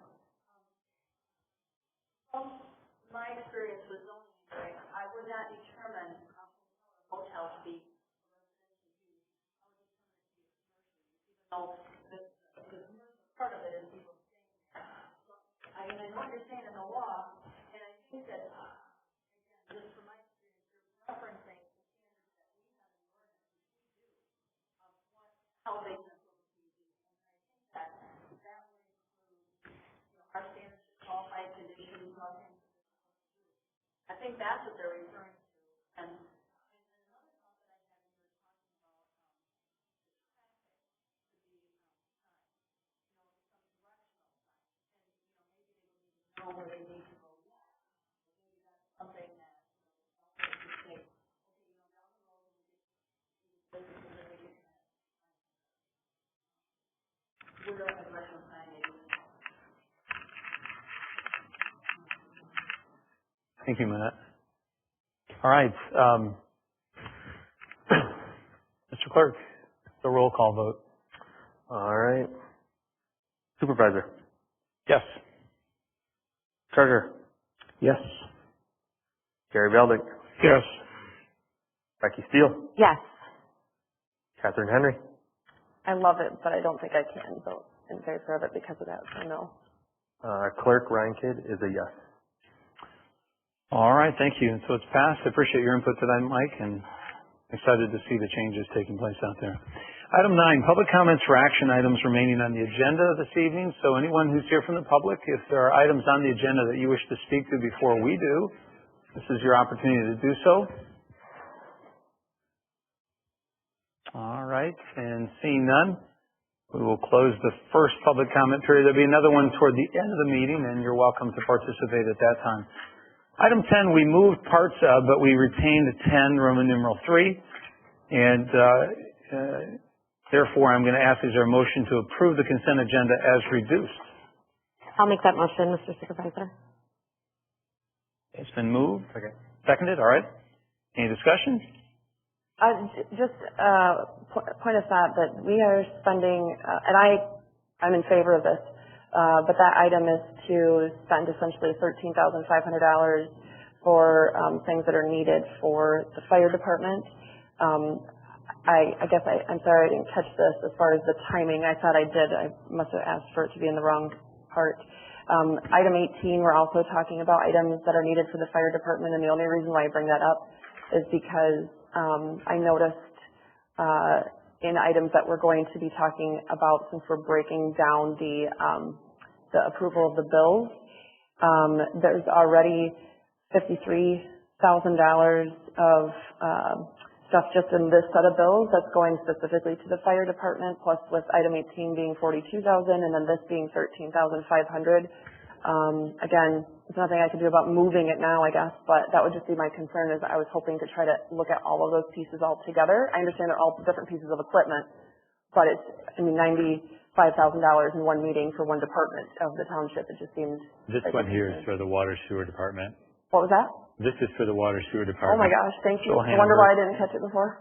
from my experience with zoning, right, I would not determine a hotel to be a residential use. I would determine it to be a commercial use, even though the commercial part of it is people staying there. So, I know what you're saying in the law, and I think that just from my experience, you're referencing the standards that we have in the ordinance, which we do, of how they can approve PUDs. And I think that would include, our standards to qualify conditions, I think that's what they're referring to. And another thought that I had when you were talking about the traffic to be signs, some directional signs. And, maybe they would need to know where they need to go next. Maybe that's something that Thank you, Manette. All right. Mr. Clerk, the roll call vote. All right. Supervisor? Yes. Treasurer? Yes. Gary Beldick? Yes. Becky Steele? Yes. Catherine Henry? I love it, but I don't think I can vote in favor of it because of that, so no. Clerk Ryan Kidd is a yes. All right, thank you. And so it's passed. I appreciate your input tonight, Mike, and excited to see the changes taking place out there. Item 9, public comments for action items remaining on the agenda this evening. So anyone who's here from the public, if there are items on the agenda that you wish to speak to before we do, This is your opportunity to do so. All right, and seeing none, we will close the first public comment period. There'll be another one toward the end of the meeting, and you're welcome to participate at that time. Item 10, we moved parts of, but we retained 10, Roman numeral 3, and therefore I'm going to ask, is there a motion to approve the consent agenda as reduced? I'll make that motion, Mr. Supervisor. It's been moved. Okay. Seconded, all right. Any discussion? Just point of thought that we are spending, and I'm in favor of this, but that item is to spend essentially $13,500 for things that are needed for the fire department. I guess I'm sorry I didn't catch this as far as the timing. I thought I did. I must have asked for it to be in the wrong part. Item 18, we're also talking about items that are needed for the fire department, and the only reason why I bring that up is because I noticed in items that we're going to be talking about, since we're breaking down the approval of the bills, there's already $53,000 of stuff just in this set of bills that's going specifically to the fire department, plus with item 18 being $42,000 and then this being $13,500. Again, there's nothing I can do about moving it now, I guess, but that would just be my concern, is I was hoping to try to look at all of those pieces all together. I understand they're all different pieces of equipment, but it's, $95,000 in one meeting for one department of the township. It just seemed... This one here is for the water sewer department. What was that? This is for the water sewer department. Oh my gosh, thank you. I wonder why I didn't catch it before.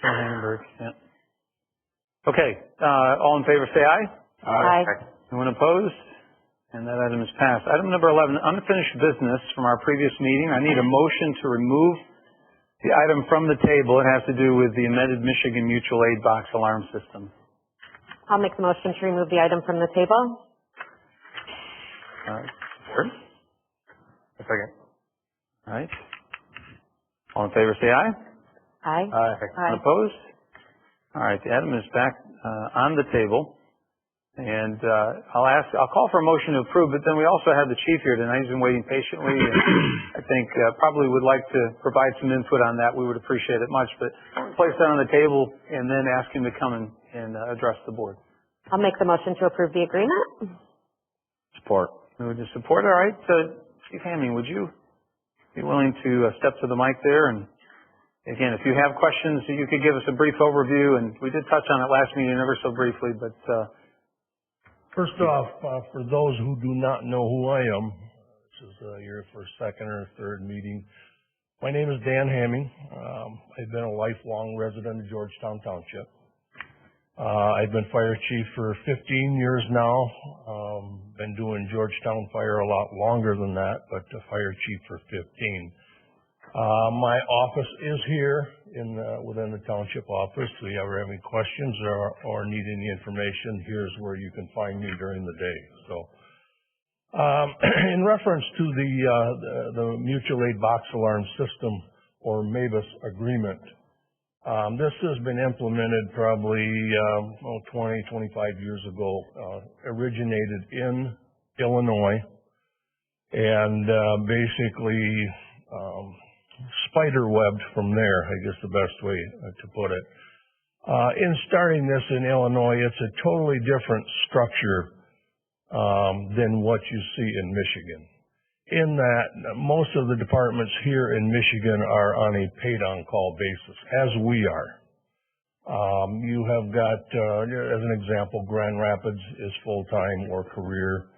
Joel Hannenberg, yeah. Okay, all in favor say aye. Aye. Anyone opposed? And that item is passed. Item number 11, unfinished business from our previous meeting. I need a motion to remove the item from the table. It has to do with the amended Michigan Mutual Aid box alarm system. I'll make the motion to remove the item from the table. Sure. A second. All right. All in favor say aye. Aye. Anyone opposed? All right, the item is back on the table. And I'll call for a motion to approve, but then we also have the chief here tonight. He's been waiting patiently, and I think probably would like to provide some input on that. We would appreciate it much, but place that on the table and then ask him to come and address the board. I'll make the motion to approve the agreement. Support. Move to support. All right, Chief Hamming, would you be willing to step to the mic there? And again, if you have questions, you could give us a brief overview, and we did touch on it last meeting ever so briefly, but first off, for those who do not know who I am, this is your first, second, or third meeting. My name is Dan Hamming. I've been a lifelong resident of Georgetown Township. I've been fire chief for 15 years now. Been doing Georgetown Fire a lot longer than that, but fire chief for 15. My office is here within the township office. If you ever have any questions or need any information, here's where you can find me during the day. So, in reference to the mutual aid box alarm system or MABUS agreement, this has been implemented probably 20, 25 years ago. Originated in Illinois, and basically spider-webbed from there, I guess the best way to put it. In starting this in Illinois, it's a totally different structure than what you see in Michigan. In that, most of the departments here in Michigan are on a paid-on-call basis, as we are. You have got, as an example, Grand Rapids is full-time or career.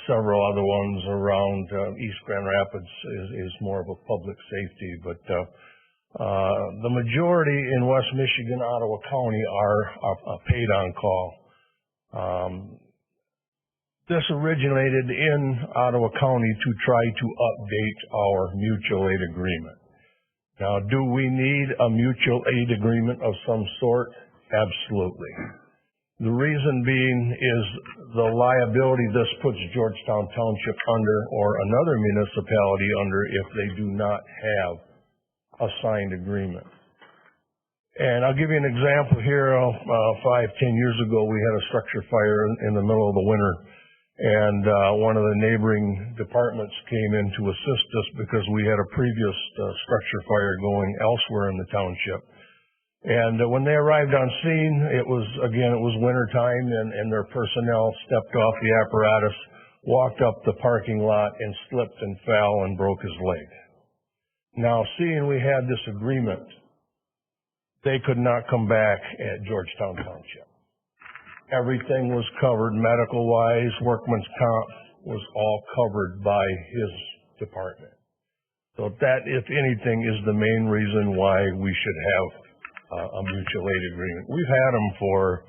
Several other ones around East Grand Rapids is more of a public safety, but the majority in West Michigan, Ottawa County are paid on call. This originated in Ottawa County to try to update our mutual aid agreement. Now, do we need a mutual aid agreement of some sort? Absolutely. The reason being is the liability this puts Georgetown Township under, or another municipality under, if they do not have a signed agreement. And I'll give you an example here. 5-10 years ago, we had a structure fire in the middle of the winter, And one of the neighboring departments came in to assist us because we had a previous structure fire going elsewhere in the township. And when they arrived on scene, it was winter time, and their personnel stepped off the apparatus, walked up the parking lot, and slipped and fell and broke his leg. Now, seeing we had this agreement, they could not come back at Georgetown Township. Everything was covered medical-wise, workman's comp was all covered by his department. So that, if anything, is the main reason why we should have a mutual aid agreement. We've had them for,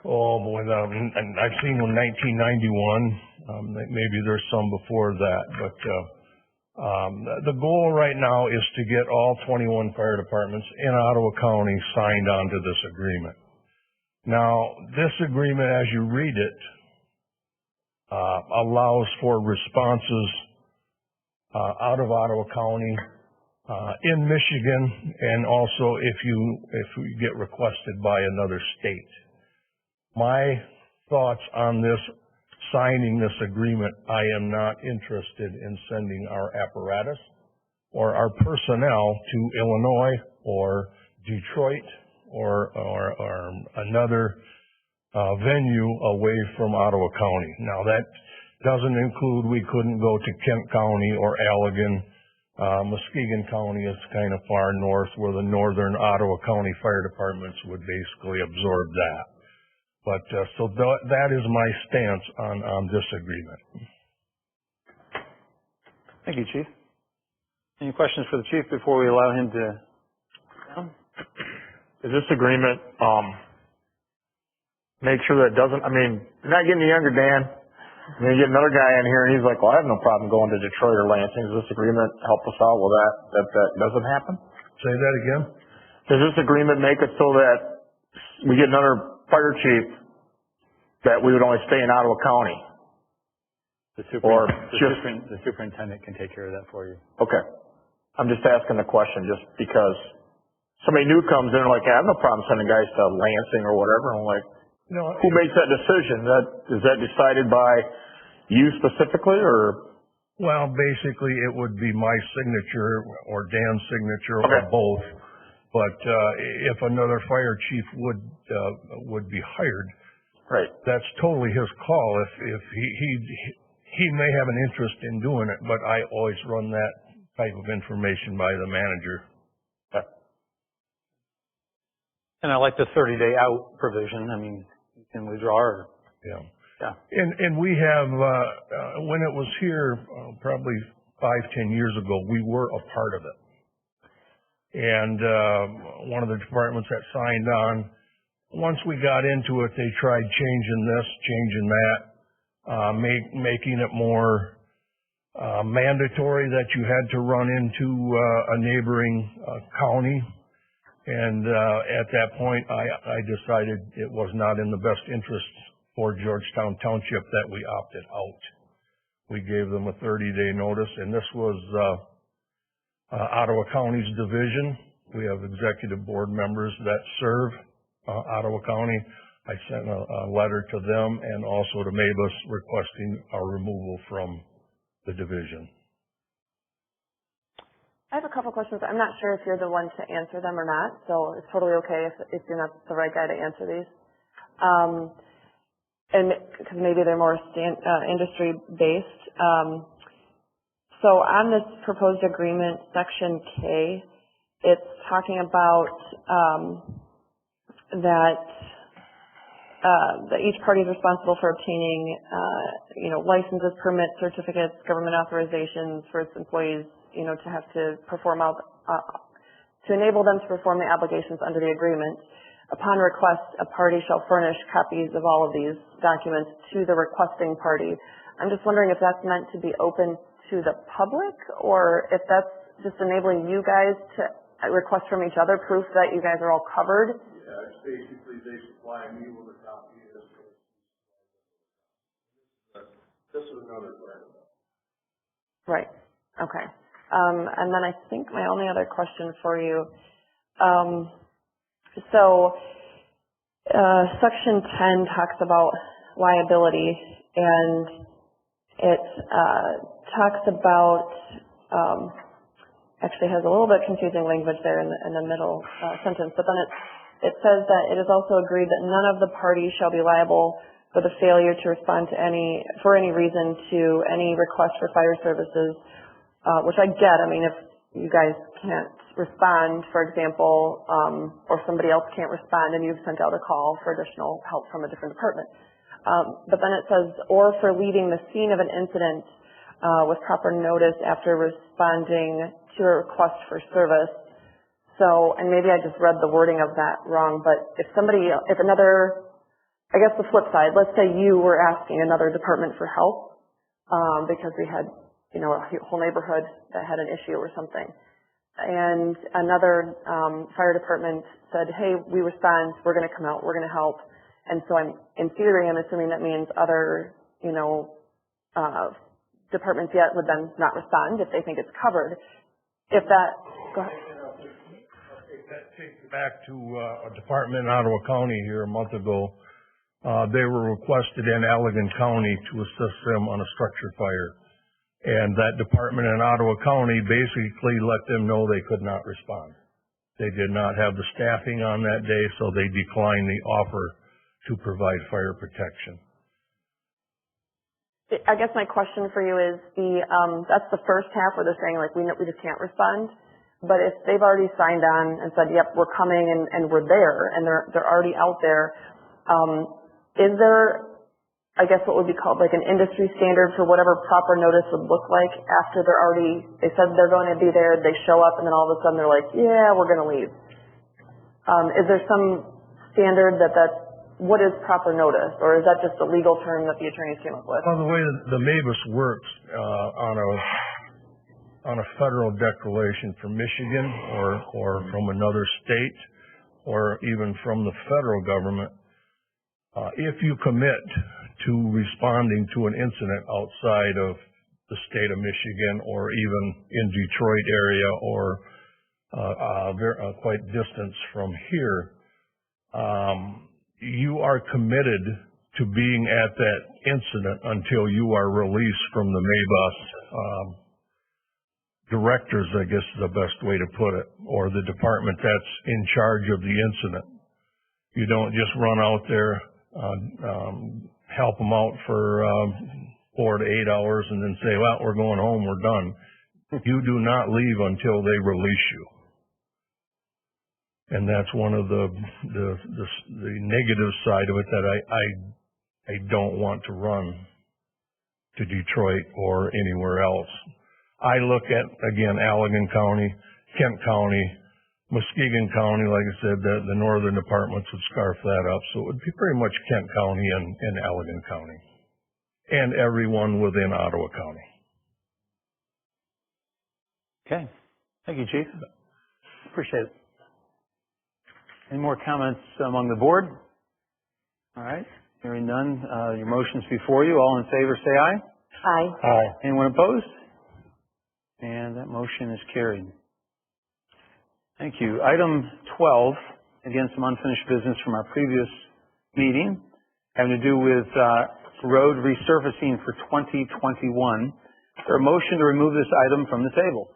I've seen one 1991. Maybe there's some before that, but the goal right now is to get all 21 fire departments in Ottawa County signed onto this agreement. Now, this agreement, as you read it, allows for responses out of Ottawa County, in Michigan, and also if we get requested by another state. My thoughts on this, signing this agreement, I am not interested in sending our apparatus or our personnel to Illinois or Detroit or another venue away from Ottawa County. Now, that doesn't include, we couldn't go to Kent County or Allegan. Muskegon County is kind of far north, where the northern Ottawa County fire departments would basically absorb that. But so that is my stance on this agreement. Thank you, Chief. Any questions for the Chief before we allow him to? Is this agreement, make sure that it doesn't, you're not getting younger, Dan. And then you get another guy in here and he's like, well, I have no problem going to Detroit or Lansing. Does this agreement help us out with that doesn't happen? Say that again? Does this agreement make it so that we get another fire chief that we would only stay in Ottawa County? The superintendent can take care of that for you. Okay. I'm just asking the question just because somebody new comes in and like, I have no problem sending guys to Lansing or whatever. I'm like, who makes that decision? Is that decided by you specifically, or? Well, basically, it would be my signature or Dan's signature or both. But if another fire chief would be hired, right, that's totally his call. If he may have an interest in doing it, but I always run that type of information by the manager. And I like the 30-day out provision. You can withdraw or... Yeah. And we have, when it was here, probably 5-10 years ago, we were a part of it. And one of the departments that signed on, once we got into it, they tried changing this, changing that, making it more mandatory that you had to run into a neighboring county. And at that point, I decided it was not in the best interest for Georgetown Township that we opted out. We gave them a 30-day notice, and this was Ottawa County's division. We have executive board members that serve Ottawa County. I sent a letter to them and also to Mabus requesting our removal from the division. I have a couple questions. I'm not sure if you're the one to answer them or not, so it's totally okay if you're not the right guy to answer these. And because maybe they're more industry-based. So on this proposed agreement, Section K, it's talking about that each party is responsible for obtaining, licenses, permits, certificates, government authorizations for its employees, to have to perform to enable them to perform the obligations under the agreement. Upon request, a party shall furnish copies of all of these documents to the requesting party. I'm just wondering if that's meant to be open to the public, or if that's just enabling you guys to request from each other proof that you guys are all covered. Yeah, it's basically they supply me with a copy of this. This is another part of it. Right. Okay. And then I think my only other question for you, Section 10 talks about liability, and it talks about, actually has a little bit confusing language there in the middle sentence, but then it says that it is also agreed that none of the parties shall be liable for the failure to respond to for any reason to any request for fire services, which I get. I mean, if you guys can't respond, for example, or somebody else can't respond and you've sent out a call for additional help from a different department. But then it says, or for leaving the scene of an incident with proper notice after responding to a request for service. So, and maybe I just read the wording of that wrong, but if another, I guess the flip side, let's say you were asking another department for help because we had, a whole neighborhood that had an issue or something. And another fire department said, hey, we respond, we're going to come out, we're going to help. And so in theory, I'm assuming that means other, departments yet would then not respond if they think it's covered. If that, go ahead. That takes me back to a department in Ottawa County here a month ago. They were requested in Allegan County to assist them on a structure fire. And that department in Ottawa County basically let them know they could not respond. They did not have the staffing on that day, so they declined the offer to provide fire protection. I guess my question for you is that's the first half where they're saying like we just can't respond. But if they've already signed on and said, yep, we're coming and we're there and they're already out there, is there, I guess what would be called like an industry standard for whatever proper notice would look like after they said they're going to be there, they show up and then all of a sudden they're like, yeah, we're going to leave. Is there some standard what is proper notice, or is that just a legal term that the attorneys came up with? Well, the way the MABUS works on a federal declaration from Michigan or from another state or even from the federal government, if you commit to responding to an incident outside of the state of Michigan or even in Detroit area or quite distance from here, you are committed to being at that incident until you are released from the MABUS directors, I guess is the best way to put it, or the department that's in charge of the incident. You don't just run out there, help them out for 4 to 8 hours and then say, well, we're going home, we're done. You do not leave until they release you. And that's one of the negative side of it that I don't want to run to Detroit or anywhere else. I look at, again, Allegan County, Kent County, Muskegon County, like I said, the northern departments would scarf that up. So it would be pretty much Kent County and Allegan County. And everyone within Ottawa County. Okay. Thank you, Chief. Appreciate it. Any more comments among the board? All right. Hearing none, your motion's before you. All in favor, say aye. Aye. Aye. Anyone opposed? And that motion is carried. Thank you. Item 12, again, some unfinished business from our previous meeting, having to do with road resurfacing for 2021. Is there a motion to remove this item from the table?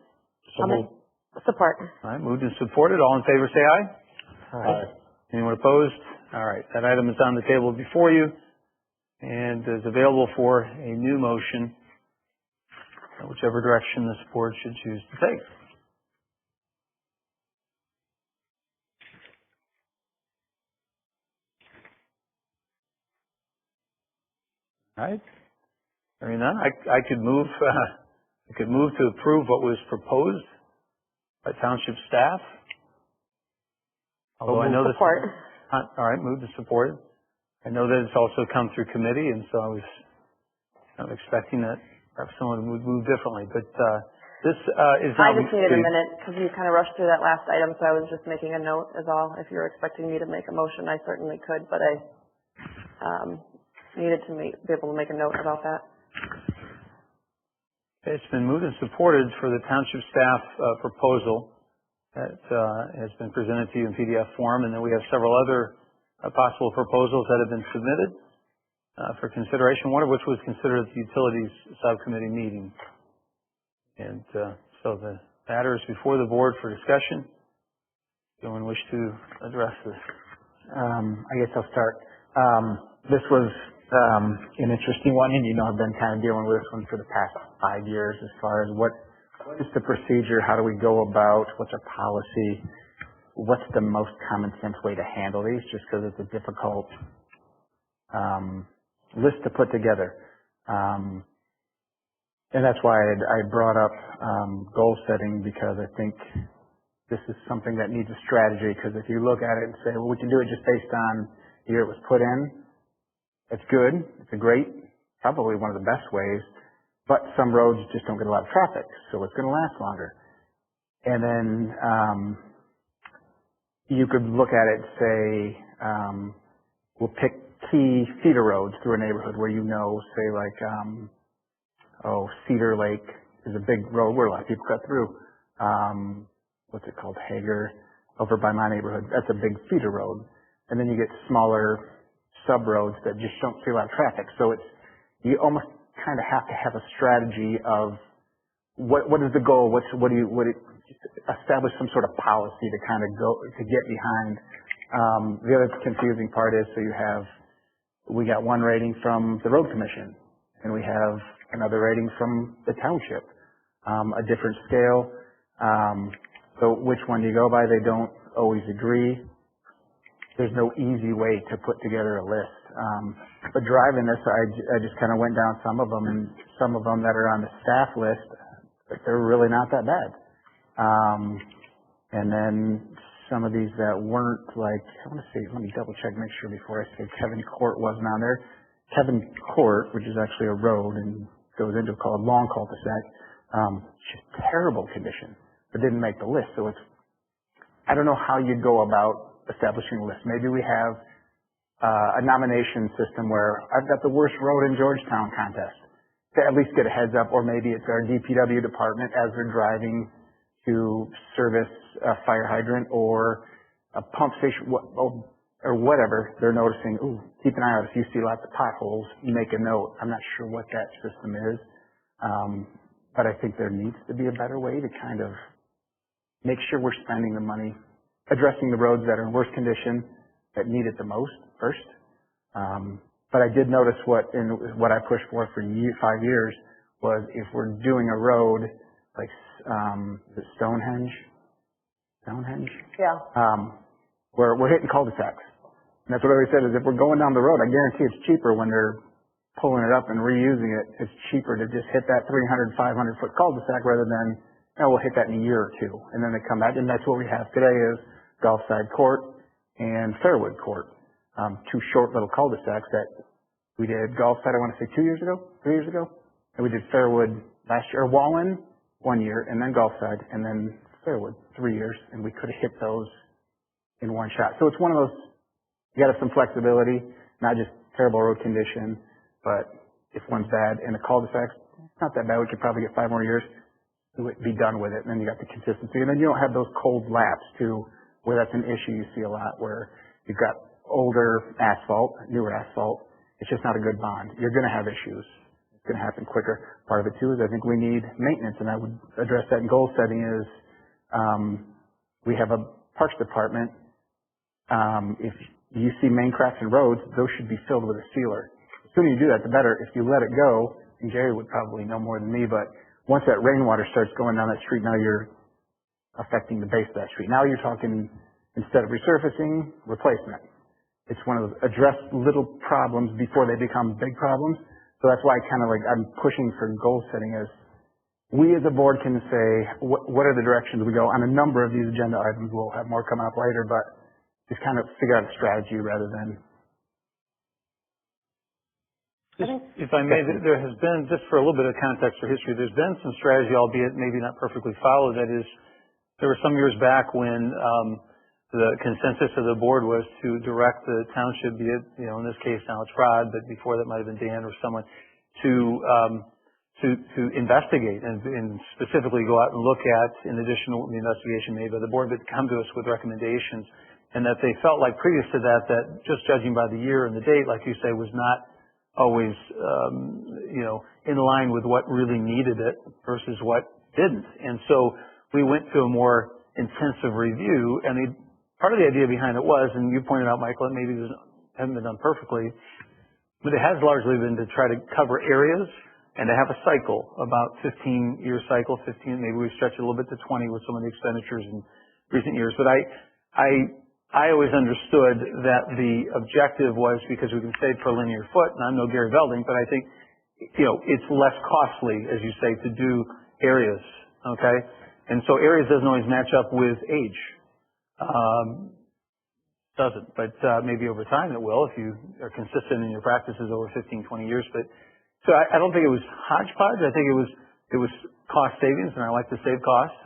Support. All right, moved and supported. All in favor, say aye. Aye. Anyone opposed? All right, that item is on the table before you and is available for a new motion, whichever direction this board should choose to take. All right. Hearing none, I could move to approve what was proposed by township staff. Although I know this. Support. All right, moved and supported. I know that it's also come through committee, and so I was kind of expecting that perhaps someone would move differently. But this is I not. just needed a minute because you kind of rushed through that last item, so I was just making a note is all. If you're expecting me to make a motion, I certainly could, but I needed to be able to make a note about that. It's been moved and supported for the township staff proposal that has been presented to you in PDF form, and then we have several other possible proposals that have been submitted. for consideration, one of which was considered at the Utilities Subcommittee meeting. And so the matter is before the board for discussion. Does anyone wish to address this? I guess I'll start. This was an interesting one, and I've been kind of dealing with this one for the past 5 years as far as what is the procedure, how do we go about, what's our policy, what's the most common sense way to handle these, just because it's a difficult list to put together. And that's why I brought up goal setting, because I think this is something that needs a strategy, because if you look at it and say, well, we can do it just based on the year it was put in, it's good, it's a great, probably one of the best ways, but some roads just don't get a lot of traffic, so it's going to last longer. And then you could look at it and say, we'll pick key feeder roads through a neighborhood where say like, Cedar Lake is a big road where a lot of people cut through. What's it called? Hager, over by my neighborhood. That's a big feeder road. And then you get smaller sub-roads that just don't see a lot of traffic. So you almost kind of have to have a strategy of what is the goal? Establish some sort of policy to kind of to get behind. The other confusing part is, we got one rating from the road commission, and we have another rating from the township, a different scale. So which one do you go by? They don't always agree. There's no easy way to put together a list. But driving this, I just kind of went down some of them, and some of them that are on the staff list, they're really not that bad. And then some of these that weren't, like, let me double check, make sure before I say Kevin Court wasn't on there. Kevin Court, which is actually a road and goes into a long cul-de-sac, just terrible condition, but didn't make the list. So I don't know how you go about establishing a list. Maybe we have a nomination system where I've got the worst road in Georgetown contest, to at least get a heads up, or maybe it's our DPW department as they're driving to service a fire hydrant or a pump station or whatever, they're noticing, keep an eye out if you see lots of potholes, make a note. I'm not sure what that system is, but I think there needs to be a better way to kind of make sure we're spending the money addressing the roads that are in worse condition, that need it the most first. But I did notice what I pushed for 5 years was, if we're doing a road like the Stonehenge, Yeah. where we're hitting cul-de-sacs. And that's what I always said, is if we're going down the road, I guarantee it's cheaper when they're pulling it up and reusing it. It's cheaper to just hit that 300, 500 foot cul-de-sac rather than, we'll hit that in a year or two. And then they come back, and that's what we have today is Gulfside Court and Fairwood Court. Two short little cul-de-sacs that we did Gulfside, I want to say 3 years ago, and we did Fairwood last year, or Wallen 1 year, and then Gulfside, and then Fairwood 3 years, and we could have hit those in one shot. So it's one of those, you got to have some flexibility, not just terrible road condition, but if one's bad and the cul-de-sacs, it's not that bad, we could probably get 5 more years, be done with it, and then you got the consistency, and then you don't have those cold laps too, where that's an issue you see a lot, where you've got older asphalt, newer asphalt, it's just not a good bond. You're going to have issues. It's going to happen quicker. Part of it too is I think we need maintenance, and I would address that in goal setting is, we have a parks department. If you see main cracks in roads, those should be filled with a sealer. The sooner you do that, the better. If you let it go, and Jerry would probably know more than me, but once that rainwater starts going down that street, now you're affecting the base of that street. Now you're talking, instead of resurfacing, replacement. It's one of those address little problems before they become big problems. So that's why I'm pushing for goal setting is, we as a board can say, what are the directions we go on a number of these agenda items. We'll have more coming up later, but just kind of figure out a strategy rather than. If I may, there has been, just for a little bit of context or history, there's been some strategy, albeit maybe not perfectly followed. That is, there were some years back when the consensus of the board was to direct the township, be it, in this case now it's Rod, but before that might have been Dan or someone, to investigate and specifically go out and look at, in addition to the investigation made by the board, but come to us with recommendations. And that they felt like previous to that just judging by the year and the date, like you say, was not always, in line with what really needed it versus what didn't. And so we went to a more intensive review, and part of the idea behind it was, and you pointed out, Michael, and maybe this hasn't been done perfectly, but it has largely been to try to cover areas and to have a cycle, about 15-year cycle, maybe we stretch it a little bit to 20 with some of the expenditures in recent years. But I always understood that the objective was because we can save per linear foot, and I'm no Gary Velding, but I think, it's less costly, as you say, to do areas, okay? And so areas doesn't always match up with age. Doesn't, but maybe over time it will if you are consistent in your practices over 15, 20 years. But so I don't think it was hodgepodge. I think it was cost savings, and I like to save costs.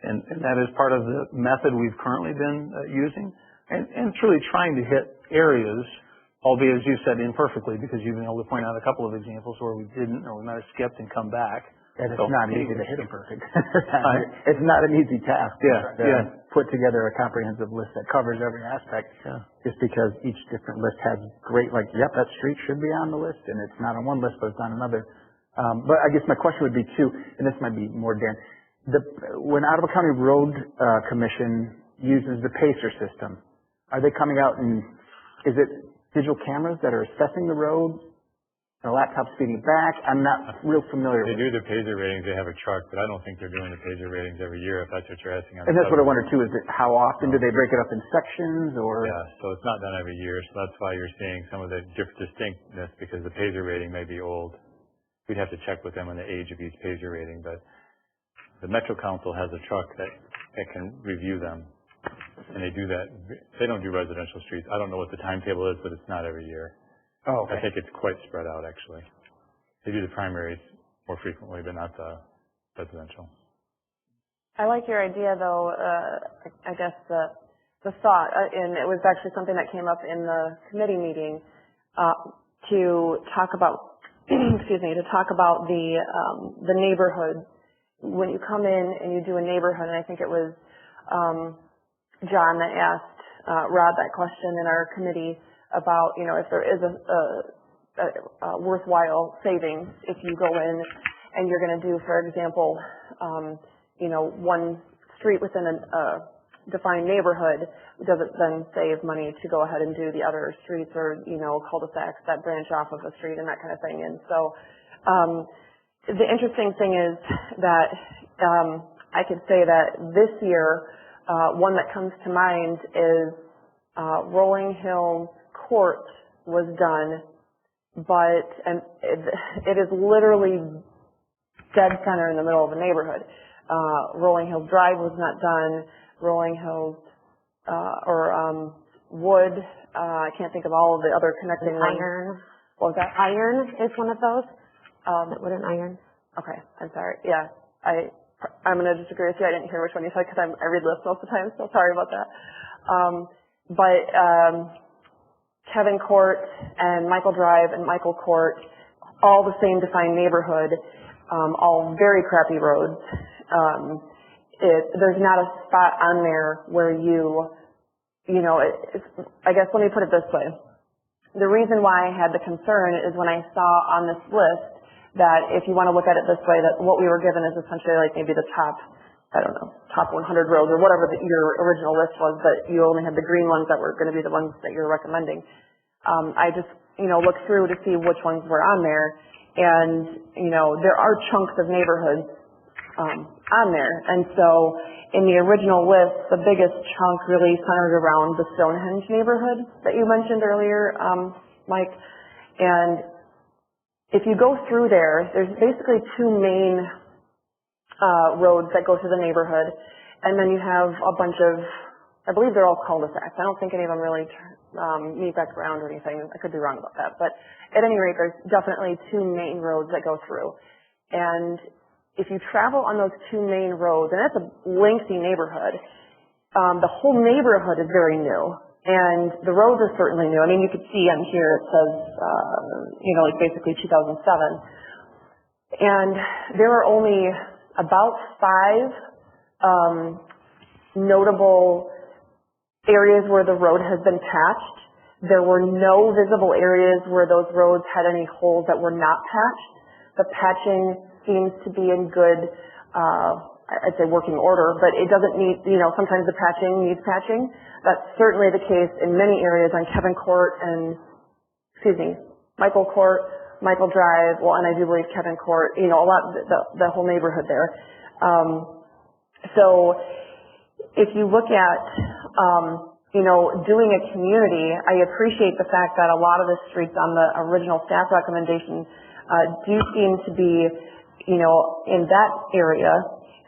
And that is part of the method we've currently been using, and truly trying to hit areas, albeit as you said imperfectly, because you've been able to point out a couple of examples where we didn't, or we might have skipped and come back. And it's not easy to hit them perfect. It's not an easy task to put together a comprehensive list that covers every aspect. Yeah. Just because each different list has great, that street should be on the list, and it's not on one list, but it's on another. But I guess my question would be too, and this might be more Dan, when Ottawa County Road Commission uses the PACER system, are they coming out and is it digital cameras that are assessing the road? And a laptop feeding back? I'm not real familiar with it. They do the PACER ratings. They have a truck, but I don't think they're doing the PACER ratings every year, if that's what you're asking. And that's what I wonder too, is it how often do they break it up in sections or? Yeah, so it's not done every year, so that's why you're seeing some of the distinctness, because the PACER rating may be old. We'd have to check with them on the age of each PACER rating, but the Metro Council has a truck that can review them, and they do that. They don't do residential streets. I don't know what the timetable is, but it's not every year. Oh, okay. I think it's quite spread out, actually. They do the primaries more frequently, but not the residential. I like your idea, though. I guess the thought, and it was actually something that came up in the committee meeting, to talk about, to talk about the neighborhood. When you come in and you do a neighborhood, and I think it was John that asked Rod that question in our committee about, if there is a worthwhile savings if you go in and you're going to do, for example, one street within a defined neighborhood, does it then save money to go ahead and do the other streets or, cul-de-sacs that branch off of a street and that kind of thing. And so the interesting thing is that I could say that this year, one that comes to mind is Rolling Hills Court was done, but it is literally dead center in the middle of a neighborhood. Rolling Hills Drive was not done. Rolling Hills Wood. I can't think of all of the other connecting ones. Iron. What was that? Iron is one of those. Wood and Iron. Okay, I'm sorry. Yeah, I'm going to disagree with you. I didn't hear which one you said because I read lists most of the time, so sorry about that. But Kevin Court and Michael Drive and Michael Court, all the same defined neighborhood, all very crappy roads. There's not a spot on there where I guess let me put it this way. The reason why I had the concern is when I saw on this list that if you want to look at it this way, that what we were given is essentially like maybe the top 100 roads or whatever your original list was, but you only had the green ones that were going to be the ones that you're recommending. I just, looked through to see which ones were on there, and, there are chunks of neighborhoods on there. And so in the original list, the biggest chunk really centered around the Stonehenge neighborhood that you mentioned earlier, Mike. And if you go through there's basically two main roads that go through the neighborhood, and then you have a bunch of, I believe they're all cul-de-sacs. I don't think any of them really meet back around or anything. I could be wrong about that. But at any rate, there's definitely two main roads that go through. And if you travel on those two main roads, and that's a lengthy neighborhood, the whole neighborhood is very new. And the roads are certainly new. I mean, you could see on here it says, basically 2007. And there are only about 5 notable areas where the road has been patched. There were no visible areas where those roads had any holes that were not patched. The patching seems to be in good, I'd say working order, but it doesn't need, sometimes the patching needs patching. That's certainly the case in many areas on Kevin Court and, Michael Court, Michael Drive, well, and I do believe Kevin Court, a lot, the whole neighborhood there. So if you look at, doing a community, I appreciate the fact that a lot of the streets on the original staff recommendation do seem to be, in that area.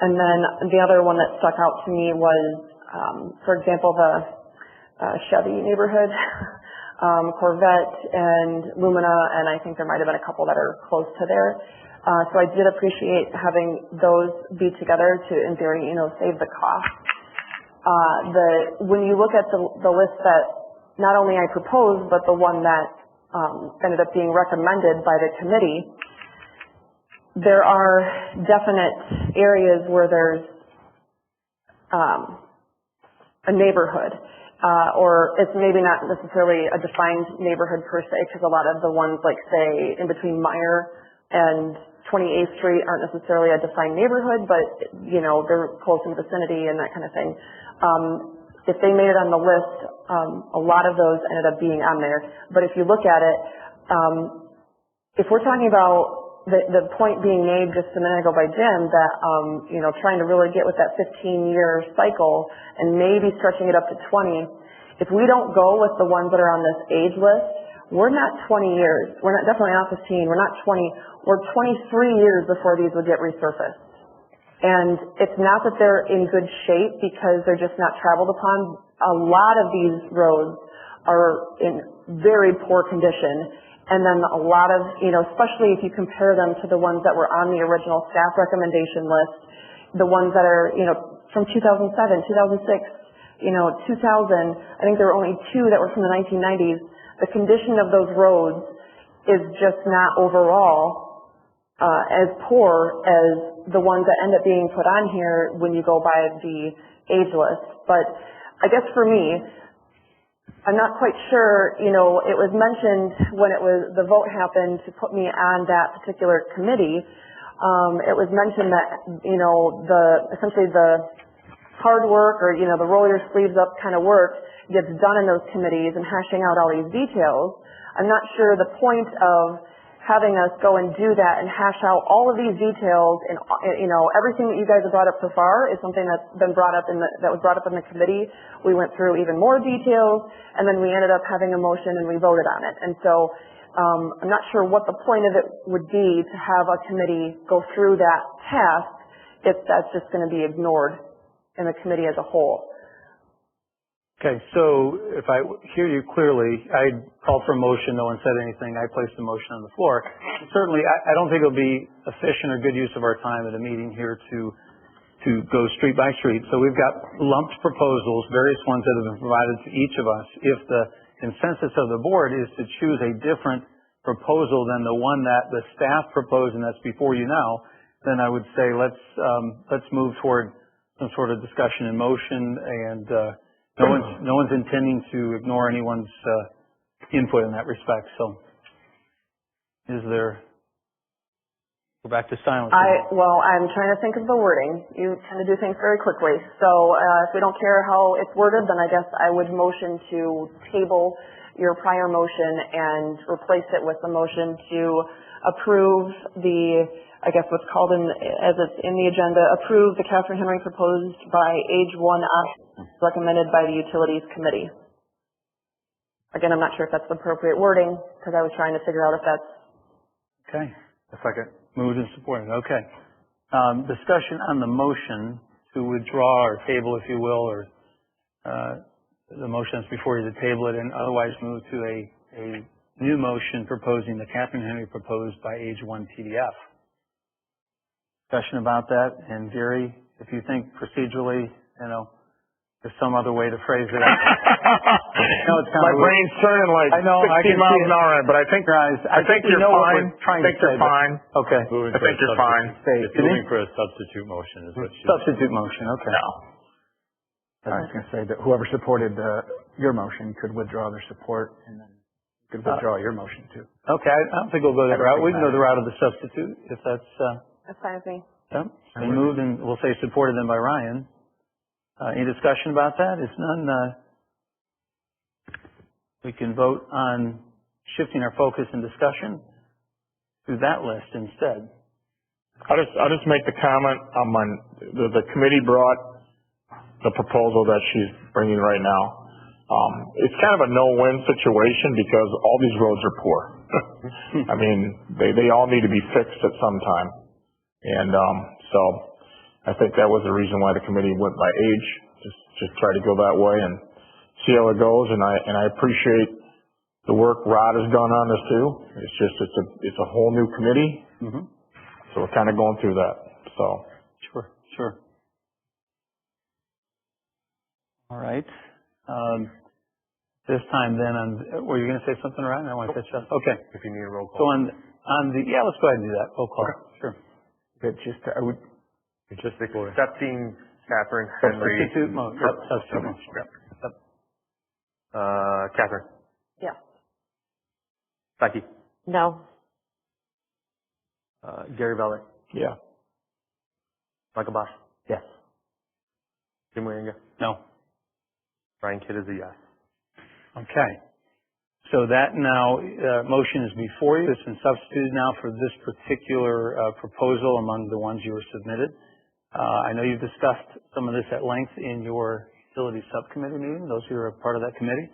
And then the other one that stuck out to me was, for example, the Chevy neighborhood, Corvette and Lumina, and I think there might have been a couple that are close to there. So I did appreciate having those be together to, in theory, save the cost. When you look at the list that not only I proposed, but the one that ended up being recommended by the committee, there are definite areas where there's a neighborhood, or it's maybe not necessarily a defined neighborhood per se, because a lot of the ones like, say, in between Meyer and 28th Street aren't necessarily a defined neighborhood, but, they're close in vicinity and that kind of thing. If they made it on the list, a lot of those ended up being on there. But if you look at it, if we're talking about the point being made just a minute ago by Jim that, trying to really get with that 15-year cycle and maybe stretching it up to 20, if we don't go with the ones that are on this age list, we're not 20 years. We're not, definitely not 15. We're not 20. We're 23 years before these would get resurfaced. And it's not that they're in good shape because they're just not traveled upon. A lot of these roads are in very poor condition. And then a lot of, especially if you compare them to the ones that were on the original staff recommendation list, the ones that are, from 2007, 2006, 2000, I think there were only 2 that were from the 1990s. The condition of those roads is just not overall as poor as the ones that end up being put on here when you go by the age list. But I guess for me, I'm not quite sure, it was mentioned when the vote happened to put me on that particular committee. It was mentioned that, essentially the hard work or, the roll your sleeves up kind of work gets done in those committees and hashing out all these details. I'm not sure the point of having us go and do that and hash out all of these details and, everything that you guys have brought up so far is something that's been brought up that was brought up in the committee. We went through even more details and then we ended up having a motion and we voted on it. And so, I'm not sure what the point of it would be to have a committee go through that task if that's just going to be ignored in the committee as a whole. Okay, so if I hear you clearly, I called for a motion, no one said anything, I placed the motion on the floor. Certainly, I don't think it'll be efficient or good use of our time at a meeting here to go street by street. So we've got lumped proposals, various ones that have been provided to each of us. If the consensus of the board is to choose a different proposal than the one that the staff proposed and that's before you now, then I would say let's move toward some sort of discussion and motion, and no one's intending to ignore anyone's input in that respect. So, is there? Go back to silence. Well, I'm trying to think of the wording. You tend to do things very quickly. So, if we don't care how it's worded, then I guess I would motion to table your prior motion and replace it with a motion to approve I guess what's called as it's in the agenda, approve the Catherine Henry proposed by age 1 option recommended by the Utilities Committee. Again, I'm not sure if that's the appropriate wording because I was trying to figure out if that's... Okay. A second. Moved and supported. Okay. Discussion on the motion to withdraw or table, if you will, or the motion that's before you to table it and otherwise move to a new motion proposing the Catherine Henry proposed by age 1 PDF. Discussion about that, and Gary, if you think procedurally, there's some other way to phrase it. My brain's turning like 60 miles an hour, but I think you're fine. I think you're fine. Okay. I think you're fine. It's moving for a substitute motion is what she... Substitute motion, okay. No. I was going to say that whoever supported your motion could withdraw their support, and then you could withdraw your motion too. Okay, I don't think we'll go that route. We can go the route of the substitute, if that's, That's fine with me. yeah. It's been moved, and we'll say supported then by Ryan. Any discussion about that? If none, we can vote on shifting our focus and discussion to that list instead. I'll just make the comment, the committee brought the proposal that she's bringing right now. It's kind of a no-win situation because all these roads are poor. I mean, they all need to be fixed at some time. And, so I think that was the reason why the committee went by age, just try to go that way and see how it goes. And I appreciate the work Rod has done on this too. It's a whole new committee. Mm-hmm. So we're kind of going through that, so. Sure. All right. This time then were you going to say something, Ryan? I want to catch up. Okay. If you need a roll call. So let's go ahead and do that. Roll call. Okay. Sure. But Just accepting Catherine Henry. Substitute motion. Substitute motion. Yep. Catherine. Yeah. Becky. No. Gary Veller. Yeah. Michael Bosch. Yes. Jim Wieringa. No. Ryan Kidd is a yes. Okay. So that now, motion is before you. It's been substituted now for this particular proposal among the ones you were submitted. I know you've discussed some of this at length in your utility subcommittee meeting, those who are a part of that committee.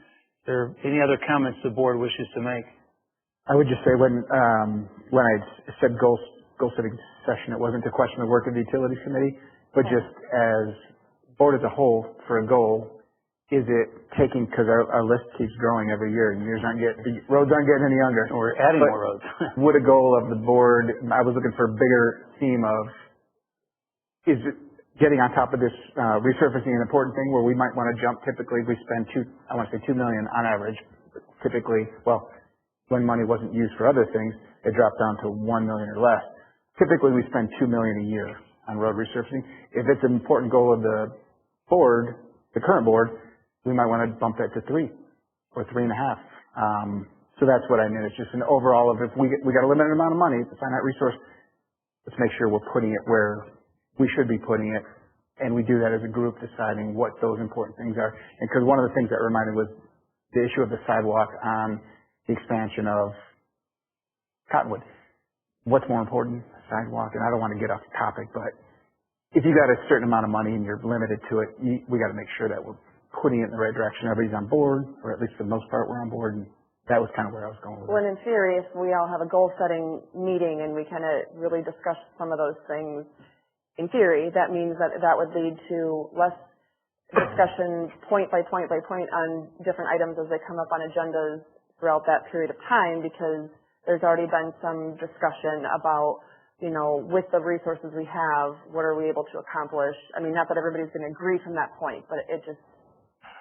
Are there any other comments the board wishes to make? I would just say when I said goal setting session, it wasn't to question the work of the utilities committee, but just as board as a whole for a goal, is it taking, because our list keeps growing every year and the roads aren't getting any younger. We're adding more roads. Would a goal of the board, I was looking for a bigger theme of, is it getting on top of this resurfacing an important thing where we might want to jump? Typically we spend $2 million on average. Typically, well, when money wasn't used for other things, it dropped down to $1 million or less. Typically we spend $2 million a year on road resurfacing. If it's an important goal of the board, the current board, we might want to bump that to 3 or 3.5. So that's what I mean. It's just an overall of if we got a limited amount of money, it's a finite resource, let's make sure we're putting it where we should be putting it. And we do that as a group, deciding what those important things are. And because one of the things that reminded was the issue of the sidewalk on the expansion of Cottonwood. What's more important, sidewalk? And I don't want to get off the topic, but if you got a certain amount of money and you're limited to it, we got to make sure that we're putting it in the right direction. Everybody's on board, or at least for the most part, we're on board. And that was kind of where I was going with it. Well, in theory, if we all have a goal-setting meeting and we kind of really discuss some of those things, in theory, that means that would lead to less discussion point by point on different items as they come up on agendas throughout that period of time, because there's already been some discussion about, with the resources we have, what are we able to accomplish? I mean, not that everybody's going to agree from that point, but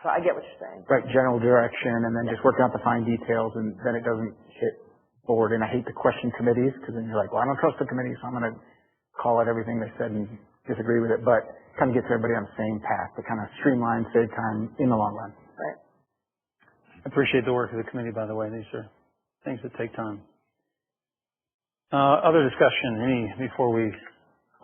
so I get what you're saying. Right, general direction, and then just working out the fine details, and then it doesn't hit forward. And I hate to question committees, because then you're like, well, I don't trust the committee, so I'm going to call out everything they said and disagree with it. But kind of gets everybody on the same path to kind of streamline, save time in the long run. Right. I appreciate the work of the committee, by the way. These are things that take time. Other discussion, before we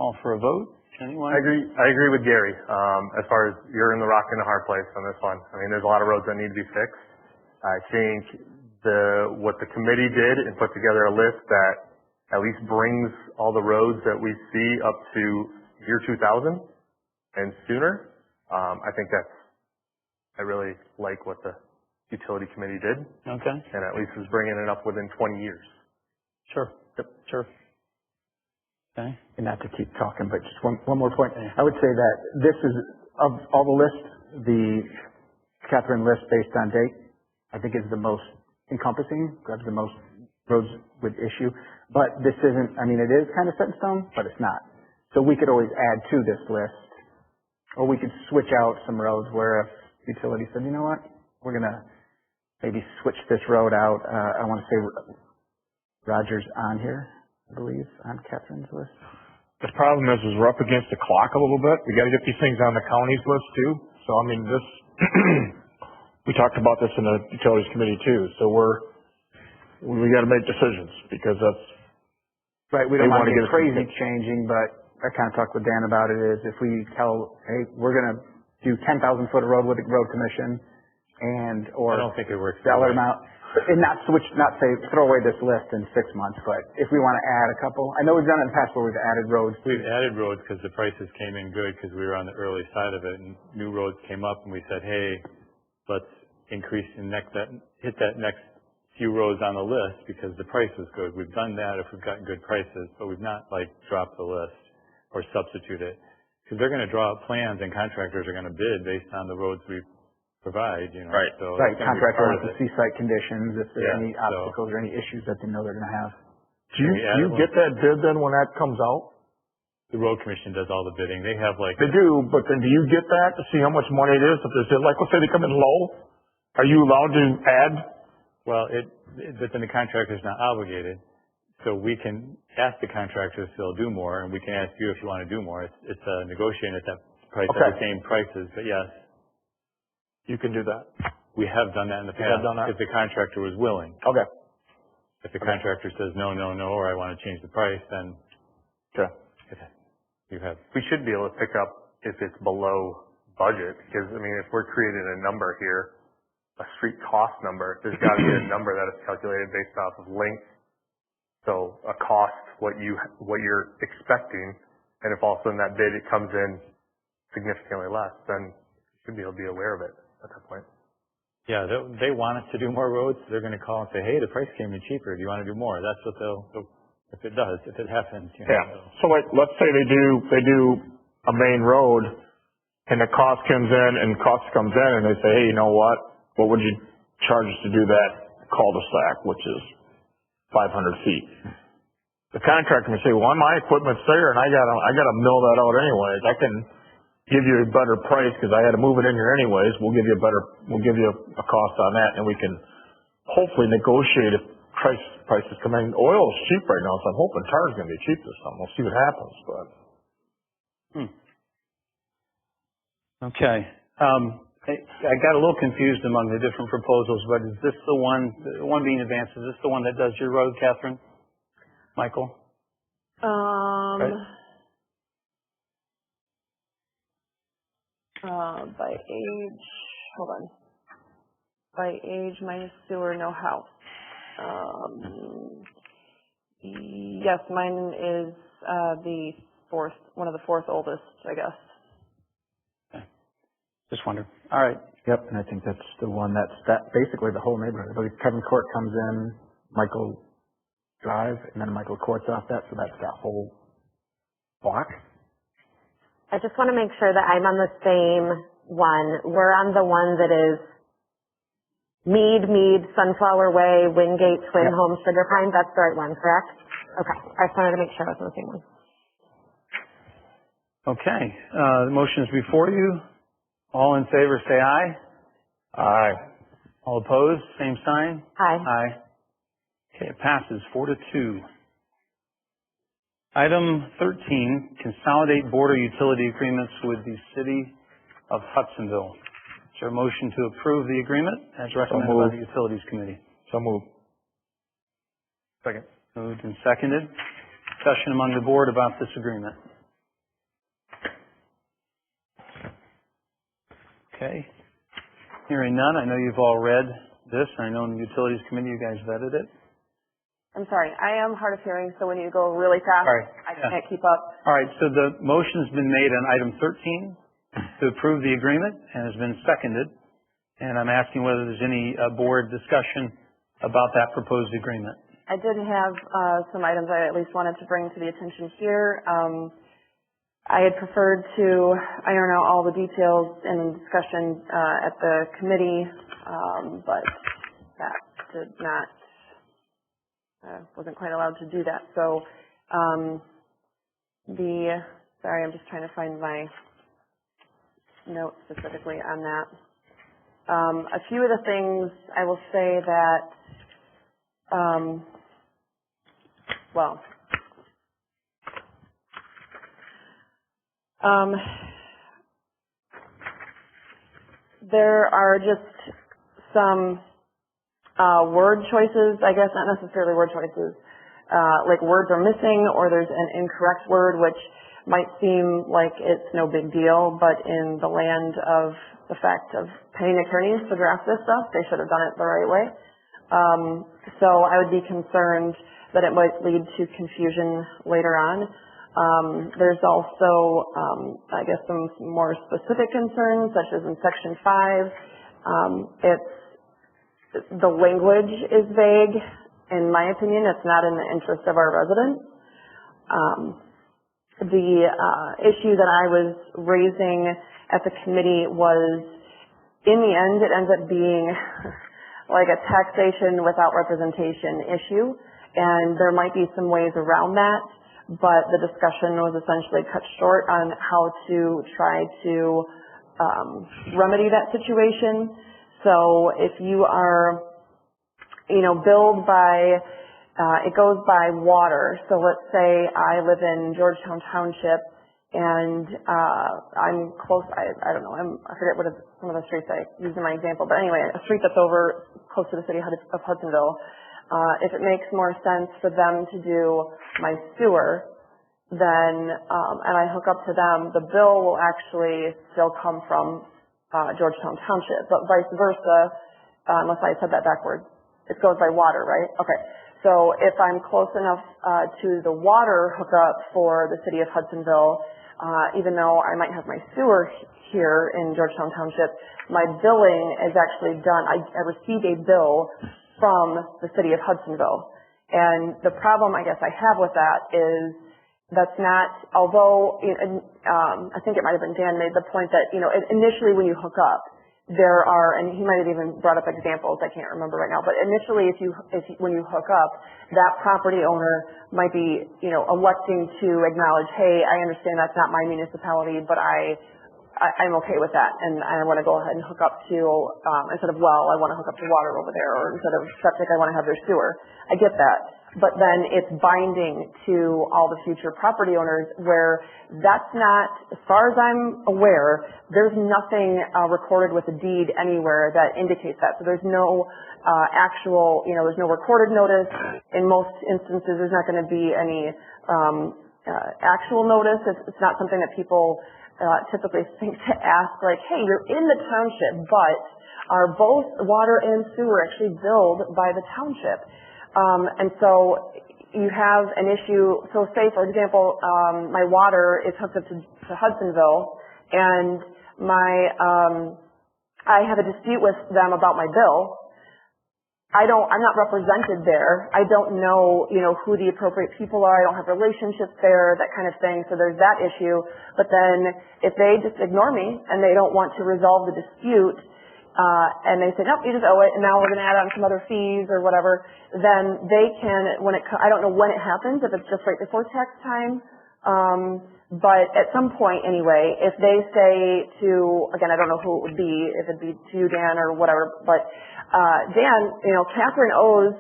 call for a vote? Anyone? I agree with Gary. As far as you're in the rock and a hard place on this one. I mean, there's a lot of roads that need to be fixed. I think what the committee did and put together a list that at least brings all the roads that we see up to year 2000 and sooner. I think I really like what the utility committee did. Okay. And at least is bringing it up within 20 years. Sure. Yep. Sure. Okay. And not to keep talking, but just one more point. I would say that this is, of all the lists, the Catherine list based on date, I think is the most encompassing, grabs the most roads with issue. But this isn't, it is kind of set in stone, but it's not. So we could always add to this list, or we could switch out some roads where if utility said, you know what, we're going to maybe switch this road out. I want to say Rogers on here, I believe, on Catherine's list. The problem is we're up against the clock a little bit. We got to get these things on the county's list too. So, I mean, this, we talked about this in the utilities committee too, so we gotta make decisions, because that's, Right, we don't They want to wanna get get us crazy some- changing, but I kind of talked with Dan about it, is if we tell, hey, we're going to do 10,000 foot of road with the road commission, and, or I don't think it works that dollar way. amount, and not say, throw away this list in 6 months, but if we want to add a couple, I know we've done it in the past where we've added roads. We've added roads because the prices came in good because we were on the early side of it, and new roads came up, and we said, hey, let's increase and hit that next few rows on the list because the price was good. We've done that if we've gotten good prices, but we've not like dropped the list or substitute it, because they're going to draw up plans and contractors are going to bid based on the roads we provide, you know. Right. So Right, it's gonna be contractor part wants of to see site conditions, if there's Yeah, any so- obstacles or any issues that they know they're going to have. do you get that bid then when that comes out? The road commission does all the bidding. They have like, They do, but then do you get that to see how much money it is? If there's, like, let's say they come in low, are you allowed to add? well, but then the contractor's not obligated. So we can ask the contractor if they'll do more, and we can ask you if you want to do more. It's negotiating at that price, at the Okay. same prices, but yes, You can do that. we have done that in the You have past done that? if the contractor was willing. Okay. If the contractor says no, or I want to change the price, then Okay. you have. We should be able to pick up if it's below budget, because, I mean, if we're creating a number here, a street cost number, there's got to be a number that is calculated based off of length. So a cost, what you're expecting, and if also in that bid it comes in significantly less, then you should be able to be aware of it at that point. Yeah, they want us to do more roads. They're going to call and say, hey, the price came in cheaper. Do you want to do more? That's what if it happens. You know, Yeah. So like, let's say they do a main road, and the cost comes in, and and they say, hey, you know what would you charge us to do that cul-de-sac, which is 500 feet? The contractor may say, well, my equipment's there, and I gotta mill that out anyways. I can give you a better price because I had to move it in here anyways. We'll give you a cost on that, and we can hopefully negotiate if prices come in. Oil is cheap right now, so I'm hoping tar's gonna be cheap this time. We'll see what happens, but. Okay. I got a little confused among the different proposals, but is this the one being advanced, is this the one that does your road, Catherine? Michael? By age, hold on. By age, minus sewer, no house. Yes, mine is, one of the fourth oldest, I guess. Just wondered. All right. Yep, and I think that's the one that basically the whole neighborhood. I believe Kevin Court comes in, Michael Drive, and then Michael Court's off that, so that's that whole block. I just want to make sure that I'm on the same one. We're on the one that is Mead, Sunflower Way, Wingate, Twin Yep. Homes, Sugar Pine. That's the right one, correct? Okay. I just wanted to make sure I was on the same one. Okay. The motion is before you. All in favor, say aye. Aye. All opposed, same sign. Aye. Aye. Okay, it passes 4-2. Item 13, consolidate border utility agreements with the city of Hudsonville. Is there a motion to approve the agreement as recommended by the Utilities Committee? So moved. Second. Moved and seconded. Discussion among the board about this agreement. Okay. Hearing none, I know you've all read this. I know in the Utilities Committee you guys vetted it. I'm sorry, I am hard of hearing, so when you go really fast, Sorry. I can't keep up. All right, so the motion's been made on item 13 to approve the agreement and has been seconded. And I'm asking whether there's any board discussion about that proposed agreement. I did have some items I at least wanted to bring to the attention here. I had preferred to iron out all the details in discussion at the committee, but that did not, wasn't quite allowed to do that. So sorry, I'm just trying to find my note specifically on that. A few of the things I will say that, There are just some word choices, I guess, not necessarily word choices, like words are missing or there's an incorrect word, which might seem like it's no big deal, but in the land of the fact of paying attorneys to draft this stuff, they should have done it the right way. So I would be concerned that it might lead to confusion later on. There's also, I guess, some more specific concerns, such as in Section 5. The language is vague. In my opinion, it's not in the interest of our residents. The issue that I was raising at the committee was, in the end, it ends up being like a taxation without representation issue, and there might be some ways around that, but the discussion was essentially cut short on how to try to remedy that situation. So if you are, billed by, it goes by water. So let's say I live in Georgetown Township and I'm close, I don't know, I forget what some of the streets I used in my example, but anyway, a street that's over close to the city of Hudsonville. If it makes more sense for them to do my sewer, then, and I hook up to them, the bill will actually still come from Georgetown Township, but vice versa, unless I said that backwards. It goes by water, right? Okay. So if I'm close enough to the water hookup for the city of Hudsonville, even though I might have my sewer here in Georgetown Township, my billing is actually done. I receive a bill from the city of Hudsonville. And the problem I guess I have with that is that's not, although I think it might have been Dan made the point that, initially when you hook up, there are, and he might have even brought up examples, I can't remember right now, but initially when you hook up, that property owner might be, electing to acknowledge, hey, I understand that's not my municipality, but I'm okay with that, and I want to go ahead and hook up to, instead of well, I want to hook up to water over there, or instead of septic, I want to have their sewer. I get that. But then it's binding to all the future property owners where that's not, as far as I'm aware, there's nothing recorded with a deed anywhere that indicates that. So there's no actual, there's no recorded notice. In most instances, there's not going to be any actual notice. It's not something that people typically think to ask, like, hey, you're in the township, but are both water and sewer actually billed by the township? And so you have an issue. So say, for example, my water is hooked up to Hudsonville, and I have a dispute with them about my bill. I'm not represented there. I don't know, who the appropriate people are. I don't have relationships there, that kind of thing. So there's that issue. But then if they just ignore me and they don't want to resolve the dispute, and they say, nope, you just owe it, and now we're going to add on some other fees or whatever, then they can, I don't know when it happens, if it's just right before tax time, but at some point anyway, if they say to, again, I don't know who it would be, if it'd be to you, Dan, or whatever, but Dan, Catherine owes,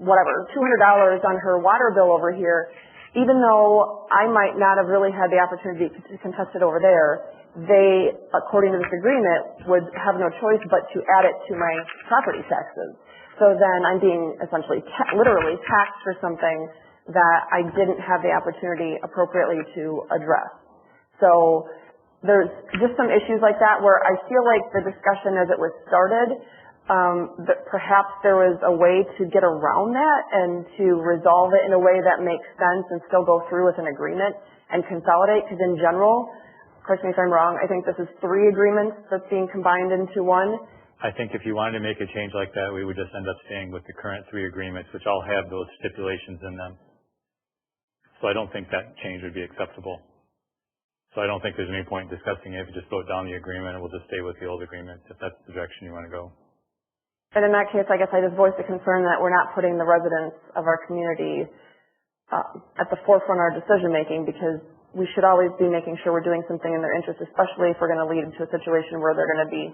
whatever, $200 on her water bill over here, even though I might not have really had the opportunity to contest it over there, they, according to this agreement, would have no choice but to add it to my property taxes. So then I'm being essentially literally taxed for something that I didn't have the opportunity appropriately to address. So there's just some issues like that where I feel like the discussion as it was started, that perhaps there was a way to get around that and to resolve it in a way that makes sense and still go through with an agreement and consolidate, because in general, correct me if I'm wrong, I think this is 3 agreements that's being combined into one. I think if you wanted to make a change like that, we would just end up staying with the current 3 agreements, which all have those stipulations in them. So I don't think that change would be acceptable. So I don't think there's any point in discussing it. If you just vote down the agreement, and we'll just stay with the old agreement if that's the direction you want to go. And in that case, I guess I just voiced the concern that we're not putting the residents of our community at the forefront of our decision making, because we should always be making sure we're doing something in their interest, especially if we're going to lead into a situation where they're going to be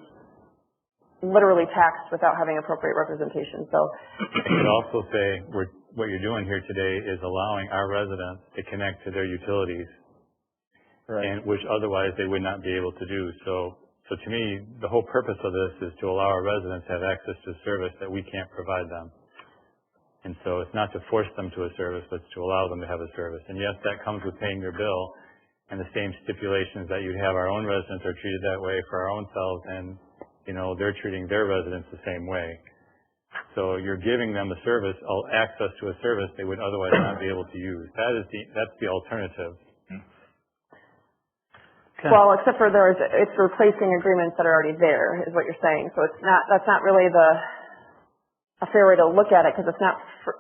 literally taxed without having appropriate representation. So I could also say what you're doing here today is allowing our residents to connect to their utilities, right, and which otherwise they would not be able to do. So So to me, the whole purpose of this is to allow our residents to have access to a service that we can't provide them. And so it's not to force them to a service, but it's to allow them to have a service. And yes, that comes with paying your bill and the same stipulations that you'd have our own residents are treated that way for our own selves, and, you know, they're treating their residents the same way. So you're giving them a service, access to a service they would otherwise not be able to use. That's the alternative. Okay. Well, except for it's replacing agreements that are already there, is what you're saying. So that's not really a fair way to look at it, because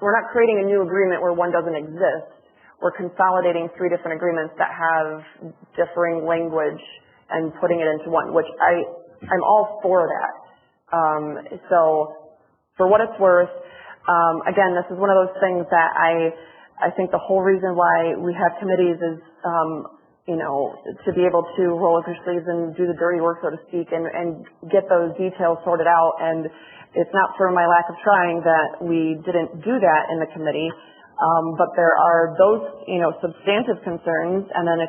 we're not creating a new agreement where one doesn't exist. We're consolidating 3 different agreements that have differing language and putting it into one, which I'm all for that. So for what it's worth, again, this is one of those things that I think the whole reason why we have committees is, you know, to be able to roll up your sleeves and do the dirty work, so to speak, and get those details sorted out. And it's not for my lack of trying that we didn't do that in the committee. But there are those, you know, substantive concerns, and then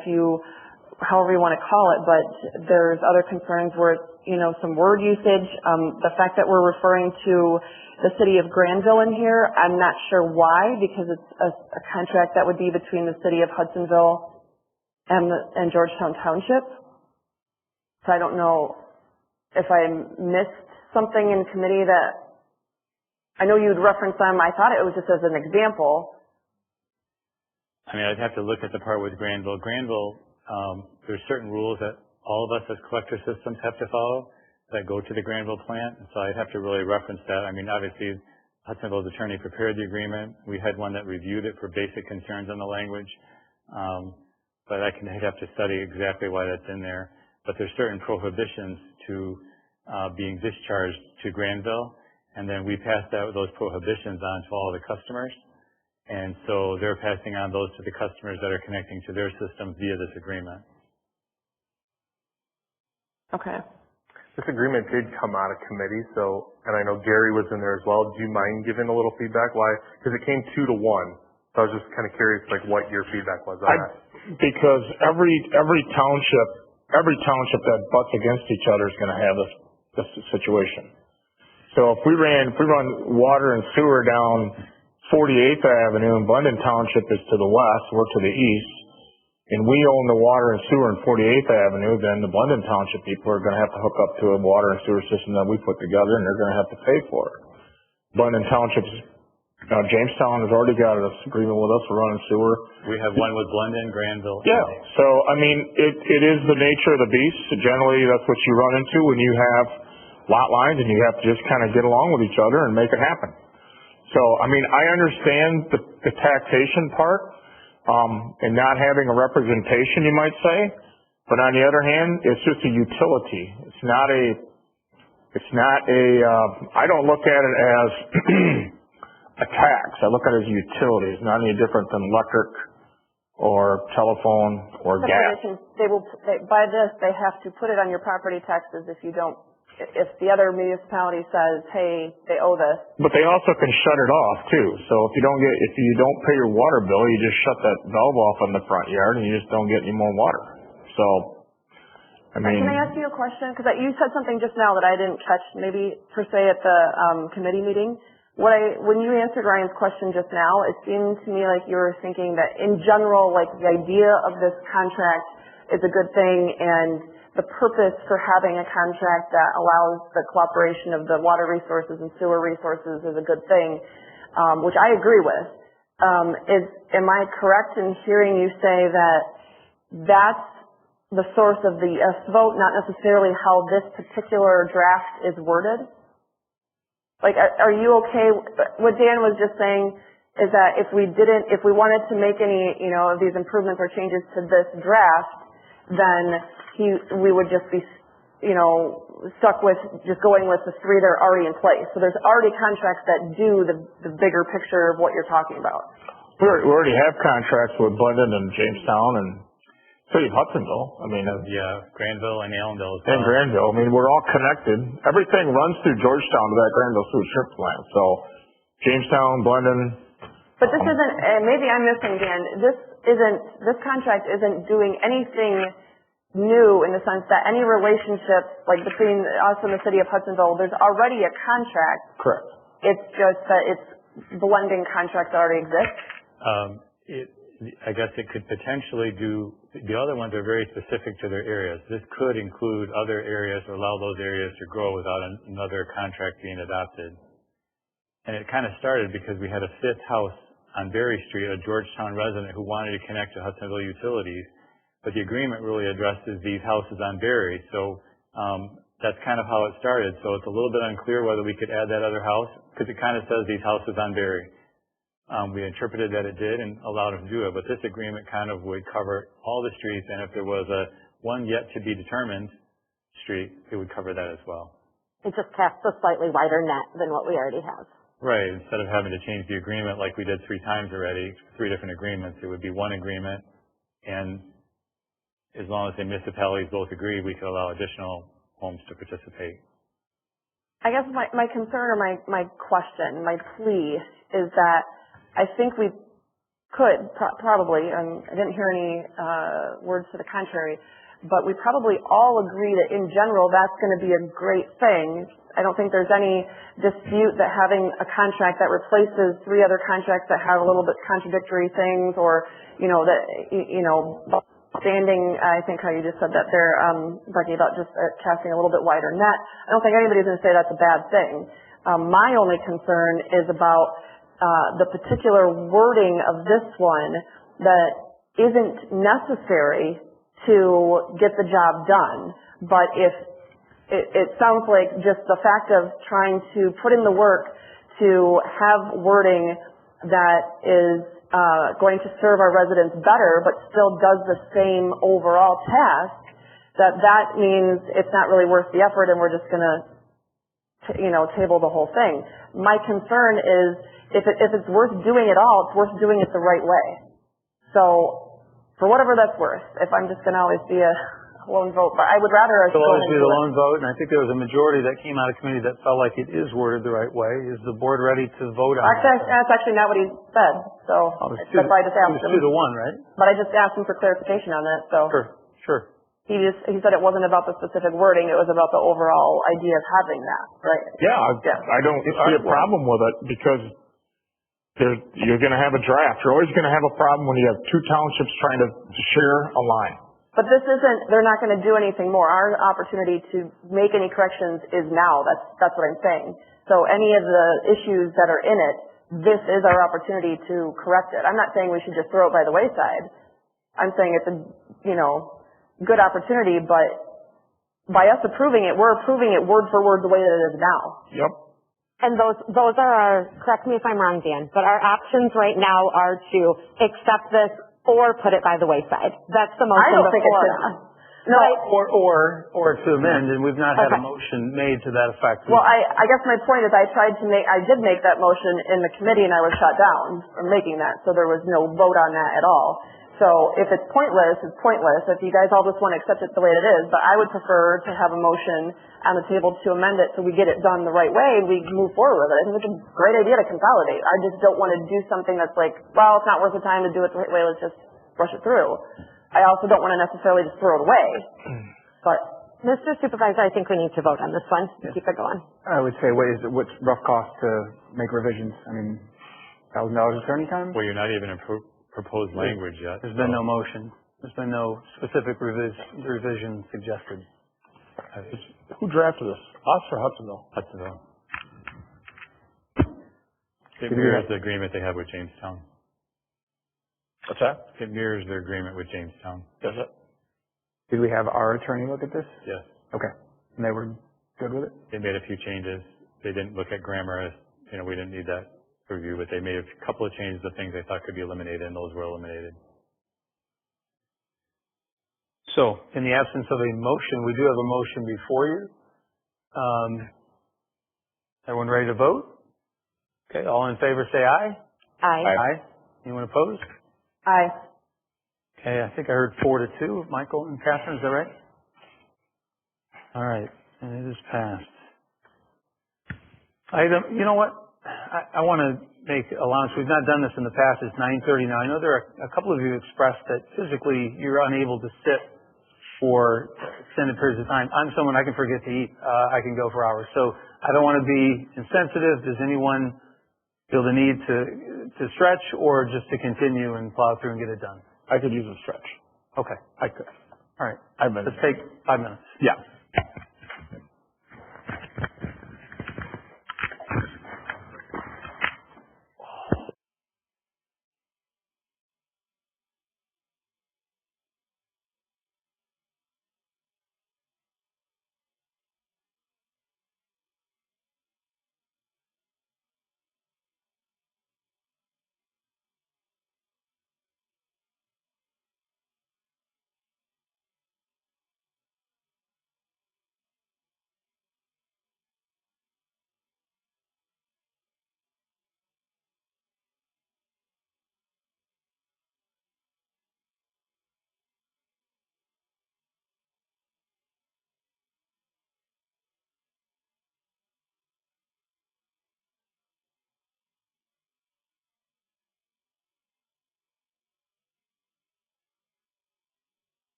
however you want to call it, but there's other concerns where, you know, some word usage, the fact that we're referring to the city of Granville in here, I'm not sure why, because it's a contract that would be between the city of Hudsonville and Georgetown Township. So I don't know if I missed something in committee that, I know you'd reference them, I thought it was just as an example. I mean, I'd have to look at the part with Granville. Granville, there's certain rules that all of us as collector systems have to follow that go to the Granville plant, and so I'd have to really reference that. I mean, obviously, Hudsonville's attorney prepared the agreement. We had one that reviewed it for basic concerns on the language, but I'd have to study exactly why that's in there. But there's certain prohibitions to being discharged to Granville, and then we pass those prohibitions on to all the customers. And so they're passing on those to the customers that are connecting to their systems via this agreement. Okay. This agreement did come out of committee, so, and I know Gary was in there as well. Do you mind giving a little feedback? Why? Because it came 2 to 1. So I was just kind of curious, like, what your feedback was on that. Because every township that butts against each other is going to have this situation. So if we run water and sewer down 48th Avenue and Blendon Township is to the west, we're to the east, and we own the water and sewer in 48th Avenue, then the Blendon Township people are going to have to hook up to a water and sewer system that we put together, and they're going to have to pay for it. Blendon Township's, Jamestown has already got an agreement with us for running sewer. We have one with Blendon, Granville. Yeah, so I mean, it is the nature of the beast. Generally, that's what you run into when you have lot lines, and you have to just kind of get along with each other and make it happen. So, I mean, I understand the taxation part, and not having a representation, you might say, but on the other hand, it's just a utility. I don't look at it as a tax. I look at it as a utility. It's not any different than electric or telephone or gas. By this, they have to put it on your property taxes if the other municipality says, hey, they owe this. But they also can shut it off too. So if you don't pay your water bill, you just shut that valve off in the front yard and you just don't get any more water. So, I mean. Can I ask you a question? Because you said something just now that I didn't catch, maybe per se at the committee meeting. When you answered Ryan's question just now, it seemed to me like you were thinking that in general, like the idea of this contract is a good thing, and the purpose for having a contract that allows the cooperation of the water resources and sewer resources is a good thing, which I agree with. Am I correct in hearing you say that that's the source of the yes vote, not necessarily how this particular draft is worded? Like, are you okay? What Dan was just saying is that if we wanted to make any, of these improvements or changes to this draft, then we would just be, stuck with just going with the 3 that are already in place. So there's already contracts that do the bigger picture of what you're talking about. We already have contracts with Blendon and Jamestown and City of Hudsonville. I mean, Granville and Allendale as well. And Granville. I mean, we're all connected. Everything runs through Georgetown to that Granville sewage treatment plant. So Jamestown, Blendon. But this isn't, and maybe I'm missing, Dan, this contract isn't doing anything new in the sense that any relationship, like between us and the city of Hudsonville, there's already a contract. Correct. It's just that it's blending contracts that already exist. I guess it could potentially the other ones are very specific to their areas. This could include other areas or allow those areas to grow without another contract being adopted. And it kind of started because we had a fifth house on Berry Street, a Georgetown resident who wanted to connect to Hudsonville Utilities, but the agreement really addresses these houses on Berry. So that's kind of how it started. So it's a little bit unclear whether we could add that other house because it kind of says these houses on Berry. We interpreted that it did and allowed us to do it, but this agreement kind of would cover all the streets, and if there was one yet to be determined street, it would cover that as well. It just casts a slightly wider net than what we already have. Right. Instead of having to change the agreement like we did 3 times already, 3 different agreements, it would be one agreement, and as long as the municipalities both agree, we could allow additional homes to participate. I guess my concern or my question, my plea is that I think we could probably, and I didn't hear any words to the contrary, but we probably all agree that in general that's going to be a great thing. I don't think there's any dispute that having a contract that replaces 3 other contracts that have a little bit contradictory things, or standing, I think how you just said that there, Becky, about just casting a little bit wider net. I don't think anybody's going to say that's a bad thing. My only concern is about the particular wording of this one that isn't necessary to get the job done. But if it sounds like just the fact of trying to put in the work to have wording that is going to serve our residents better, but still does the same overall task, that means it's not really worth the effort, and we're just going to, table the whole thing. My concern is if it's worth doing at all, it's worth doing it the right way. So, for whatever that's worth, if I'm just going to always be a lone vote, but I would rather So always be the lone vote, and I think there was a majority that came out of committee that felt like it is worded the right way. Is the board ready to vote on it? That's actually not what he said, so that's why I just asked him. It was 2 to 1, right? But I just asked him for clarification on that, so. Sure. He said it wasn't about the specific wording, it was about the overall idea of having that, right? Yeah, I don't see a problem with it because you're going to have a draft. You're always going to have a problem when you have 2 townships trying to share a line. But they're not going to do anything more. Our opportunity to make any corrections is now. That's what I'm saying. So any of the issues that are in it, this is our opportunity to correct it. I'm not saying we should just throw it by the wayside. I'm saying it's a, good opportunity, but by us approving it, we're approving it word for word the way that it is now. Yep. And those are our, correct me if I'm wrong, Dan, but our options right now are to accept this or put it by the wayside. That's the motion. I don't think it should. No, or to amend, and we've not had a motion made to that effect. Well, I guess my point is I did make that motion in the committee and I was shut down from making that, so there was no vote on that at all. So if it's pointless, it's pointless. If you guys all just want to accept it the way it is, but I would prefer to have a motion on the table to amend it so we get it done the right way and we move forward with it. I think it's a great idea to consolidate. I just don't want to do something that's like, well, it's not worth the time to do it the right way, let's just rush it through. I also don't want to necessarily just throw it away. But Mr. Supervisor, I think we need to vote on this one. Yeah. Keep it going. I would say, what's rough cost to make revisions? I mean, $1,000 attorney time? Well, you're not even proposed language yet. There's been no motion. There's been no specific revision suggested. Who drafted this? Us or Hudsonville? Hudsonville. It mirrors the agreement they have with Jamestown. What's that? It mirrors their agreement with Jamestown. Does it? Did we have our attorney look at this? Yes. Okay. And they were good with it? They made a few changes. They didn't look at grammar. We didn't need that review, but they made a couple of changes of things they thought could be eliminated, and those were eliminated. So, in the absence of a motion, we do have a motion before you. Everyone ready to vote? Okay, all in favor say aye. Aye. Aye. Anyone opposed? Aye. Okay, I think I heard 4-2. Michael and Catherine, is that right? All right, and it is passed. You know what? I want to make allowance. We've not done this in the past. It's 9:30 now. I know there are a couple of you expressed that physically you're unable to sit for extended periods of time. I'm someone, I can forget to eat. I can go for hours. So I don't want to be insensitive. Does anyone feel the need to stretch or just to continue and plow through and get it done? I could use a stretch. Okay. I could. All right. I've been. Let's take 5 minutes. Yeah.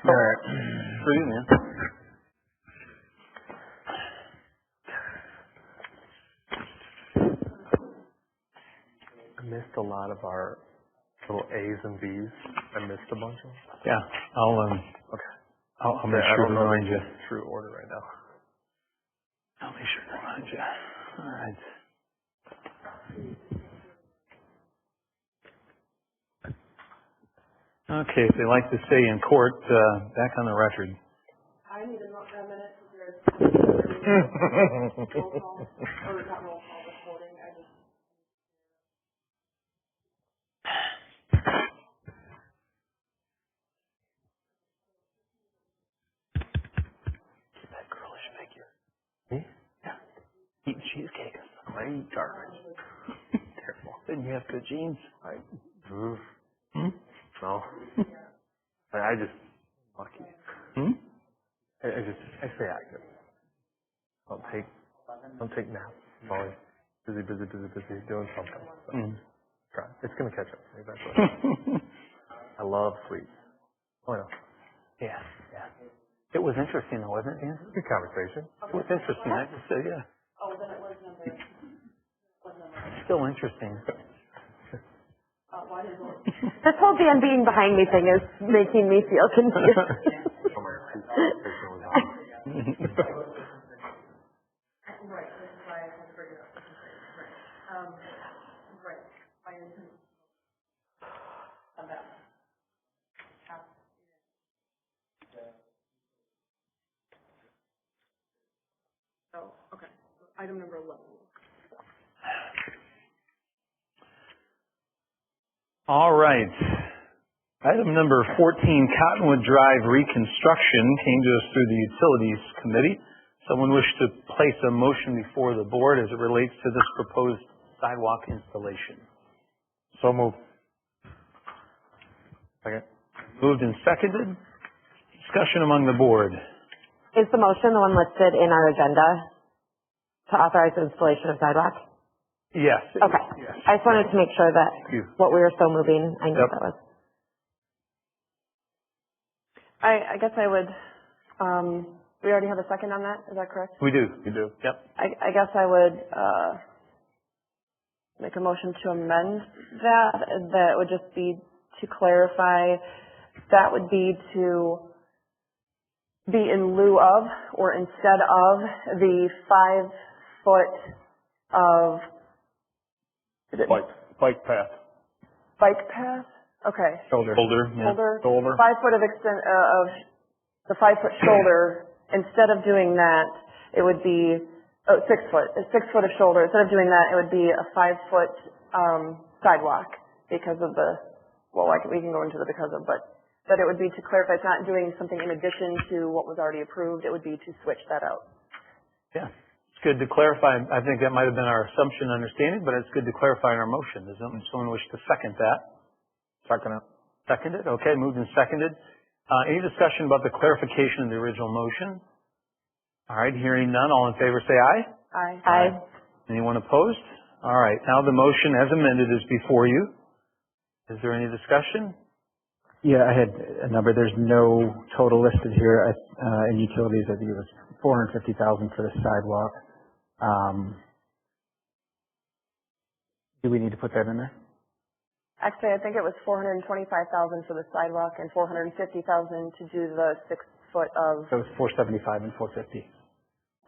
All right. For you, man. I missed a lot of our little A's and B's. I missed a bunch of them. Yeah, I'll make I sure don't to know remind you. the true order right now. I'll make sure to remind you. All right. Okay, if they like to say in court, back on the record. I need a minute to roll call, or not roll call, but voting. I just. That girlish figure. Me? Yeah. Eating cheesecake. Great garbage. Terrible. Didn't you have good genes? No. I just lucky. I stay active. Don't take naps. I'm always busy doing something. So try. It's gonna catch up eventually. I love sleep. Oh, I know. Yeah. It was interesting though, wasn't it, Dan? Good conversation. It was interesting. I just said, yeah. Oh, then it was number. Still interesting. This whole Dan being behind me thing is making me feel confused. Right, this is why I had to bring it up. Right, my intent on that. So, okay, so item number 11. All right. Item number 14, Cottonwood Drive reconstruction, came to us through the Utilities Committee. Someone wish to place a motion before the board as it relates to this proposed sidewalk installation. So moved. Second. Moved and seconded. Discussion among the board. Is the motion the one listed in our agenda to authorize the installation of sidewalk? Yes. Okay. Yes. I just wanted to make sure that Thank you. what we were so moving, I knew Yep. that was. I guess I would, we already have a second on that, is that correct? We do. You do. Yep. I guess I would, make a motion to amend that. That would just be to clarify, that would be to be in lieu of or instead of the 5 foot of, is it Bike path. bike path? Okay. Shoulder. Yeah. Shoulder. 5 foot of of the 5 foot shoulder. Instead of doing that, it would be 6 foot. 6 foot of shoulder. Instead of doing that, it would be a 5 foot sidewalk because of the. Well, we can go into the because of, but it would be to clarify. It's not doing something in addition to what was already approved. It would be to switch that out. Yeah. It's good to clarify. I think that might have been our assumption and understanding, but it's good to clarify in our motion. Does someone wish to second that? Second it. Seconded? Okay, moved and seconded. Any discussion about the clarification of the original motion? All right, hearing none, all in favor say aye. Aye. Aye. Anyone opposed? All right, now the motion as amended is before you. Is there any discussion? Yeah, I had a number. There's no total listed here in utilities. I think it was $450,000 for the sidewalk. Do we need to put that in there? Actually, I think it was $425,000 for the sidewalk and $450,000 to do the 6 foot of. So it was $475 and $450.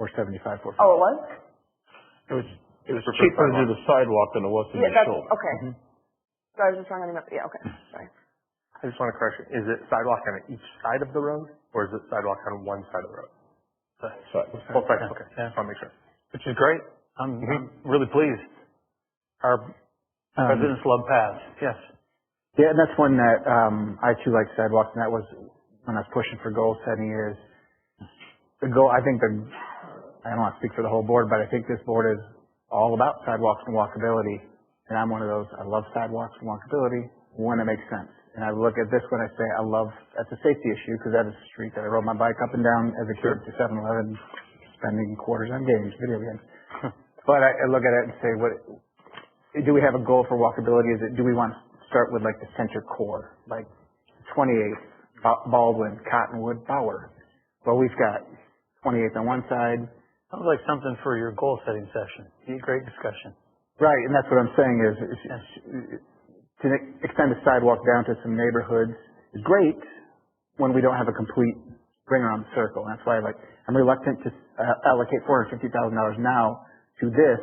$475, $450. Oh, it was? It was cheaper to do the sidewalk than it was to do Yeah, the that's shoulder. okay. So I was just wrong on the number. Yeah, okay. Sorry. I just want to correct you. Is it sidewalk on each side of the road, or is it sidewalk on one side of the road? Both sides. Okay. Yeah. Just want to make sure. Which is great. I'm really pleased. Our residents love paths. Yes. Yeah, and that's one that I too like sidewalks, and that was when I was pushing for goal setting is the goal. I don't want to speak for the whole board, but I think this board is all about sidewalks and walkability. And I'm one of those. I love sidewalks and walkability when it makes sense. And I look at this when I say that's a safety issue because that is a street that I rode my bike up and down as a kid to 7-Eleven, spending quarters on video games. But I look at it and say, do we have a goal for walkability? Do we want to start with like the center core, like 28th, Baldwin, Cottonwood, Bauer. Well, we've got 28th on one side. Sounds like something for your goal setting session. Be a great discussion. Right, and that's what I'm saying is to extend a sidewalk down to some neighborhoods is great when we don't have a complete ring around the circle. And that's why I'm reluctant to allocate $450,000 now to this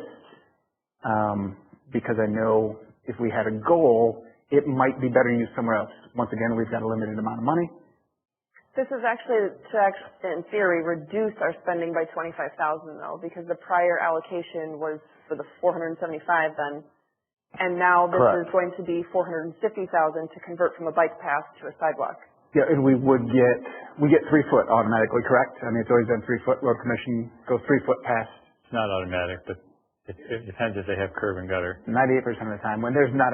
because I know if we had a goal, it might be better used somewhere else. Once again, we've got a limited amount of money. This is actually in theory, reduce our spending by $25,000 though, because the prior allocation was for the $475 then, and now this Correct. is going to be $450,000 to convert from a bike path to a sidewalk. Yeah, and we get 3 foot automatically, correct? I mean, it's always been 3 foot. Road Commission goes 3 foot past. It's not automatic, but it depends if they have curb and gutter. 98% of the time, when there's not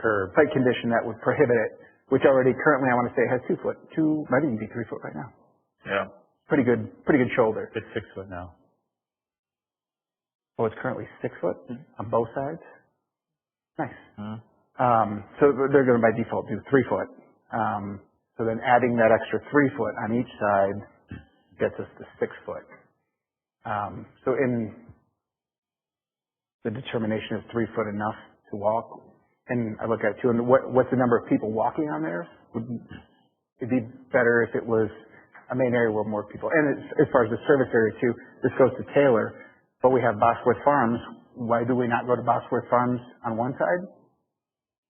curb, site condition that would prohibit it, which already currently I want to say has 2 foot. Might even be 3 foot right now. Yeah. Pretty good shoulder. it's 6 foot now. Oh, it's currently 6 foot on both sides. Nice. Mm-hmm. So they're going to by default do 3 foot. So then adding that extra 3 foot on each side gets us to 6 foot. So in the determination is 3 foot enough to walk. And I look at it too, and what's the number of people walking on there? It'd be better if it was a main area where more people, and as far as the service area too, this goes to Taylor, but we have Bosworth Farms. Why do we not go to Bosworth Farms on one side?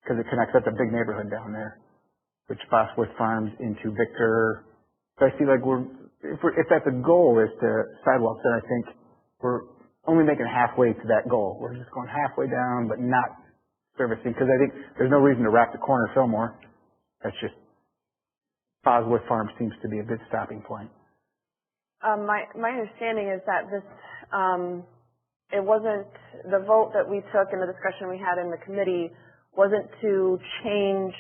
Because it connects, that's a big neighborhood down there, which Bosworth Farms into Victor. So I see like if that's a goal is to sidewalks, then I think we're only making halfway to that goal. We're just going halfway down, but not servicing, because I think there's no reason to wrap the corner Fillmore. That's just, Bosworth Farm seems to be a good stopping point. My understanding is that this, it wasn't, the vote that we took and the discussion we had in the committee wasn't to change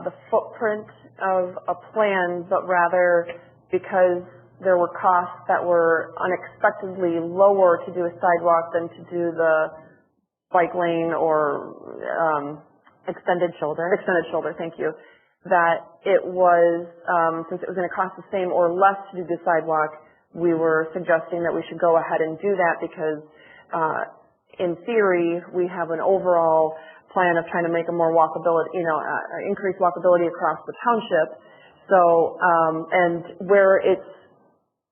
the footprint of a plan, but rather because there were costs that were unexpectedly lower to do a sidewalk than to do the bike lane or Extended shoulder. extended shoulder, thank you, that it was, since it was going to cost the same or less to do the sidewalk, we were suggesting that we should go ahead and do that because in theory, we have an overall plan of trying to make a more walkability, increase walkability across the township. So, and where it's,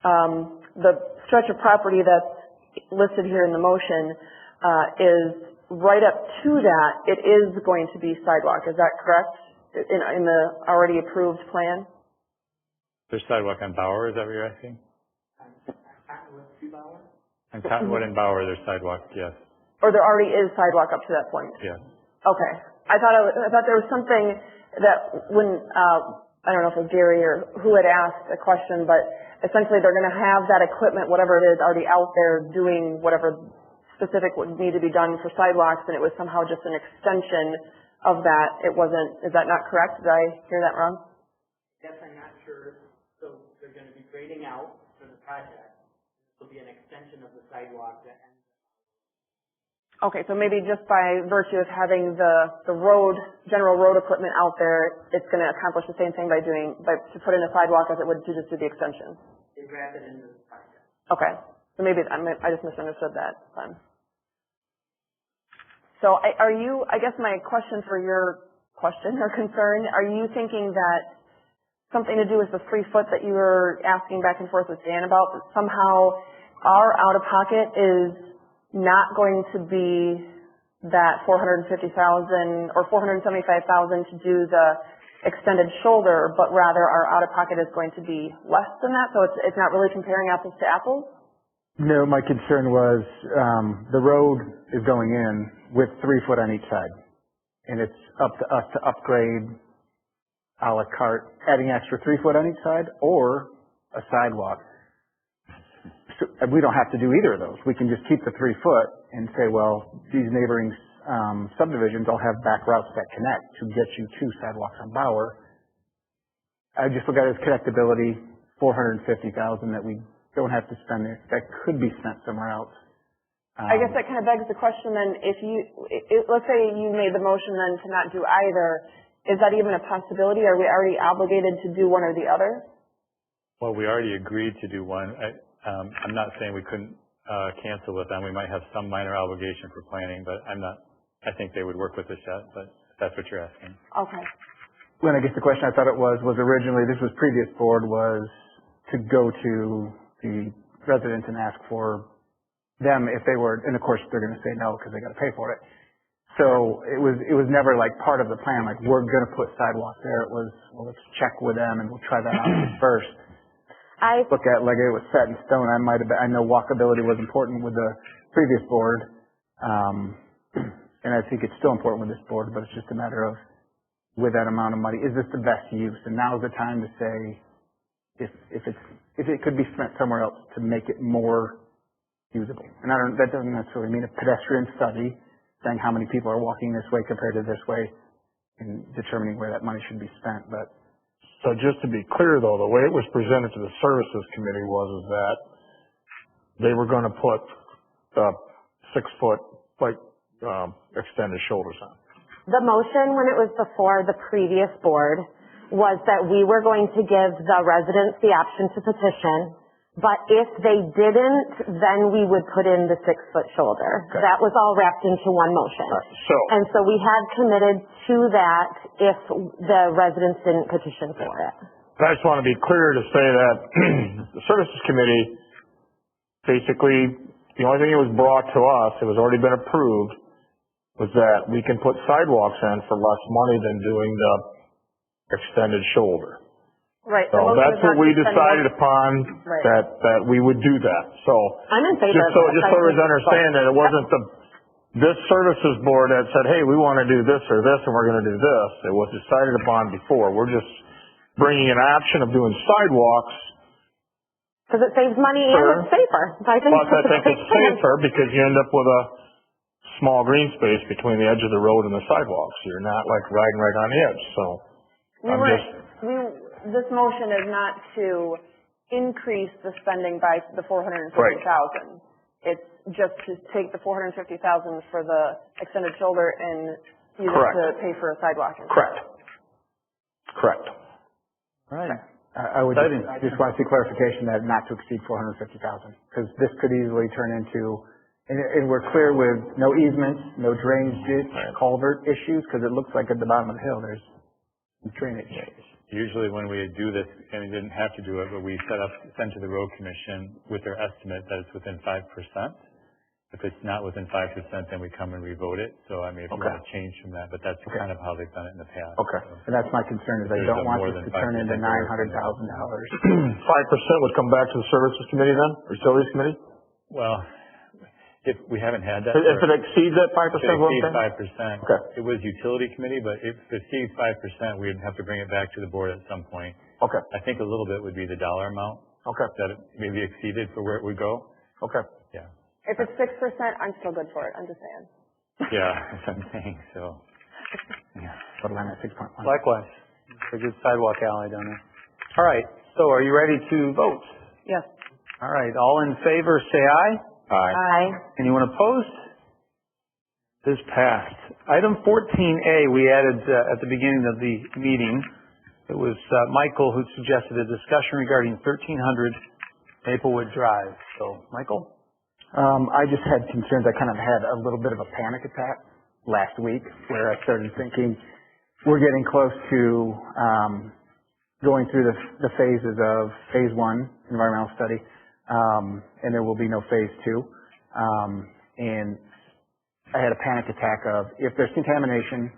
the stretch of property that's listed here in the motion is right up to that, it is going to be sidewalk. Is that correct? In the already approved plan? There's sidewalk on Bauer, is that what you're asking? On Cottonwood and Bauer, there's sidewalk, yes. Or there already is sidewalk up to that point? Yes. Okay. I thought there was something that when, I don't know if it was Gary or who had asked a question, but essentially they're going to have that equipment, whatever it is, already out there doing whatever specific would need to be done for sidewalks, and it was somehow just an extension of that. It wasn't, is that not correct? Did I hear that wrong? Yes, I'm not sure. So they're going to be grading out for the project. This will be an extension of the sidewalk that ends. Okay, so maybe just by virtue of having the road, general road equipment out there, it's going to accomplish the same thing to put in a sidewalk as it would to just do the extension. They wrap it into the project. Okay, so maybe I just misunderstood that then. So I guess my question for your question or concern, are you thinking that something to do with the 3 foot that you were asking back and forth with Dan about, that somehow our out-of-pocket is not going to be that $450,000 or $475,000 to do the extended shoulder, but rather our out-of-pocket is going to be less than that? So it's not really comparing apples to apples? No, my concern was the road is going in with 3 foot on each side. And it's up to us to upgrade a la carte, adding extra 3 foot on each side or a sidewalk. So we don't have to do either of those. We can just keep the 3 foot and say, well, these neighboring subdivisions all have back routes that connect to get you to sidewalks on Bauer. I just look at it as connectability, $450,000 that we don't have to spend there. That could be spent somewhere else. I guess that kind of begs the question then, let's say you made the motion then to not do either, is that even a possibility? Are we already obligated to do one or the other? Well, we already agreed to do one. I'm not saying we couldn't cancel with them. We might have some minor obligation for planning, but I think they would work with us yet, but if that's what you're asking. Okay. Well, I guess the question I thought it was originally, this was previous board, was to go to the residents and ask for them if they were, and of course they're going to say no because they got to pay for it. So it was never like part of the plan, like we're going to put sidewalks there. It was, well, let's check with them and we'll try that out first. Look at like it was set in stone. I know walkability was important with the previous board, and I think it's still important with this board, but it's just a matter of, with that amount of money, is this the best use? And now is the time to say if it could be spent somewhere else to make it more usable. And that doesn't necessarily mean a pedestrian study saying how many people are walking this way compared to this way and determining where that money should be spent. But So just to be clear though, the way it was presented to the services committee was that they were going to put 6-foot extended shoulders on. The motion, when it was before the previous board, was that we were going to give the residents the option to petition, but if they didn't, then we would put in the 6-foot shoulder. Okay. That was all wrapped into one motion. And so we had committed to that if the residents didn't petition for it. But I just want to be clear to say that the services committee, basically, the only thing that was brought to us, it was already been approved, was that we can put sidewalks in for less money than doing the extended shoulder. Right. So that's what we decided upon, Right. that we would do that. So I'm in favor just of so everyone understand that it wasn't this services board that said, hey, we want to do this or this and we're going to do this. It was decided upon before. We're just bringing an option of doing sidewalks. Because it saves money and it's safer. I think it's safer because you end up with a small green space between the edge of the road and the sidewalks. You're not like riding right on the edge. So this motion is not to increase the spending by the $450,000. Right. It's just to take the $450,000 for the extended shoulder and use Correct. it to pay for a sidewalk. Correct. All right. I just want to see clarification that not to exceed 450,000, because this could easily turn into, and we're clear with no easements, no drainage ditch, culvert issues, because it looks like at the bottom of the hill there's drainage. Usually when we do this, and we didn't have to do it, but we send to the road commission with their estimate that it's within 5%. If it's not within 5%, then we come and revote it. So I mean, if you want to change from that, but that's kind of how they've done it in the past. Okay. So, And that's my concern, is I don't want this to turn into $900,000. 5% would come back to the services committee then, or utilities committee? Well, if we haven't had that. If it exceeds that 5%, If it exceeds 5%, Okay. it was utility committee, but if it exceeds 5%, we'd have to bring it back to the board at some point. Okay. I think a little bit would be the dollar amount Okay. that it maybe exceeded for where it would go. Okay. Yeah. If it's 6%, I'm still good for it. I'm just saying. Yeah, that's what I'm saying, so. Yeah. Total line at 6.1. Likewise. It's a good sidewalk alley down there. All right. So are you ready to vote? Yes. All right. All in favor, say aye. Aye. Anyone opposed? This passed. Item 14A, we added at the beginning of the meeting. It was Michael who suggested a discussion regarding 1300 Maplewood Drive. So, Michael? I just had concerns. I kind of had a little bit of a panic attack last week where I started thinking we're getting close to going through the phases of phase 1 environmental study, and there will be no phase 2. And I had a panic attack of if there's contamination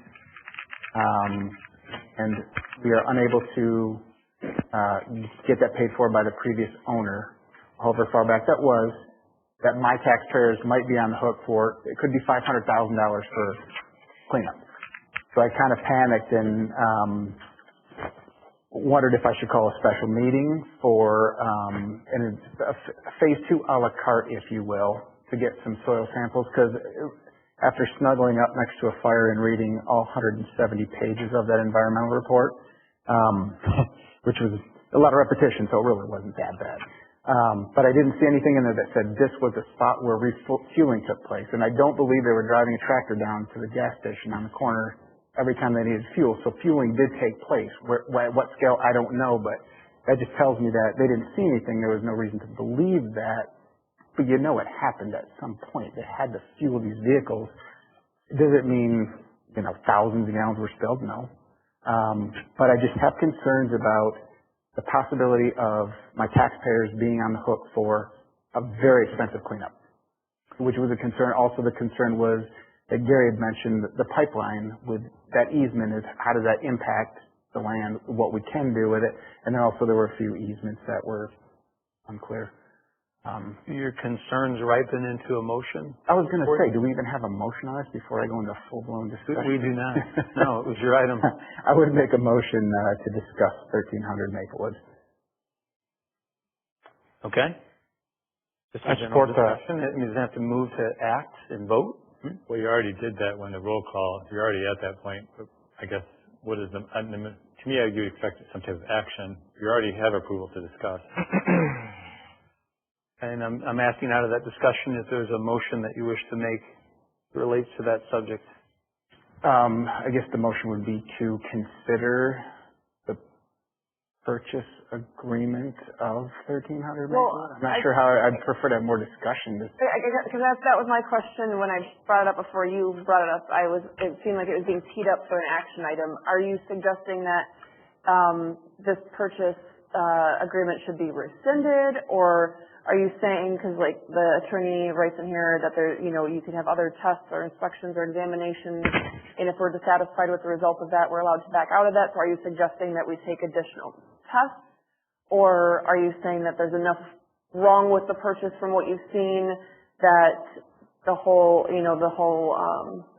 and we are unable to get that paid for by the previous owner, however far back that was, that my taxpayers might be on the hook for, it could be $500,000 for cleanup. So I kind of panicked and wondered if I should call a special meeting for a phase 2 a la carte, if you will, to get some soil samples, because after snuggling up next to a fire and reading all 170 pages of that environmental report, which was a lot of repetition, so it really wasn't that bad. But I didn't see anything in there that said this was a spot where refueling took place. And I don't believe they were driving a tractor down to the gas station on the corner every time they needed fuel. So fueling did take place. At what scale, I don't know, but that just tells me that they didn't see anything. There was no reason to believe that, but you know it happened at some point. They had to fuel these vehicles. Does it mean, thousands of gallons were spilled? No. But I just have concerns about the possibility of my taxpayers being on the hook for a very expensive cleanup, which was a concern. Also, the concern was that Gary had mentioned the pipeline with that easement is how does that impact the land, what we can do with it, and then also there were a few easements that were unclear. Your concerns ripen into a motion? I was going to say, do we even have a motion on this before I go into full-blown discussion? We do not. No, it was your item. I would make a motion to discuss 1300 Maplewood. Okay. I support that. It means I have to move to act and vote. Well, you already did that when the roll call. You're already at that point. But I guess what is to me, I do expect some type of action. You already have approval to discuss. And I'm asking out of that discussion if there's a motion that you wish to make that relates to that subject. I guess the motion would be to consider the purchase agreement of 1300 Maplewood. I'm not sure how I'd prefer to have more discussion. Because that was my question when I brought it up before you brought it up. It seemed like it was being teed up for an action item. Are you suggesting that this purchase agreement should be rescinded, or are you saying, because like the attorney writes in here that there, you could have other tests or inspections or examinations, and if we're dissatisfied with the result of that, we're allowed to back out of that. So are you suggesting that we take additional tests, or are you saying that there's enough wrong with the purchase from what you've seen that the whole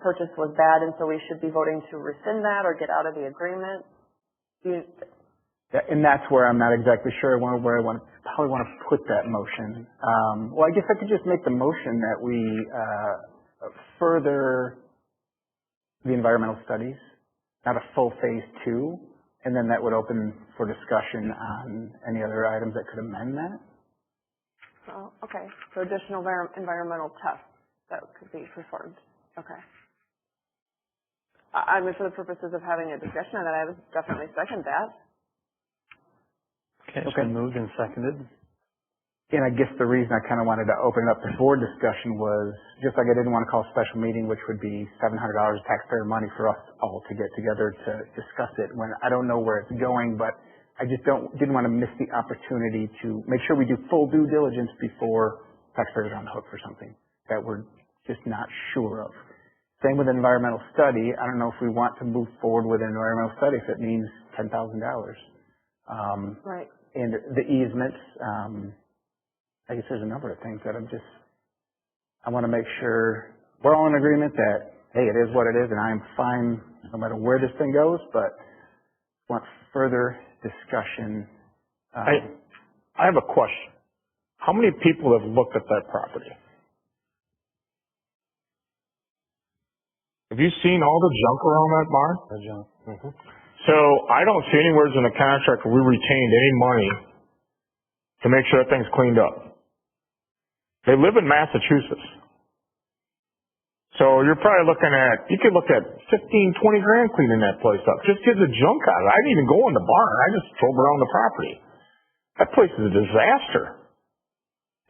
purchase was bad, and so we should be voting to rescind that or get out of the agreement? And that's where I'm not exactly sure where I probably want to put that motion. Well, I guess I could just make the motion that we further the environmental studies, not a full phase 2, and then that would open for discussion on any other items that could amend that. Oh, okay. So additional environmental tests that could be performed. Okay. I mean, for the purposes of having a discussion on that, I would definitely second that. Okay, it's been moved and seconded. And I guess the reason I kind of wanted to open it up to board discussion was just like I didn't want to call a special meeting, which would be $700 taxpayer money for us all to get together to discuss it when I don't know where it's going, but I just didn't want to miss the opportunity to make sure we do full due diligence before taxpayers are on the hook for something that we're just not sure of. Same with an environmental study. I don't know if we want to move forward with an environmental study if it means $10,000. Right. And the easements, I guess there's a number of things that I want to make sure we're all in agreement that, hey, it is what it is, and I am fine no matter where this thing goes, but want further discussion. I have a question. How many people have looked at that property? Have you seen all the junk around that barn? The junk. Mm-hmm. So I don't see anywhere in the contract where we retained any money to make sure that thing's cleaned up. They live in Massachusetts. So you're probably you could look at 15, 20 grand cleaning that place up. Just get the junk out of it. I didn't even go in the barn. I just drove around the property. That place is a disaster.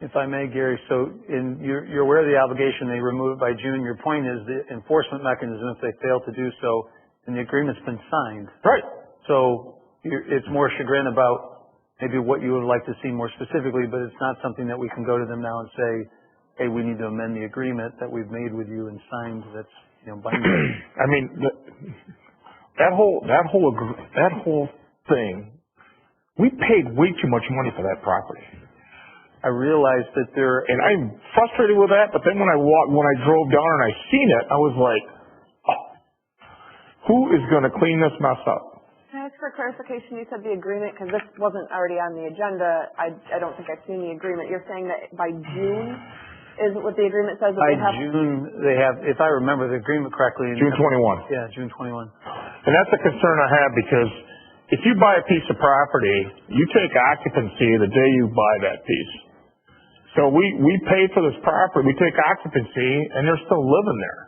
If I may, Gary, so you're aware of the obligation, they remove it by June. Your point is the enforcement mechanism, if they fail to do so, and the agreement's been signed. Right. So it's more chagrin about maybe what you would like to see more specifically, but it's not something that we can go to them now and say, hey, we need to amend the agreement that we've made with you and signed that's binding. I mean, that whole thing, we paid way too much money for that property. I realized that and I'm frustrated with that, but then when I drove down and I seen it, I was like, who is going to clean this mess up? Can I ask for clarification? You said the agreement, because this wasn't already on the agenda. I don't think I've seen the agreement. You're saying that by June is what the agreement says? By June, they have, if I remember the agreement correctly. June 21. Yeah, June 21. And that's a concern I have because if you buy a piece of property, you take occupancy the day you buy that piece. So we pay for this property, we take occupancy, and they're still living there.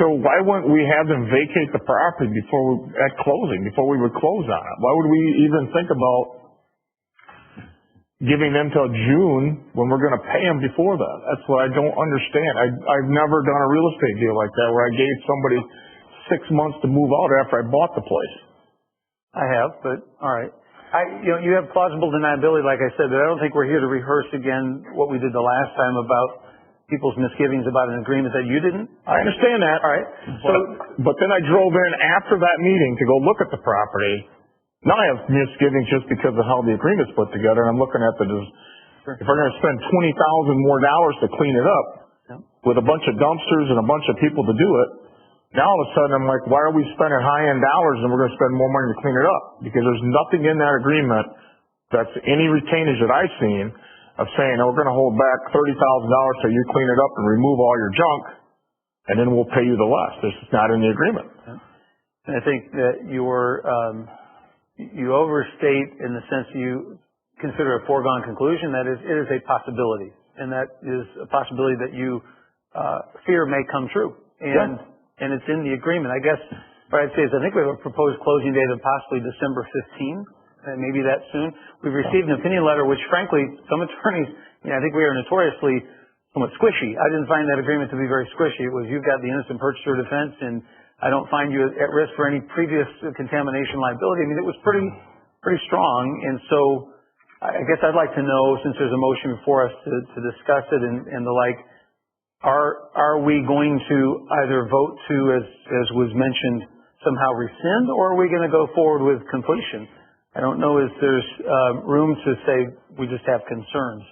So why wouldn't we have them vacate the property at closing, before we would close on it? Why would we even think about giving them till June when we're going to pay them before that? That's what I don't understand. I've never done a real estate deal like that where I gave somebody 6 months to move out after I bought the place. I have, but all right. You have plausible deniability, like I said, but I don't think we're here to rehearse again what we did the last time about people's misgivings about an agreement that you didn't. I understand that. All right. But then I drove in after that meeting to go look at the property. Now I have misgivings just because of how the agreement's put together, and I'm looking at if we're going to spend $20,000 more to clean it up with a bunch of dumpsters and a bunch of people to do it, now all of a sudden I'm like, why are we spending high-end dollars and we're going to spend more money to clean it up? Because there's nothing in that agreement that's any retainage that I've seen of saying, oh, we're going to hold back $30,000 so you clean it up and remove all your junk, and then we'll pay you the less. This is not in the agreement. And I think that you overstate in the sense you consider a foregone conclusion. That is, it is a possibility, and that is a possibility that you fear may come true. And it's in the agreement. I guess what I'd say is I think we have a proposed closing date of possibly December 15th, and maybe that soon. We've received an opinion letter, which frankly, some attorneys, I think we are notoriously somewhat squishy. I didn't find that agreement to be very squishy. It was, you've got the innocent purchaser defense, and I don't find you at risk for any previous contamination liability. I mean, it was pretty strong. And so I guess I'd like to know, since there's a motion before us to discuss it and the like, are we going to either vote to, as was mentioned, somehow rescind, or are we going to go forward with completion? I don't know if there's room to say we just have concerns.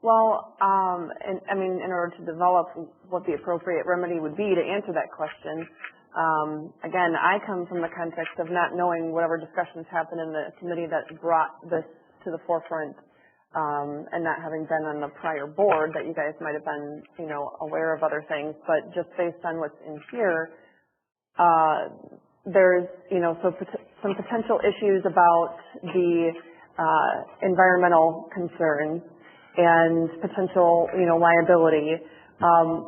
Well, in order to develop what the appropriate remedy would be to answer that question, again, I come from the context of not knowing whatever discussions happened in the committee that brought this to the forefront, and not having been on the prior board, that you guys might have been, aware of other things. But just based on what's in here, there's, some potential issues about the environmental concerns and potential, liability.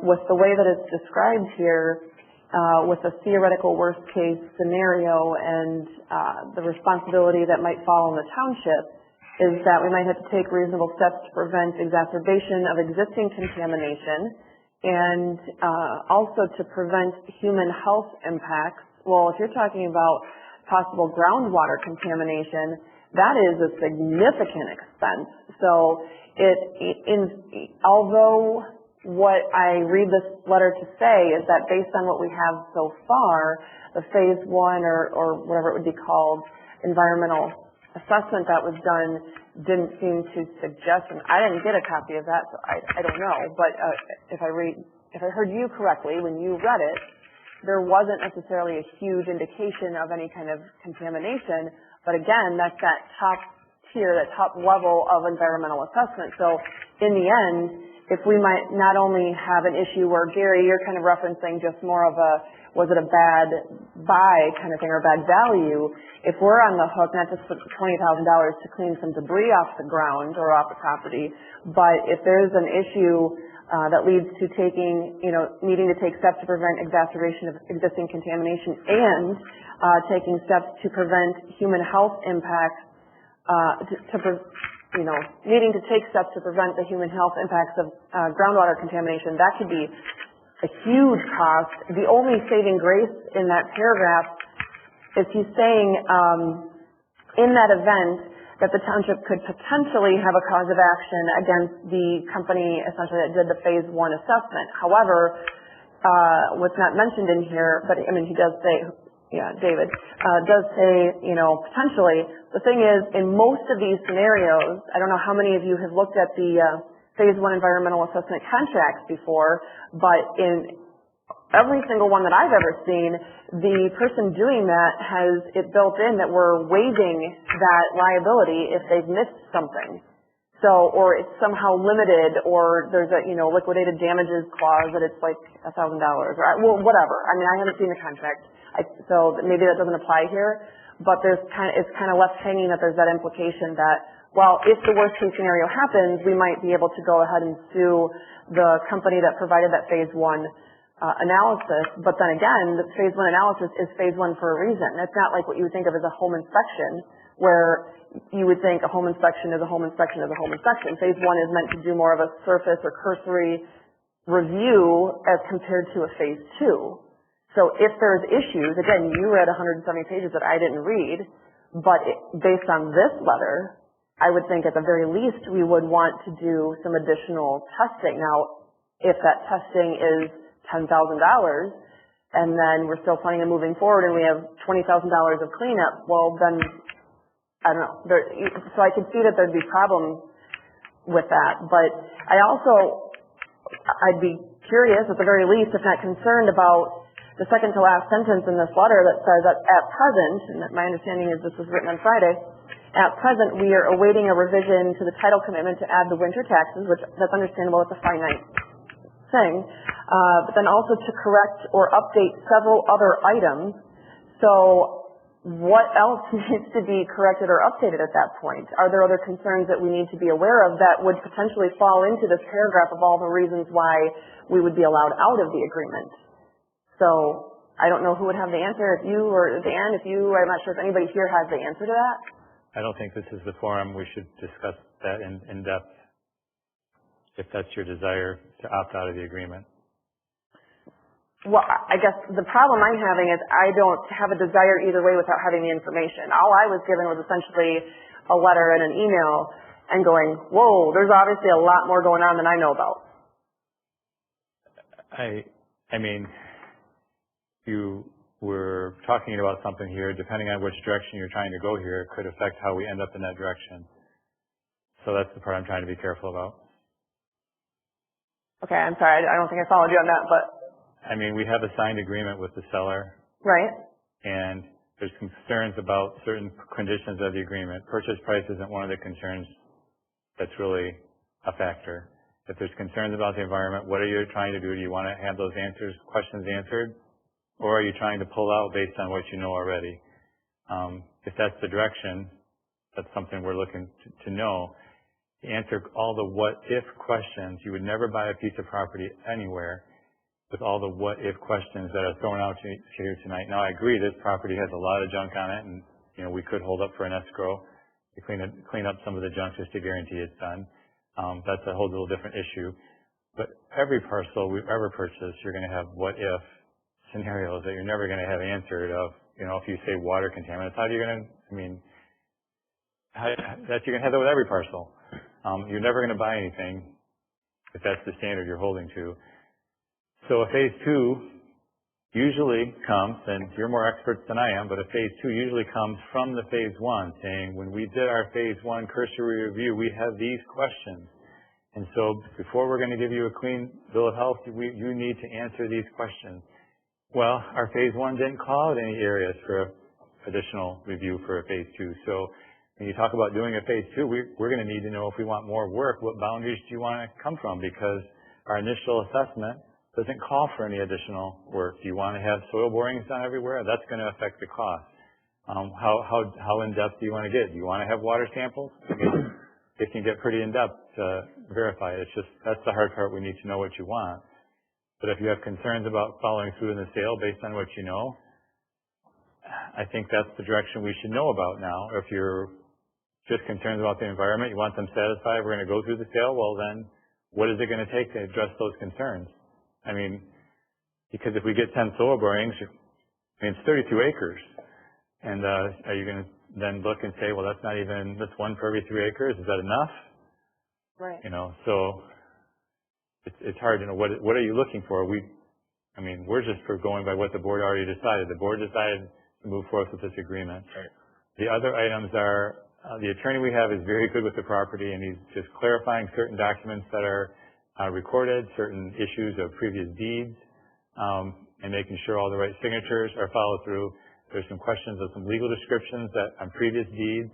With the way that it's described here, with a theoretical worst case scenario and the responsibility that might fall on the township, is that we might have to take reasonable steps to prevent exacerbation of existing contamination and also to prevent human health impacts. Well, if you're talking about possible groundwater contamination, that is a significant expense. So although what I read this letter to say is that based on what we have so far, the phase 1 or whatever it would be called, environmental assessment that was done didn't seem to suggest, and I didn't get a copy of that, so I don't know, but if I heard you correctly when you read it, there wasn't necessarily a huge indication of any kind of contamination, but again, that's that top tier, that top level of environmental assessment. So in the end, if we might not only have an issue where, Gary, you're kind of referencing just more of a, was it a bad buy kind of thing or a bad value, if we're on the hook, not just for $20,000 to clean some debris off the ground or off the property, but if there's an issue that leads to needing to take steps to prevent exacerbation of existing contamination and taking steps to prevent human health impacts, needing to take steps to prevent the human health impacts of groundwater contamination, that could be a huge cost. The only saving grace in that paragraph is he's saying in that event that the township could potentially have a cause of action against the company essentially that did the phase 1 assessment. However, what's not mentioned in here, but he does say, David, does say, potentially. The thing is, in most of these scenarios, I don't know how many of you have looked at the phase 1 environmental assessment contracts before, but in every single one that I've ever seen, the person doing that has it built in that we're waiving that liability if they've missed something. So, or it's somehow limited, or there's a, liquidated damages clause that it's like $1,000, or, well, whatever. I mean, I haven't seen the contract, so maybe that doesn't apply here, but it's kind of left hanging that there's that implication that, well, if the worst case scenario happens, we might be able to go ahead and sue the company that provided that phase 1 analysis, but then again, the phase one analysis is phase one for a reason. It's not like what you would think of as a home inspection, where you would think a home inspection is a home inspection is a home inspection. Phase one is meant to do more of a surface or cursory review as compared to a phase two. So if there's issues, again, you read 170 pages that I didn't read, but based on this letter, I would think at the very least we would want to do some additional testing. Now, if that testing is $10,000, and then we're still planning on moving forward and we have $20,000 of cleanup, well then, I don't know. So I can see that there'd be problems with that. But I'd be curious at the very least, if not concerned, about the second to last sentence in this letter that says that at present, and my understanding is this was written on Friday, at present we are awaiting a revision to the title commitment to add the winter taxes, which that's understandable, it's a finite thing, but then also to correct or update several other items. So what else needs to be corrected or updated at that point? Are there other concerns that we need to be aware of that would potentially fall into this paragraph of all the reasons why we would be allowed out of the agreement? So I don't know who would have the answer, if you or Dan, I'm not sure if anybody here has the answer to that. I don't think this is the forum we should discuss that in depth, if that's your desire to opt out of the agreement. Well, I guess the problem I'm having is I don't have a desire either way without having the information. All I was given was essentially a letter and an email and going, whoa, there's obviously a lot more going on than I know about. I mean, you were talking about something here, depending on which direction you're trying to go here, it could affect how we end up in that direction. So that's the part I'm trying to be careful about. Okay, I'm sorry, I don't think I followed you on that, but... I mean, we have a signed agreement with the seller. Right. And there's concerns about certain conditions of the agreement. Purchase price isn't one of the concerns that's really a factor. If there's concerns about the environment, what are you trying to do? Do you want to have those questions answered? Or are you trying to pull out based on what you know already? If that's the direction, that's something we're looking to know. To answer all the what-if questions, you would never buy a piece of property anywhere with all the what-if questions that are thrown out to you here tonight. Now, I agree this property has a lot of junk on it, and we could hold up for an escrow to clean up some of the junk just to guarantee it's done. That's a whole little different issue. But every parcel we've ever purchased, you're going to have what-if scenarios that you're never going to have answered of, if you say water contaminants, how are you going to, you're going to have that with every parcel. You're never going to buy anything if that's the standard you're holding to. So a phase two usually comes, and you're more experts than I am, but a phase two usually comes from the phase one, saying when we did our phase one cursory review, we have these questions. And so before we're going to give you a clean bill of health, you need to answer these questions. Well, our phase one didn't call out any areas for additional review for a phase two. So when you talk about doing a phase two, we're going to need to know if we want more work, what boundaries do you want to come from? Because our initial assessment doesn't call for any additional work. Do you want to have soil borings done everywhere? That's going to affect the cost. How in-depth do you want to get? Do you want to have water samples? It can get pretty in-depth to verify it. It's just, that's the hard part. We need to know what you want. But if you have concerns about following through in the sale based on what you know, I think that's the direction we should know about now. If you're just concerned about the environment, you want them satisfied, we're going to go through the sale, well then, what is it going to take to address those concerns? Because if we get 10 soil borings, it's 32 acres. And are you going to then look and say, well, that's one for every 3 acres. Is that enough? Right. So it's hard. What are you looking for? We're just for going by what the board already decided. The board decided to move forward with this agreement. Right. The other items are, the attorney we have is very good with the property, and he's just clarifying certain documents that are recorded, certain issues of previous deeds, and making sure all the right signatures are followed through. There's some questions of some legal descriptions on previous deeds,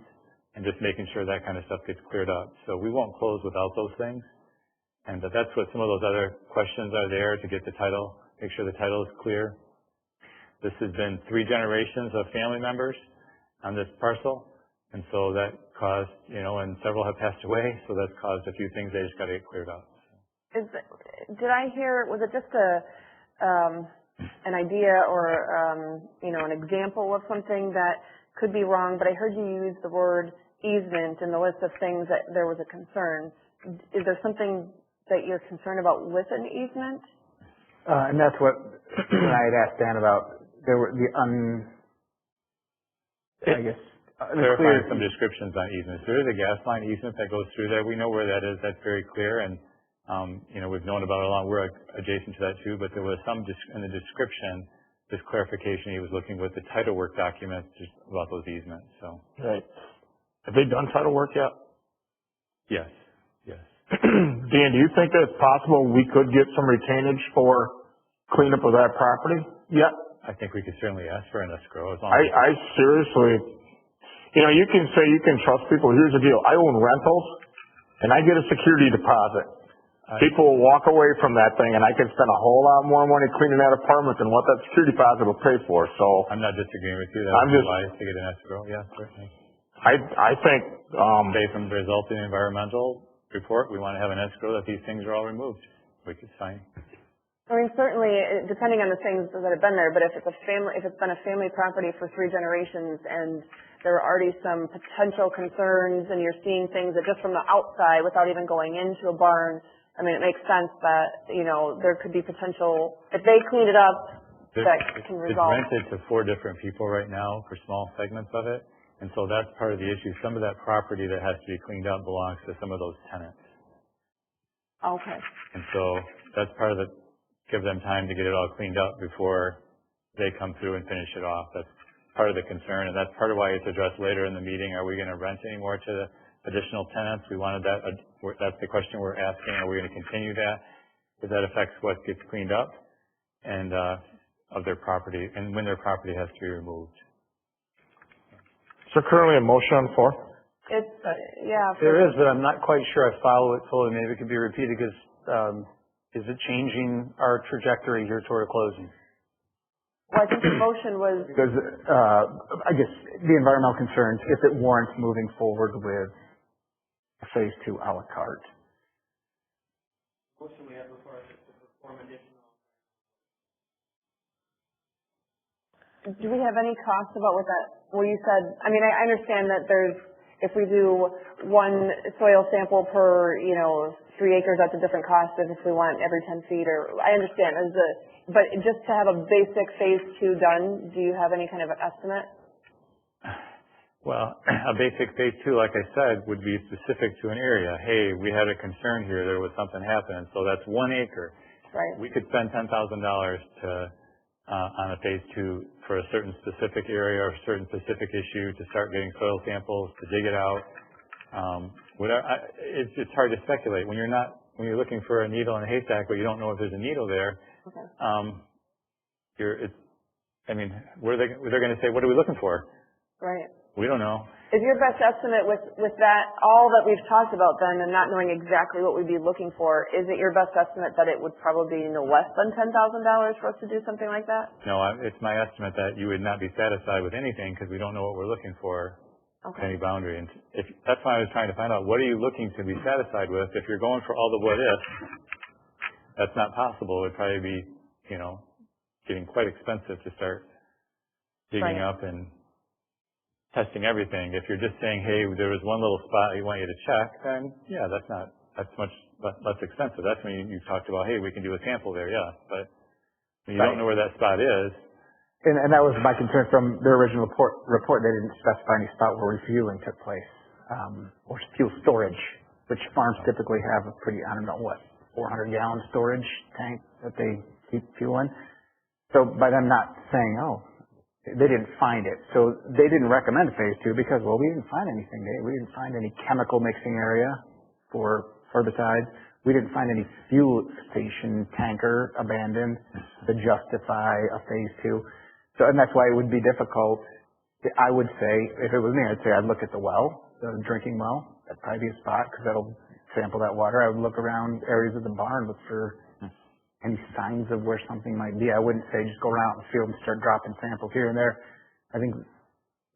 and just making sure that kind of stuff gets cleared up. So we won't close without those things. And that's what some of those other questions are there to get the title, make sure the title is clear. This has been 3 generations of family members on this parcel. And so that caused, and several have passed away, so that's caused a few things that just got to get cleared up. Did I hear, was it just a an idea or, an example of something that could be wrong, but I heard you use the word easement in the list of things that there was a concern. Is there something that you're concerned about with an easement? And that's what I had asked Dan about. There were clarifying some descriptions on easements. There is a gas line easement that goes through there. We know where that is. That's very clear, and we've known about it all along. We're adjacent to that too. But there was some in the description, this clarification he was looking with the title work documents just about those easements. So. Right. Have they done title work yet? Yes. Yes. Dan, do you think that it's possible we could get some retainage for cleanup of that property yet? I think we could certainly ask for an escrow as long as I seriously, you can say you can trust people. Here's the deal. I own rentals and I get a security deposit. People will walk away from that thing and I can spend a whole lot more money cleaning that apartment than what that security deposit will pay for. So I'm not disagreeing with you. That would be wise to get an escrow. Yeah, certainly. I think based on the resulting environmental report, we want to have an escrow that these things are all removed, which is fine. I mean, certainly, depending on the things that have been there, but if it's been a family property for 3 generations and there are already some potential concerns and you're seeing things that just from the outside without even going into a barn, I mean, it makes sense that, there could be potential, if they clean it up, that can resolve. It's rented to 4 different people right now for small segments of it. And so that's part of the issue. Some of that property that has to be cleaned up belongs to some of those tenants. Okay. And so that's part of give them time to get it all cleaned up before they come through and finish it off. That's part of the concern, and that's part of why it's addressed later in the meeting. Are we going to rent any more to the additional tenants? We wanted that. That's the question we're asking. Are we going to continue that? Because that affects what gets cleaned up and of their property, and when their property has to be removed. is there currently a motion on the floor? It's, yeah. There is, but I'm not quite sure I follow it fully. Maybe it could be repeated because is it changing our trajectory here toward a closing? Well, I think the motion was... Because, I guess, the environmental concerns, if it warrants moving forward with phase 2 a la carte. Motion we have before us is to perform additional. Do we have any costs about what that, well, you said, I mean, I understand that if we do 1 soil sample per, 3 acres, that's a different cost than if we want every 10 feet, or, I understand, but just to have a basic phase 2 done, do you have any kind of an estimate? Well, a basic phase 2, like I said, would be specific to an area. Hey, we had a concern here, there was something happening, so that's 1 acre. Right. We could spend $10,000 on a phase 2 for a certain specific area or a certain specific issue to start getting soil samples, to dig it out. It's hard to speculate when you're looking for a needle in a haystack, but you don't know if there's a needle there. Okay. They're going to say, what are we looking for? Right. We don't know. Is your best estimate with that, all that we've talked about then and not knowing exactly what we'd be looking for, is it your best estimate that it would probably be no less than $10,000 for us to do something like that? No, it's my estimate that you would not be satisfied with anything because we don't know what we're looking for. Okay. Any boundary. And that's why I was trying to find out, what are you looking to be satisfied with? If you're going for all the what ifs, that's not possible. It would probably be, getting quite expensive to start digging up and testing everything. If you're just saying, hey, there was one little spot we want you to check, then yeah, that's much less expensive. That's when you talked about, hey, we can do a sample there, yeah. But when you don't know where that spot is. And that was my concern from their original report. They didn't specify any spot where refueling took place, or fuel storage, which farms typically have a pretty, 400-gallon storage tank that they keep fuel in. So by them not saying, they didn't find it. So they didn't recommend phase 2 because, we didn't find anything. We didn't find any chemical mixing area for herbicides. We didn't find any fuel station tanker abandoned to justify a phase 2. So, and that's why it would be difficult. I would say, if it was me, I'd say I'd look at the well, the drinking well. That'd probably be a spot because that'll sample that water. I would look around areas of the barn, look for any signs of where something might be. I wouldn't say just go around the field and start dropping samples here and there. I think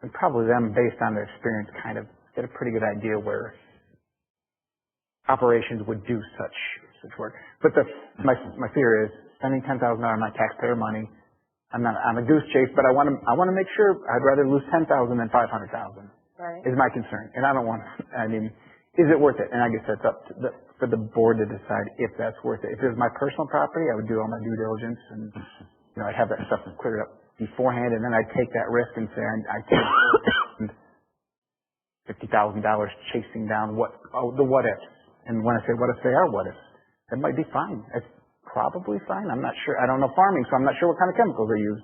and probably them, based on their experience, kind of get a pretty good idea where operations would do such work. But my fear is spending $10,000 of my taxpayer money. I'm not on a goose chase, but I want to make sure I'd rather lose 10,000 than 500,000. Right. Is my concern, and I don't want. I mean, is it worth it? And I guess that's up to for the board to decide if that's worth it. If it was my personal property, I would do all my due diligence and I'd have that stuff cleared up beforehand, and then I'd take that risk and say I take $50,000 chasing down the what ifs. And when I say what if they are what ifs, that might be fine. It's probably fine. I'm not sure. I don't know farming, so I'm not sure what kind of chemicals they used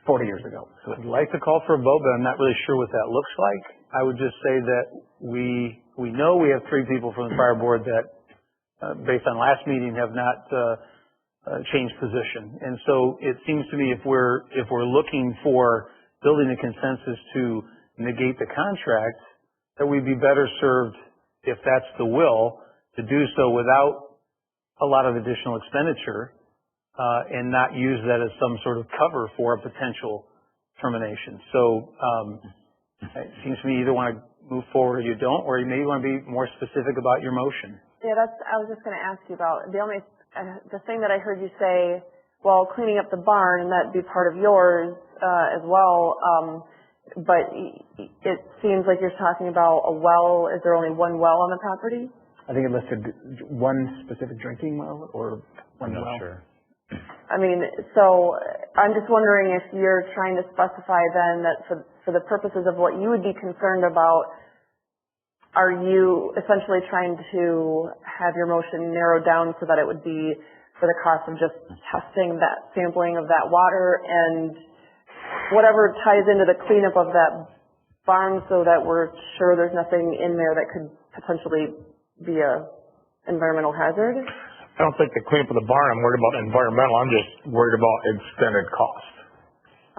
40 years ago. So I'd like to call for a vote, but I'm not really sure what that looks like. I would just say that we know we have 3 people from the fire board that, based on last meeting, have not changed position. And so it seems to me if we're looking for building a consensus to negate the contract, that we'd be better served, if that's the will, to do so without a lot of additional expenditure, and not use that as some sort of cover for a potential termination. So it seems to me you either want to move forward or you don't, or you maybe want to be more specific about your motion. Yeah, I was just going to ask you about the thing that I heard you say, well, cleaning up the barn, and that'd be part of yours as well. But it seems like you're talking about a well. Is there only one well on the property? I think it listed one specific drinking well or one well. I'm not sure. I mean, so I'm just wondering if you're trying to specify then that for the purposes of what you would be concerned about, are you essentially trying to have your motion narrowed down so that it would be for the cost of just testing that sampling of that water and whatever ties into the cleanup of that barn so that we're sure there's nothing in there that could potentially be a environmental hazard? I don't think the cleanup of the barn, I'm worried about environmental, I'm just worried about extended cost.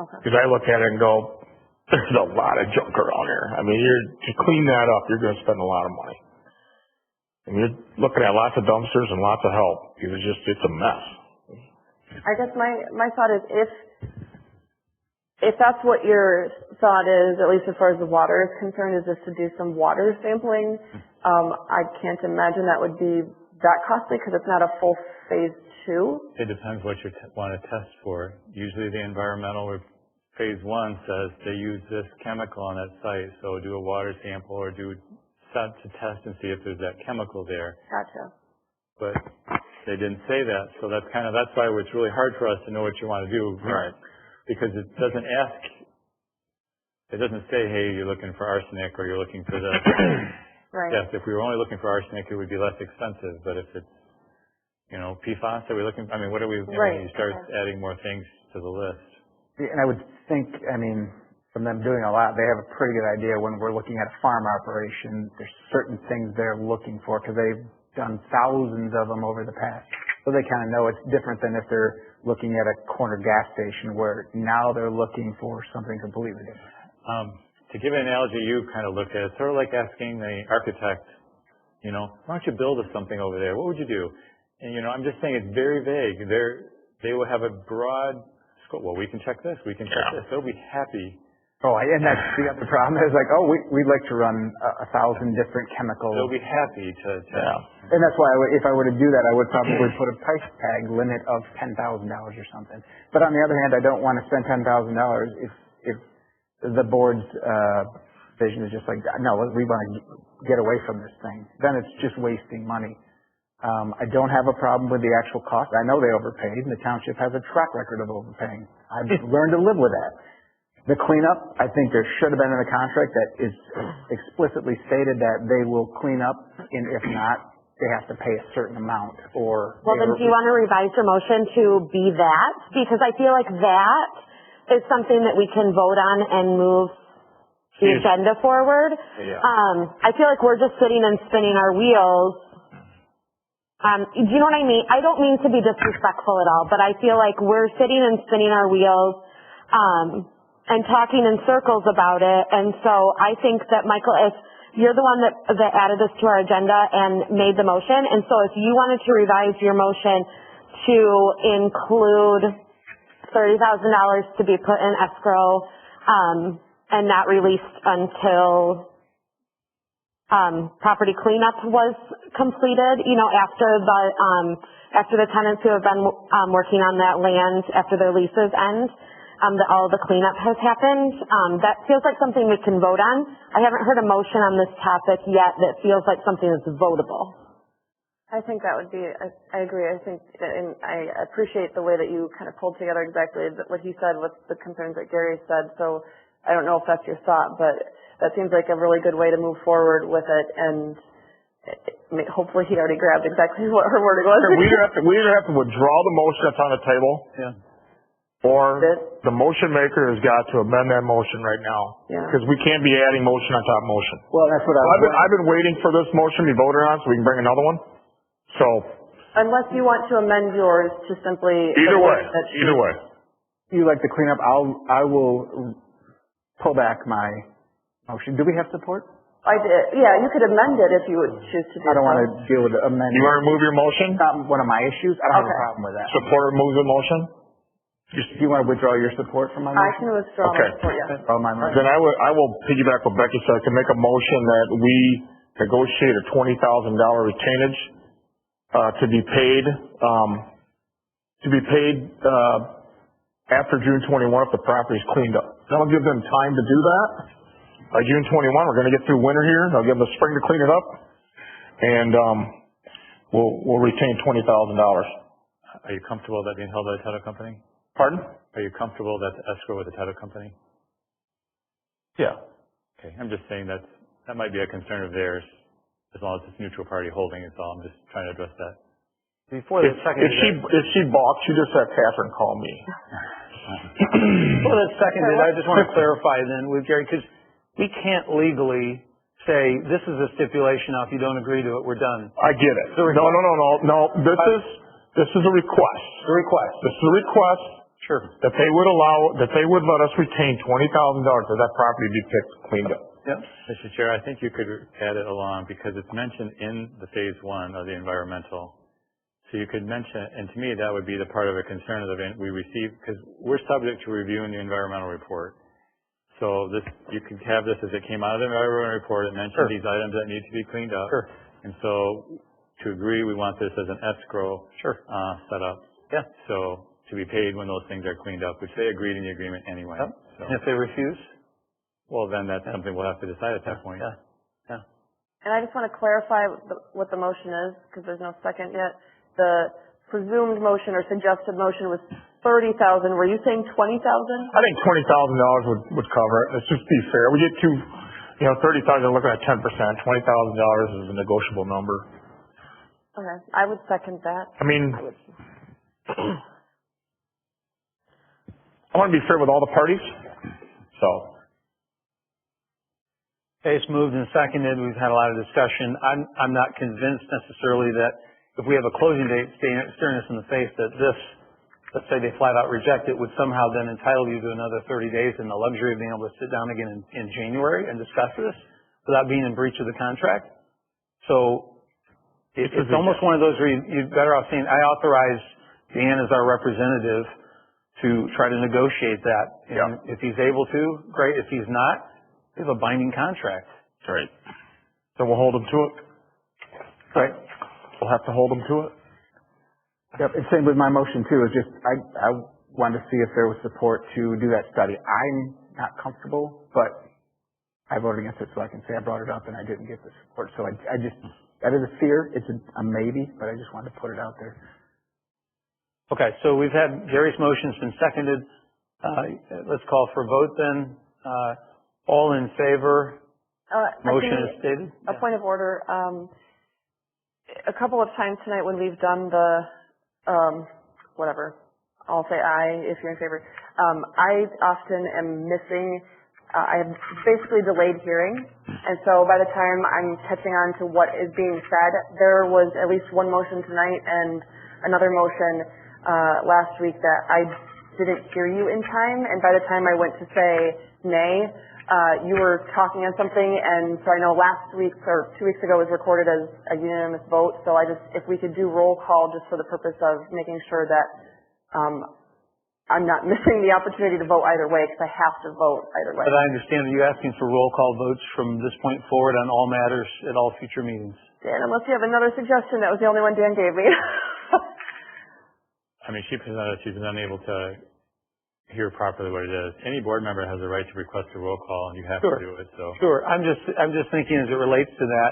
Okay. Because I look at it and go, there's a lot of junk around here. I mean, to clean that up, you're going to spend a lot of money. And you're looking at lots of dumpsters and lots of help. It's a mess. I guess my thought is if that's what your thought is, at least as far as the water is concerned, is just to do some water sampling, I can't imagine that would be that costly because it's not a full phase 2. It depends what you want to test for. Usually the environmental or phase 1 says they use this chemical on that site, so do a water sample or do set to test and see if there's that chemical there. Gotcha. But they didn't say that, so that's why it's really hard for us to know what you want to do. Right. Because it doesn't say, hey, you're looking for arsenic or you're looking for this. Right. Yes, if we were only looking for arsenic, it would be less expensive. But if it's, PFAS, are we looking? I mean, what are we? Right. You start adding more things to the list. And I would think, from them doing a lot, they have a pretty good idea when we're looking at a farm operation. There's certain things they're looking for because they've done thousands of them over the past. So they kind of know it's different than if they're looking at a corner gas station where now they're looking for something completely different. To give an analogy, you kind of look at it, sort of like asking the architect, why don't you build us something over there? What would you do? And, I'm just saying it's very vague. They will have a broad scope. Well, we can check this. We can check this. They'll be happy. Oh, and that's the other problem. It's like, we'd like to run 1,000 different chemicals. They'll be happy to. Yeah. And that's why if I were to do that, I would probably put a price tag limit of $10,000 or something. But on the other hand, I don't want to spend $10,000 if the board's vision is just like, no, we want to get away from this thing. Then it's just wasting money. I don't have a problem with the actual cost. I know they overpaid, and the township has a track record of overpaying. I've learned to live with that. The cleanup, I think there should have been in the contract that is explicitly stated that they will clean up, and if not, they have to pay a certain amount. Well, then do you want to revise your motion to be that? Because I feel like that is something that we can vote on and move the agenda forward. Yeah. I feel like we're just sitting and spinning our wheels. Do you know what I mean? I don't mean to be disrespectful at all, but I feel like we're sitting and spinning our wheels and talking in circles about it. And so I think that, Michael, if you're the one that added this to our agenda and made the motion, and so if you wanted to revise your motion to include $30,000 to be put in escrow and not released until property cleanup was completed, you know, after the tenants who have been, working on that land after their leases end, that all the cleanup has happened. That feels like something we can vote on. I haven't heard a motion on this topic yet that feels like something that's votable. I think that would be, I agree. I think, and I appreciate the way that you kind of pulled together exactly what he said with the concerns that Gary said. So I don't know if that's your thought, but that seems like a really good way to move forward with it. And hopefully he already grabbed exactly what her wording was. We either have to withdraw the motion that's on the table. Yeah. Or the motion maker has got to amend that motion right now. Yeah. Because we can't be adding motion on top of motion. Well, that's what I've been waiting for this motion to be voted on so we can bring another one. So. Unless you want to amend yours to simply. Either way. You like the cleanup, I will pull back my motion. Do we have support? I did. Yeah, you could amend it if you would choose to do so. I don't want to deal with amending. You want to remove your motion? Not one of my issues. I don't have a problem with that. Support remove the motion? Do you want to withdraw your support from my motion? I can withdraw my support, yes. Then I will piggyback what Becky said. I can make a motion that we negotiate a $20,000 retainage to be paid after June 21 if the property is cleaned up. That'll give them time to do that. By June 21, we're going to get through winter here. They'll give them the spring to clean it up, and we'll retain $20,000. Are you comfortable with that being held by the title company? Pardon? Are you comfortable that the escrow with the title company? Yeah. Okay, I'm just saying that might be a concern of theirs, as long as it's neutral party holding it. So I'm just trying to address that. Before the second. If she balks, you just have Catherine call me. Before that's seconded, I just want to clarify then with Gary, because we can't legally say this is a stipulation. Now, if you don't agree to it, we're done. I get it. No. This is a request. The request. This is a request. Sure. That they would let us retain $20,000 of that property be cleaned up. Yep. Mr. Chair, I think you could add it along because it's mentioned in the phase 1 of the environmental. So you could mention, and to me that would be the part of a concern that we receive, because we're subject to reviewing the environmental report. So you could have this as it came out of the environmental report. It mentioned these items that need to be cleaned up. Sure. And so to agree, we want this as an escrow set up. Yeah. So to be paid when those things are cleaned up, which they agreed in the agreement anyway. Yep. So, and if they refuse? Well, then that's something we'll have to decide at that point. Yeah. And I just want to clarify what the motion is, because there's no second yet. The presumed motion or suggested motion was $30,000. Were you saying $20,000? I think $20,000 would cover it. Let's just be fair. We get $30,000, looking at 10%. $20,000 is a negotiable number. Okay, I would second that. I mean, I want to be fair with all the parties, so. Okay, it's moved and seconded. We've had a lot of discussion. I'm not convinced necessarily that if we have a closing date staring us in the face that this, let's say they flat out reject it, would somehow then entitle you to another 30 days and the luxury of being able to sit down again in January and discuss this without being in breach of the contract. So it's almost one of those where you're better off saying, I authorize Dan as our representative to try to negotiate that. And if he's able to, great. If he's not, we have a binding contract. Right. So we'll hold him to it. Right. We'll have to hold him to it. Yep, and same with my motion too, is just, I wanted to see if there was support to do that study. I'm not comfortable, but I voted against it so I can say I brought it up and I didn't get the support. So I just, that is a fear, it's a maybe, but I just wanted to put it out there. Okay, so we've had Gary's motion's been seconded. Let's call for a vote then. All in favor? Motion is stated. A point of order. A couple of times tonight when we've done the, whatever, I'll say aye if you're in favor. I often am missing, I have basically delayed hearing, and so by the time I'm catching on to what is being said, there was at least one motion tonight and another motion last week that I didn't hear you in time, and by the time I went to say nay, you were talking on something, and so I know last week or 2 weeks ago was recorded as a unanimous vote. So if we could do roll call just for the purpose of making sure that I'm not missing the opportunity to vote either way because I have to vote either way. But I understand that you're asking for roll call votes from this point forward on all matters at all future meetings. Dan, unless you have another suggestion, that was the only one Dan gave me. I mean, she presented, she's unable to hear properly what it is. Any board member has a right to request a roll call, and you have Sure. to do it, so. Sure. I'm just thinking as it relates to that,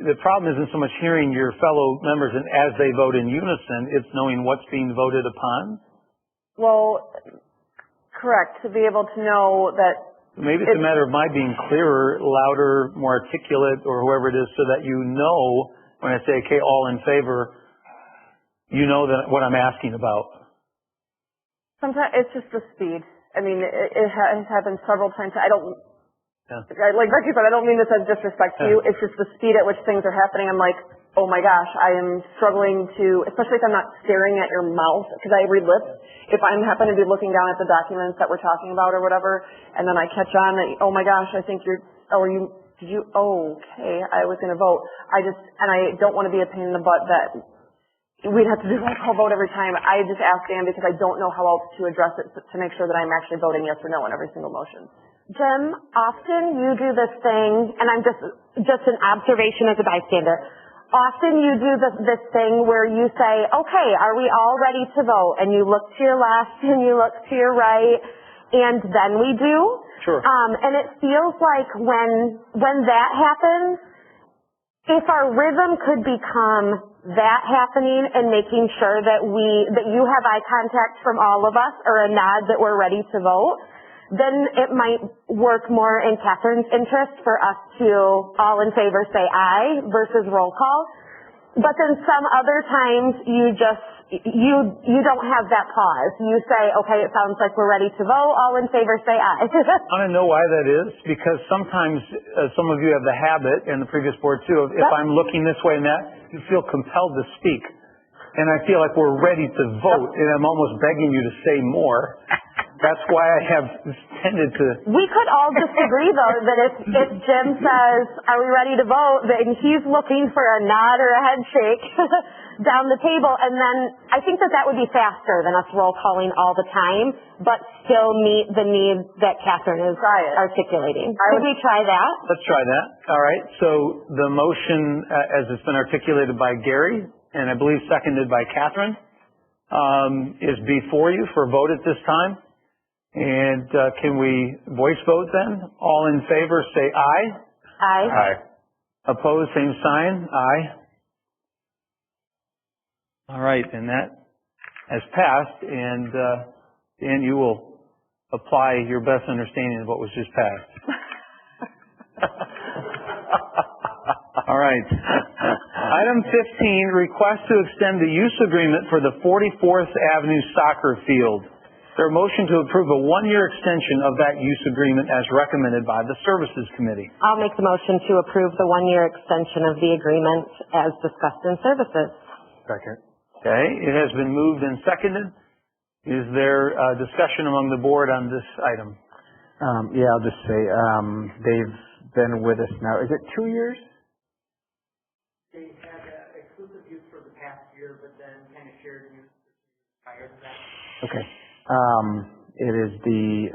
the problem isn't so much hearing your fellow members and as they vote in unison, it's knowing what's being voted upon. Well, correct, to be able to know that. Maybe it's a matter of my being clearer, louder, more articulate, or whoever it is, so that you know when I say, okay, all in favor, you know that what I'm asking about. Sometimes it's just the speed. I mean, it has happened several times. I don't, like Becky said, I don't mean this as disrespect to you. It's just the speed at which things are happening. I'm like, oh my gosh, I am struggling to, especially if I'm not staring at your mouth, because I read lips. If I happen to be looking down at the documents that we're talking about or whatever, and then I catch on that, oh my gosh, I think you're, okay, I was going to vote. And I don't want to be a pain in the butt that we'd have to do a roll call vote every time. I just asked Dan because I don't know how else to address it to make sure that I'm actually voting yes or no on every single motion. Jim, often you do this thing, and I'm just an observation as a bystander. Often you do this thing where you say, okay, are we all ready to vote? And you look to your left and you look to your right, and then we do. Sure. And it feels like when that happens, if our rhythm could become that happening and making sure that you have eye contact from all of us or a nod that we're ready to vote, then it might work more in Catherine's interest for us to all in favor say aye versus roll call. But then some other times you don't have that pause. You say, okay, it sounds like we're ready to vote. All in favor say aye. I want to know why that is, because sometimes some of you have the habit, and the previous board too, of if I'm looking this way and that, you feel compelled to speak. And I feel like we're ready to vote, and I'm almost begging you to say more. That's why I have tended to. We could all disagree, though, that if Jim says, are we ready to vote, then he's looking for a nod or a head shake down the table. And then I think that would be faster than us roll calling all the time, but still meet the need that Catherine is articulating. Could we try that? Let's try that. All right. So the motion, as it's been articulated by Gary, and I believe seconded by Catherine, is before you for a vote at this time. And can we voice vote then? All in favor say aye. Aye. Aye. Opposed, same sign. Aye. All right, and that has passed, and Dan, you will apply your best understanding of what was just passed. All right. Item 15, request to extend the use agreement for the 44th Avenue soccer field. There a motion to approve a one-year extension of that use agreement as recommended by the Services Committee. I'll make the motion to approve the one-year extension of the agreement as discussed in Services. Second. Okay, it has been moved and seconded. Is there discussion among the board on this item? Yeah, I'll just say, they've been with us now, is it 2 years? They had exclusive use for the past year, but then kind of shared use prior to that. Okay. It is the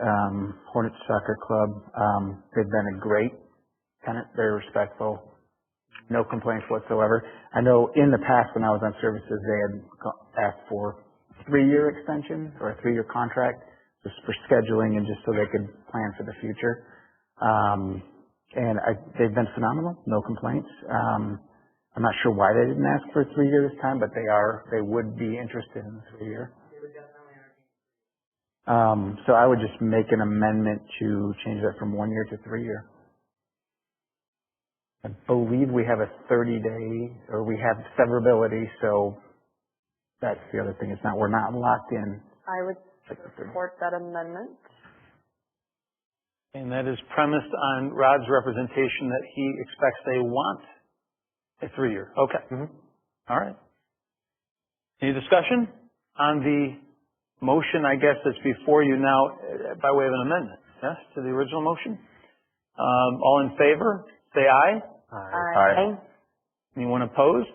Hornets Soccer Club. They've been a great tenant, very respectful, no complaints whatsoever. I know in the past when I was on services, they had asked for a 3-year extension or a 3-year contract just for scheduling and just so they could plan for the future. And they've been phenomenal, no complaints. I'm not sure why they didn't ask for a 3-year this time, but they would be interested in the 3-year. So I would just make an amendment to change that from 1 year to 3 year. I believe we have a 30-day, or we have severability, so that's the other thing. We're not locked in. I would support that amendment. And that is premised on Rod's representation that he expects they want a 3-year. Okay. Mm-hmm. All right. Any discussion on the motion, I guess, that's before you now by way of an amendment, yes, to the original motion? All in favor, say aye. Aye. Anyone opposed?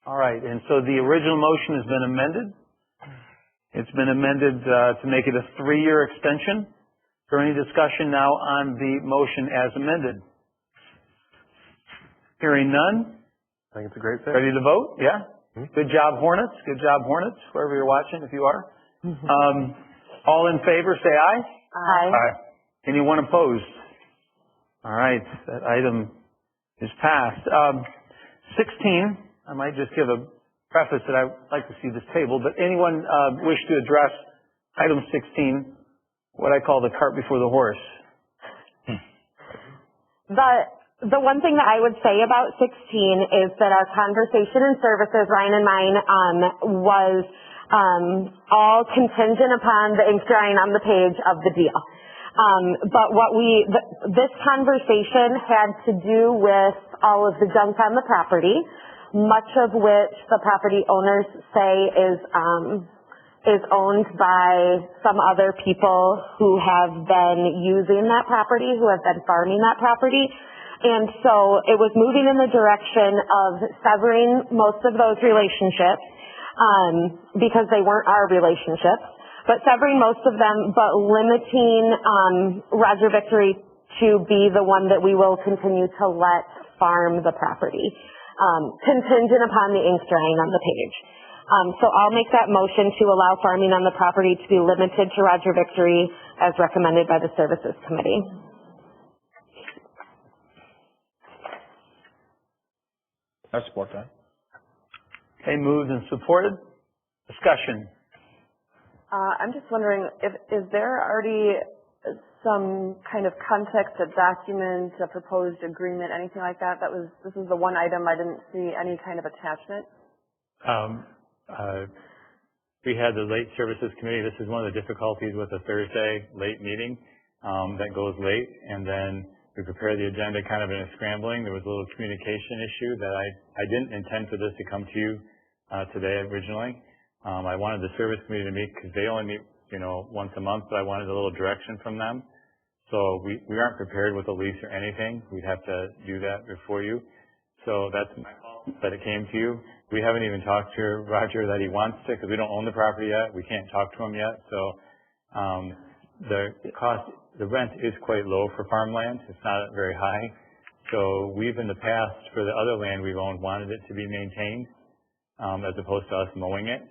All right, and so the original motion has been amended, It's been amended to make it a 3-year extension. Is there any discussion now on the motion as amended? Hearing none. I think it's a great fit. Ready to vote? Yeah? Good job, Hornets. Good job, Hornets, wherever you're watching, if you are. All in favor, say aye. Aye. Anyone opposed? All right, that item is passed. 16, I might just give a preface that I'd like to see this table, but anyone wish to address item 16, what I call the cart before the horse? The one thing that I would say about 16 is that our conversation and services, Ryan and mine, was all contingent upon the ink drying on the page of the deal. But this conversation had to do with all of the junk on the property, much of which the property owners say is owned by some other people who have been using that property, who have been farming that property. And so it was moving in the direction of severing most of those relationships, because they weren't our relationships, but severing most of them, but limiting Roger Victory to be the one that we will continue to let farm the property, contingent upon the ink drying on the page. So I'll make that motion to allow farming on the property to be limited to Roger Victory as recommended by the Services Committee. I support that. Okay, moved and supported. Discussion. I'm just wondering, is there already some kind of context, a document, a proposed agreement, anything like that? This is the one item I didn't see any kind of attachment. We had the late services committee. This is one of the difficulties with a Thursday late meeting that goes late, and then we prepared the agenda kind of in a scrambling. There was a little communication issue that I didn't intend for this to come to you today originally. I wanted the service committee to meet because they only meet, once a month, but I wanted a little direction from them. So we aren't prepared with a lease or anything. We'd have to do that before you. So that's my fault that it came to you. We haven't even talked to Roger that he wants to because we don't own the property yet. We can't talk to him yet. So the rent is quite low for farmland. It's not very high. So we've in the past, for the other land we've owned, wanted it to be maintained as opposed to us mowing it.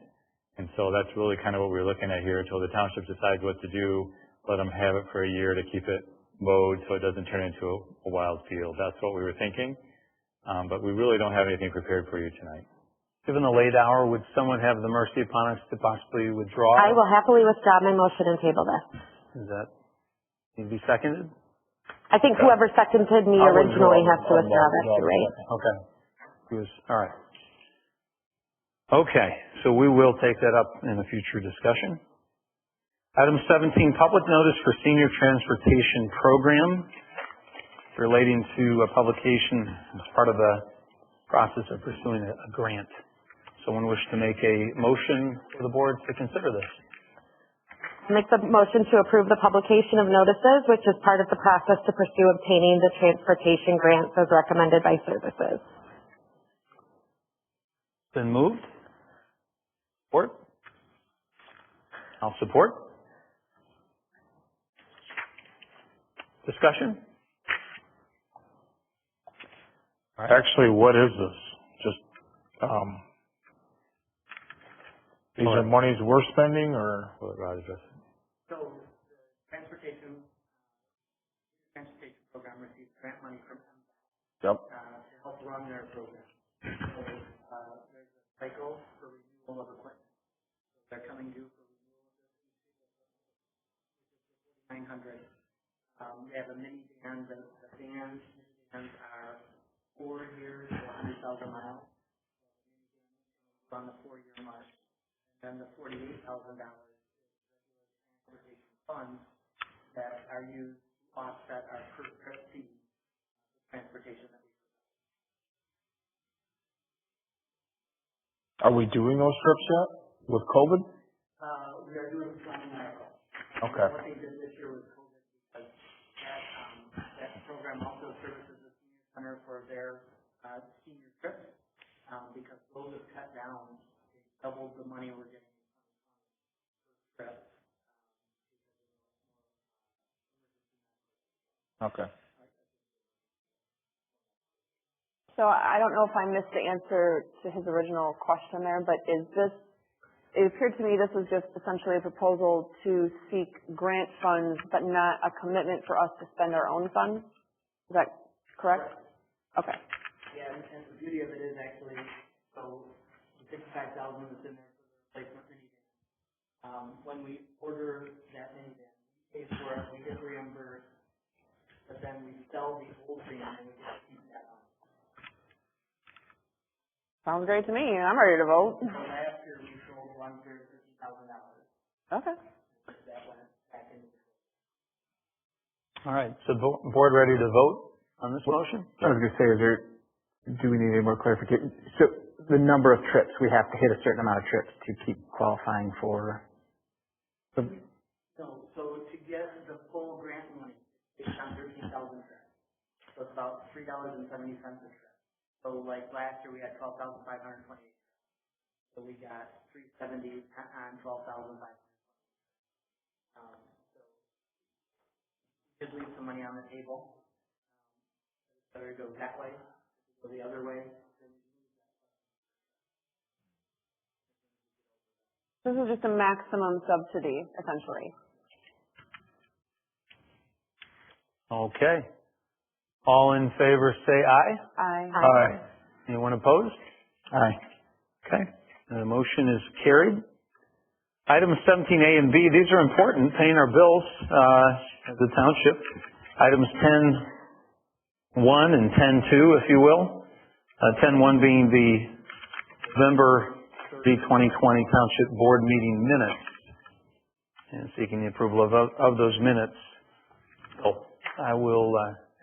And so that's really kind of what we're looking at here until the township decides what to do. Let them have it for a year to keep it mowed so it doesn't turn into a wild field. That's what we were thinking. But we really don't have anything prepared for you tonight. Given the late hour, would someone have the mercy upon us to possibly withdraw? I will happily withdraw my motion and table this. Is that need to be seconded? I think whoever seconded me originally has to withdraw that too, right? Okay. All right. Okay, so we will take that up in a future discussion. Item 17, public notice for senior transportation program relating to a publication as part of the process of pursuing a grant. Someone wish to make a motion for the board to consider this? Make the motion to approve the publication of notices, which is part of the process to pursue obtaining the transportation grants as recommended by services. Been moved. Support? I'll support. Discussion? All right. Actually, what is this? Just, these are monies we're spending, or? Will it Rod address it? So the transportation program receives grant money from Yep. to help run their program. So there's a cycle for renewal of equipment. So they're coming due for renewal of 900. They have a minivan. The minivans are 4 years or 100,000 miles. On the 4-year mark. And the $48,000 transportation funds that are used to offset our per trip fee transportation that we Are we doing those trips yet with COVID? we are doing some medical. Okay. What they did this year was COVID because that program also services the senior center for their senior trips because those have cut down. They doubled the money we're getting. trip. Okay. So I don't know if I missed the answer to his original question there, but it appeared to me this was just essentially a proposal to seek grant funds, but not a commitment for us to spend our own funds. Is that correct? Okay. Yeah, and the beauty of it is actually, so the $65,000 that's in there for the replacement minivan. When we order that minivan, we pay for it, we get reimbursed, but then we sell the old van and we get to keep that money. Sounds great to me. I'm ready to vote. So last year we sold one for $50,000. Okay. That went back into the. All right, so board ready to vote on this motion? I was going to say, do we need any more clarification? So the number of trips, we have to hit a certain amount of trips to keep qualifying for. So to get the full grant money, it's on 13,000 trips. So it's about $3.70 a trip. So like last year we had 12,528 trips. So we got $370 on 12,500. So we could leave some money on the table. Whether it goes that way, or the other way. This is just a maximum subsidy, essentially. Okay. All in favor say aye. Aye. Aye. Anyone opposed? Aye. Okay. The motion is carried. Items 17A and B, these are important, paying our bills as a township. Items 10.1 and 10.2, if you will. 10.1 being the November 30, 2020 Township Board meeting minutes, and seeking the approval of those minutes. So I will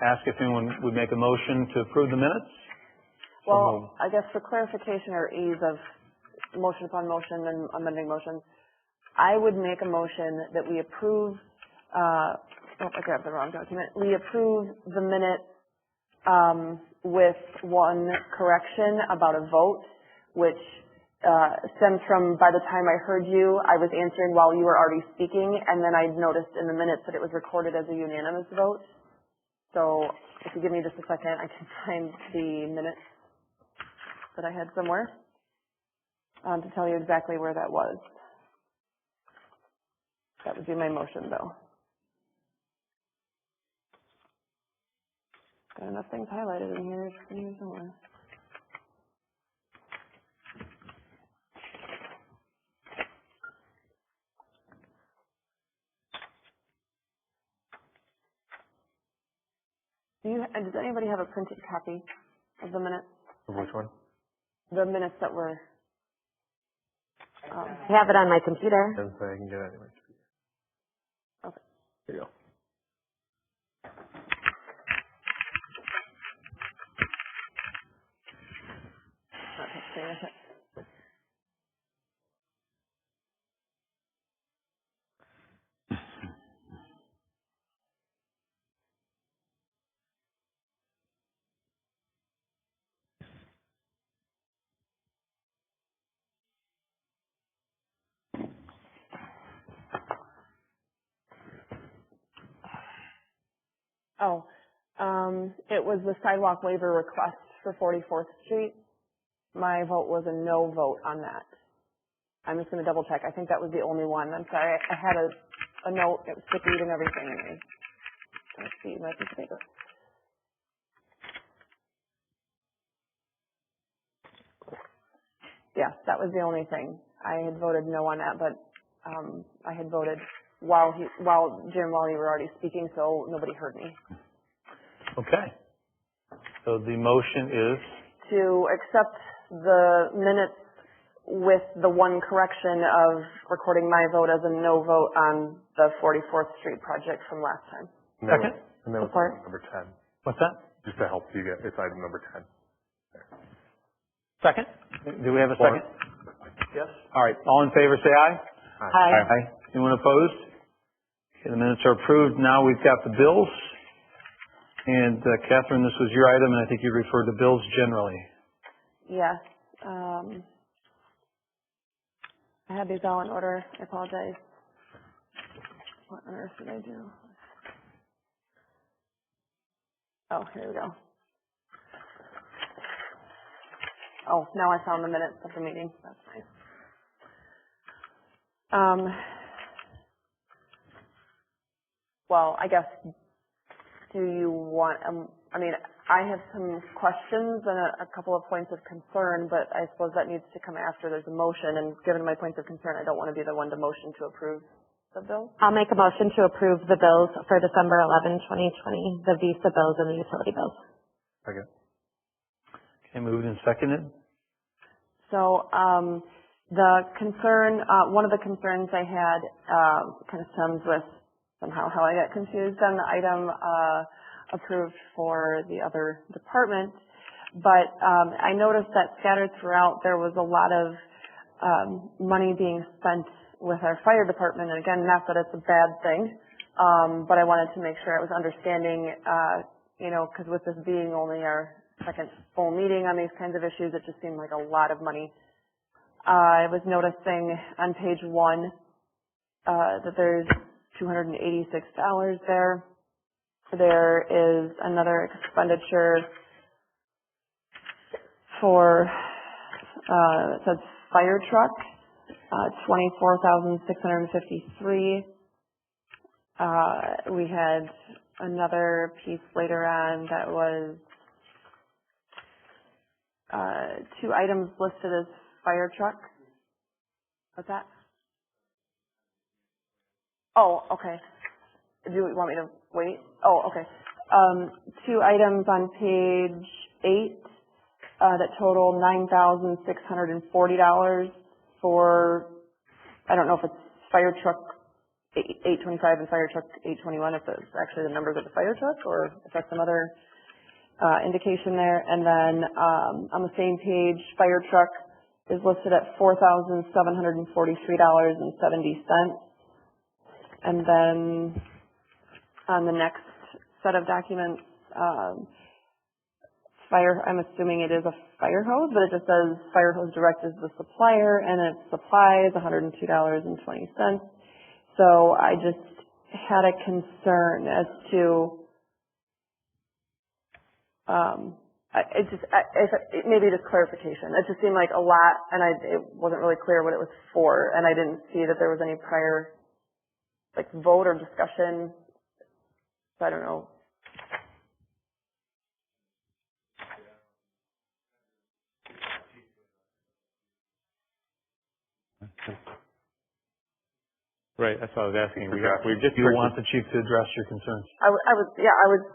ask if anyone would make a motion to approve the minutes. Well, I guess for clarification or ease of motion upon motion and amending motions, I would make a motion that we approve, I grabbed the wrong document. We approve the minutes with one correction about a vote, which stems from by the time I heard you, I was answering while you were already speaking, and then I noticed in the minutes that it was recorded as a unanimous vote. So if you give me just a second, I can find the minutes that I had somewhere to tell you exactly where that was. That would be my motion, though. Got enough things highlighted in here somewhere. Does anybody have a printed copy of the minutes? Which one? The minutes that were. I have it on my computer. Doesn't say I can get it anyway. Okay. There you go. It was the sidewalk waiver request for 44th Street. My vote was a no vote on that. I'm just going to double check. I think that was the only one. I'm sorry. I had a note. It was sticky and everything. Let's see my piece of paper. Yeah, that was the only thing. I had voted no on that, but I had voted while you were already speaking, so nobody heard me. Okay. So the motion is? To accept the minutes with the one correction of recording my vote as a no vote on the 44th Street project from last time. Second? And then Support. number 10. What's that? Just to help you get, it's item number 10. Second? Do we have a second? Yes. All right. All in favor say aye. Aye. Aye. Anyone opposed? Okay, the minutes are approved. Now we've got the bills. And Catherine, this was your item, and I think you referred to bills generally. Yes. I had these all in order. I apologize. What on earth did I do? Oh, here we go. Oh, now I found the minutes of the meeting. That's nice. Well, I guess, do you want, I mean, I have some questions and a couple of points of concern, but I suppose that needs to come after there's a motion, and given my points of concern, I don't want to be the one to motion to approve the bill. I'll make a motion to approve the bills for December 11, 2020, the Visa bills and the utility bills. Second. Okay, moved and seconded. So, the concern, one of the concerns I had, kind of stems with somehow how I got confused on the item, approved for the other department. But, I noticed that scattered throughout, there was a lot of, money being spent with our fire department. And again, not that it's a bad thing, but I wanted to make sure I was understanding, you know, because with this being only our second full meeting on these kinds of issues, it just seemed like a lot of money. I was noticing on page 1 that there's $286 there. There is another expenditure for, it says fire truck, $24,653. We had another piece later on that was 2 items listed as fire truck. What's that? Oh, okay. Do you want me to wait? Oh, okay. 2 items on page 8 that total $9,640 for, I don't know if it's fire truck 825 and fire truck 821, if it's actually the numbers of the fire truck or if that's some other indication there. And then on the same page, fire truck is listed at $4,743.70. And then on the next set of documents, I'm assuming it is a fire hose, but it just says Fire Hose Direct is the supplier, and its supply is $102.20. So I just had a concern as to, maybe just clarification. It just seemed like a lot, and it wasn't really clear what it was for, and I didn't see that there was any prior, like, vote or discussion. So I don't know. Right, that's what I was asking. We just Do you want the chief to address your concerns? I would.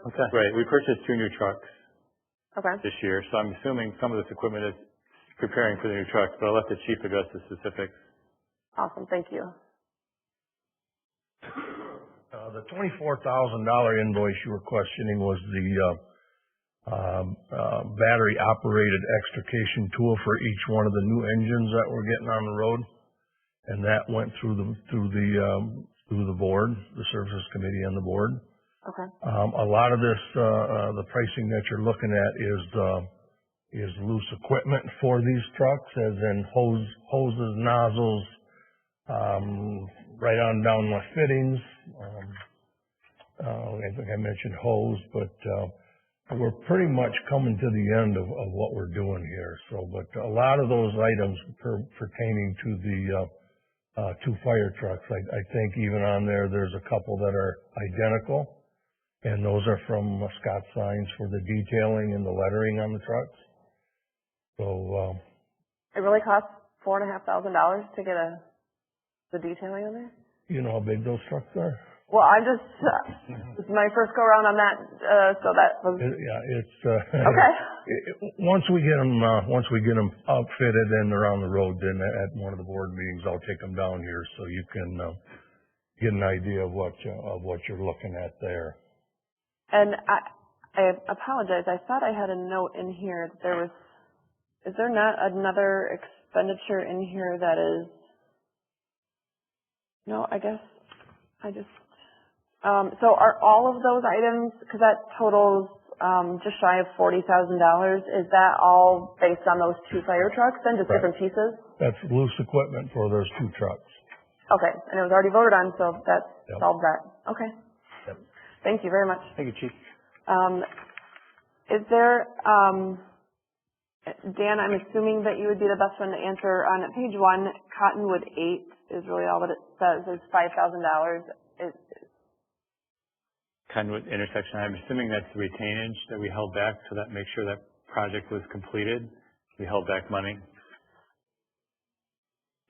Okay. Right, we purchased 2 new trucks Okay. this year, so I'm assuming some of this equipment is preparing for the new trucks, but I'll let the chief address the specifics. Awesome, thank you. The $24,000 invoice you were questioning was the battery operated extrication tool for each one of the new engines that we're getting on the road. And that went through the board, the services committee and the board. Okay. A lot of this, the pricing that you're looking at is loose equipment for these trucks, as in hoses, nozzles, right on down my fittings. I think I mentioned hose, but we're pretty much coming to the end of what we're doing here. So, but a lot of those items pertaining to the 2 fire trucks, I think even on there's a couple that are identical, and those are from Scott Signs for the detailing and the lettering on the trucks. So, it really costs $4,500 to get the detailing on there? You know how big those trucks are? Well, I'm just, this is my first go around on that, so that was. Yeah, it's, okay. Once we get them outfitted and they're on the road, then at one of the board meetings, I'll take them down here so you can, get an idea of what you're looking at there. And I apologize. I thought I had a note in here that is there not another expenditure in here that is, no, I guess so are all of those items, because that totals just shy of $40,000, is that all based on those 2 fire trucks then, just Right. different pieces? That's loose equipment for those 2 trucks. Okay, and it was already voted on, so that Yep. solved that. Okay. Yep. Thank you very much. Thank you, Chief. Is there, Dan, I'm assuming that you would be the best one to answer. On page 1, Cottonwood 8 is really all that it says. There's $5,000. Cottonwood intersection, I'm assuming that's the retainage that we held back to that, make sure that project was completed. We held back money.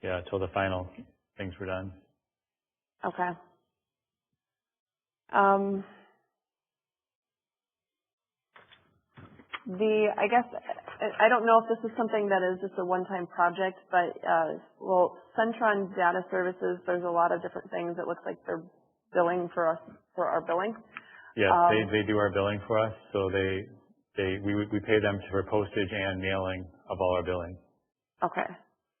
Yeah, until the final things were done. Okay. I guess, I don't know if this is something that is just a one-time project, but, Centron Data Services, there's a lot of different things. It looks like they're billing for us, for our billing. Yes, they do our billing for us, so we pay them for postage and mailing of all our billing. Okay.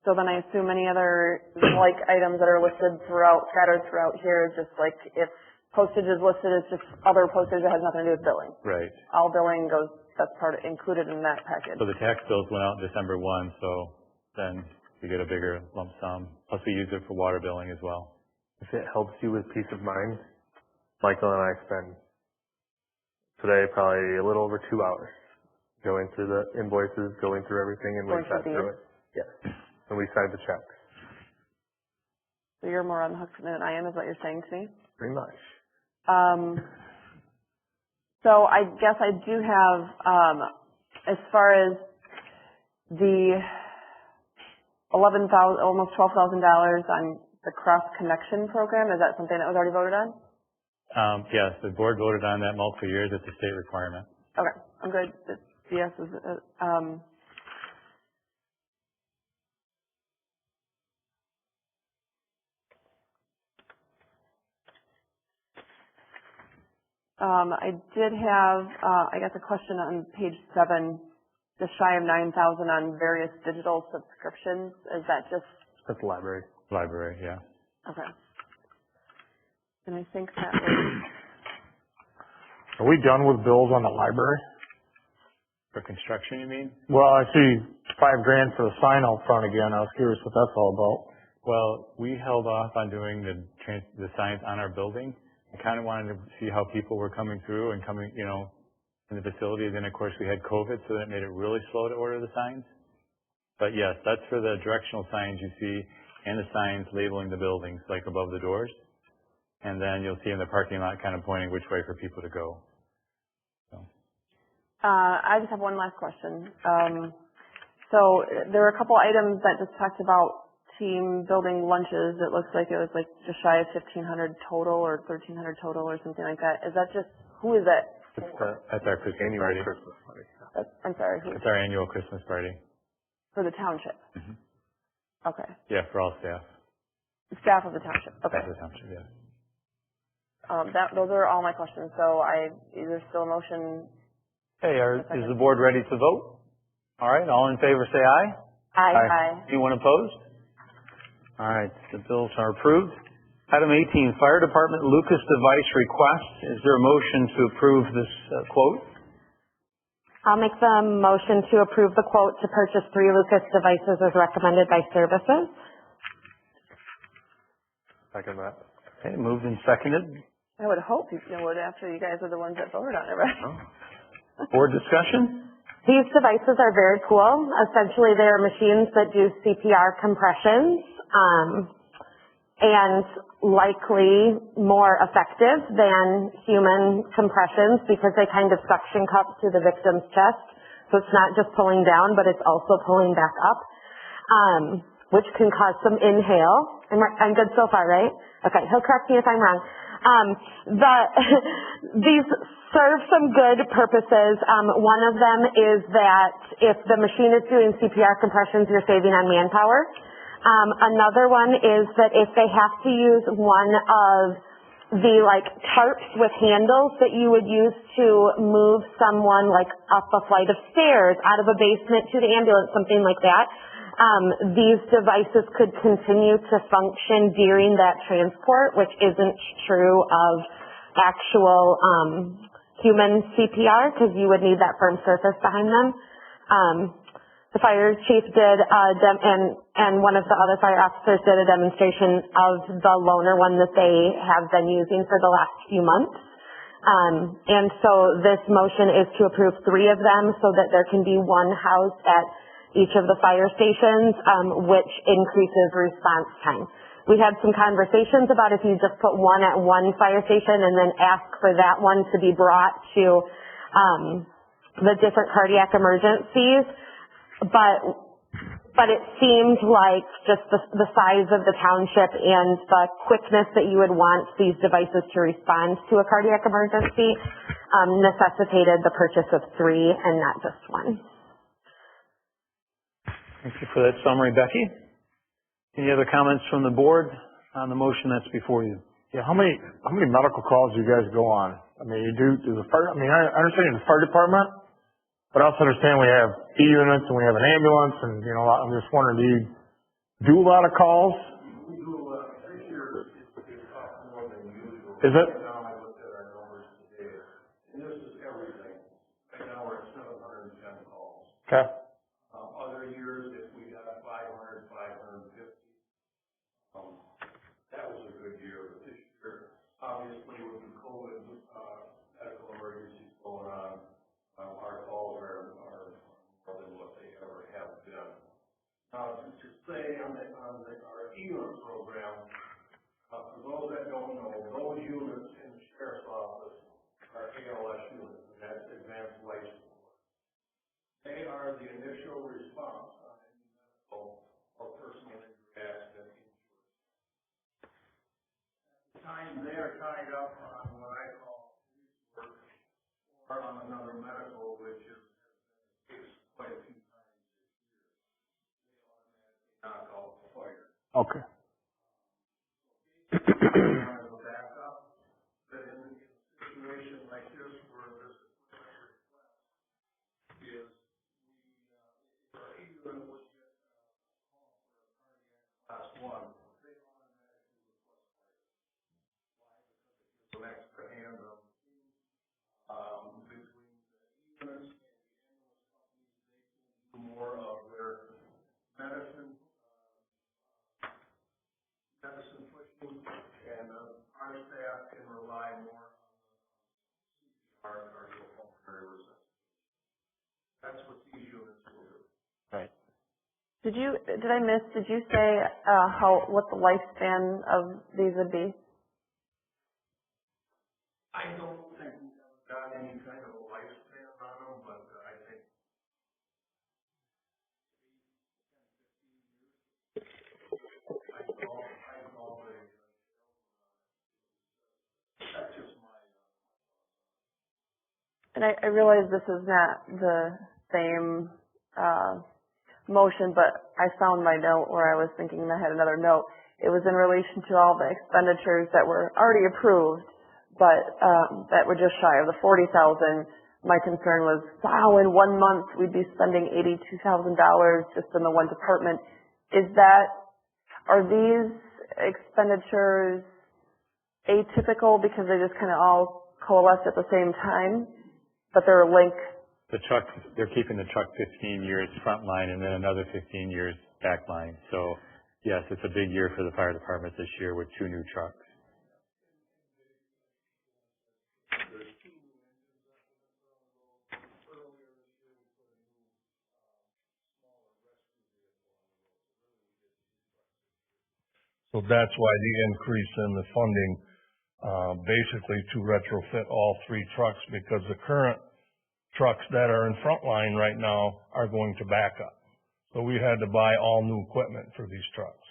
So then I assume any other like items that are listed scattered throughout here is just like if postage is listed as just other postage that has nothing to do with billing. Right. All billing that's included in that package. So the tax bills went out December 1, so then we get a bigger lump sum. Plus we use it for water billing as well. If it helps you with peace of mind, Michael and I spend today probably a little over 2 hours going through the invoices, going through everything, and we sat through it. Yes. And we signed the checks. So you're more on the hook than I am, is what you're saying to me? Pretty much. So I guess I do have, as far as the almost $12,000 on the cross connection program, is that something that was already voted on? Yes, the board voted on that multiple years. It's a state requirement. Okay, I'm good. Yes, I did have, I guess, a question on page 7, just shy of 9,000 on various digital subscriptions. Is that just? That's the library. Library, yeah. Okay. And I think that was. Are we done with bills on the library? For construction, you mean? Well, I see $5,000 for the sign out front again. I was curious what that's all about. Well, we held off on doing the signs on our building. I kind of wanted to see how people were coming through and coming, in the facility. Then, of course, we had COVID, so that made it really slow to order the signs. But yes, that's for the directional signs you see and the signs labeling the buildings, like above the doors. And then you'll see in the parking lot kind of pointing which way for people to go. So. I just have one last question. So there were a couple items that just talked about team building lunches. It looks like it was like just shy of 1,500 total or 1,300 total or something like that. Is that just, who is that? That's our Christmas party. Christmas party. I'm sorry. It's our annual Christmas party. For the township? Mm-hmm. Okay. Yeah, for all staff. Staff of the township. Okay. Staff of the township, yeah. Those are all my questions. So is there still a motion? Hey, is the board ready to vote? All right, all in favor say aye. Aye. Anyone opposed? All right, the bills are approved. Item 18, Fire Department Lucas device request. Is there a motion to approve this quote? I'll make the motion to approve the quote to purchase 3 Lucas devices as recommended by services. Second that. Okay, moved and seconded. I would hope you would after you guys are the ones that voted on it, right? Board discussion? These devices are very cool. Essentially, they are machines that do CPR compressions, and likely more effective than human compressions because they kind of suction cup to the victim's chest. So it's not just pulling down, but it's also pulling back up, which can cause some inhale. I'm good so far, right? Okay, he'll correct me if I'm wrong. These serve some good purposes. One of them is that if the machine is doing CPR compressions, you're saving on manpower. Another one is that if they have to use one of the tarps with handles that you would use to move someone up a flight of stairs, out of a basement to the ambulance, something like that, these devices could continue to function during that transport, which isn't true of actual human CPR because you would need that firm surface behind them. The fire chief did and one of the other fire officers did a demonstration of the loaner one that they have been using for the last few months. And so this motion is to approve 3 of them so that there can be one housed at each of the fire stations, which increases response time. We had some conversations about if you just put one at one fire station and then ask for that one to be brought to the different cardiac emergencies. But it seemed like just the size of the township and the quickness that you would want these devices to respond to a cardiac emergency necessitated the purchase of 3 and not just 1. Thank you for that summary, Becky. Any other comments from the board on the motion that's before you? Yeah, how many medical calls do you guys go on? I mean, I understand the fire department, but I also understand we have E-units and we have an ambulance and, you know, I'm just wondering, do you do a lot of calls? We do a lot. This year it's up more than usual. Is it? Right now I looked at our numbers today, and this is everything. Right now we're at 710 calls. Okay. Other years, if we got 500, 550, that was a good year. But this year, obviously with the COVID medical emergencies going on, our calls are more than what they ever have been. Now, to say on our E-unit program, for those that don't know, those units in the sheriff's office are ALS units, and that's advanced life support. They are the initial response on any medical or personal injury accident insurance. At the time, they are tied up on what I call police work or on another medical, which is quite a few times this year. They automatically knock out the fire. Okay. As a backup, but in a situation like this where there's a quick request, is if our E-unit would get a call for a cardiac class 1, they automatically request fire. Why? Because it gives an extra hand on the team. Between the E-units and the ambulance companies, they can do more of their medicine pushing, and our staff can rely more on CPR, cardiopulmonary resuscitation. That's what these units will do. Right. Did you say what the lifespan of these would be? I don't think we ever got any kind of a lifespan on them, but I think that's just my And I realize this is not the same motion, but I found my note where I was thinking I had another note. It was in relation to all the expenditures that were already approved, but that were just shy of the $40,000. My concern was, wow, in 1 month we'd be spending $82,000 just in the one department. Are these expenditures atypical because they just kind of all coalesce at the same time, but they're linked? The truck, they're keeping the truck 15 years front line and then another 15 years back line. So yes, it's a big year for the fire department this year with 2 new trucks. So that's why the increase in the funding, basically to retrofit all 3 trucks, because the current trucks that are in front line right now are going to back up. So we had to buy all new equipment for these trucks.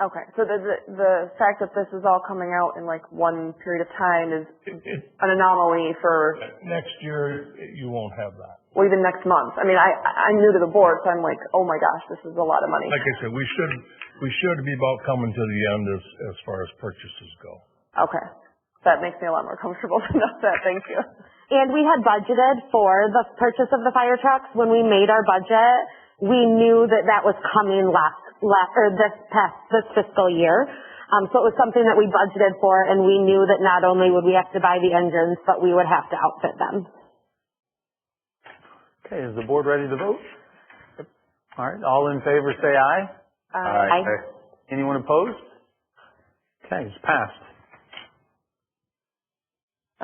Okay, so the fact that this is all coming out in like one period of time is an anomaly for... Next year, you won't have that. Well, even next month. I mean, I'm new to the board, so I'm like, oh my gosh, this is a lot of money. Like I said, we should be about coming to the end as far as purchases go. Okay, that makes me a lot more comfortable to know that. Thank you. And we had budgeted for the purchase of the fire trucks. When we made our budget, we knew that was coming this fiscal year. So it was something that we budgeted for, and we knew that not only would we have to buy the engines, but we would have to outfit them. Okay, is the board ready to vote? All right, all in favor say aye. Aye. Anyone opposed? Okay, it's passed.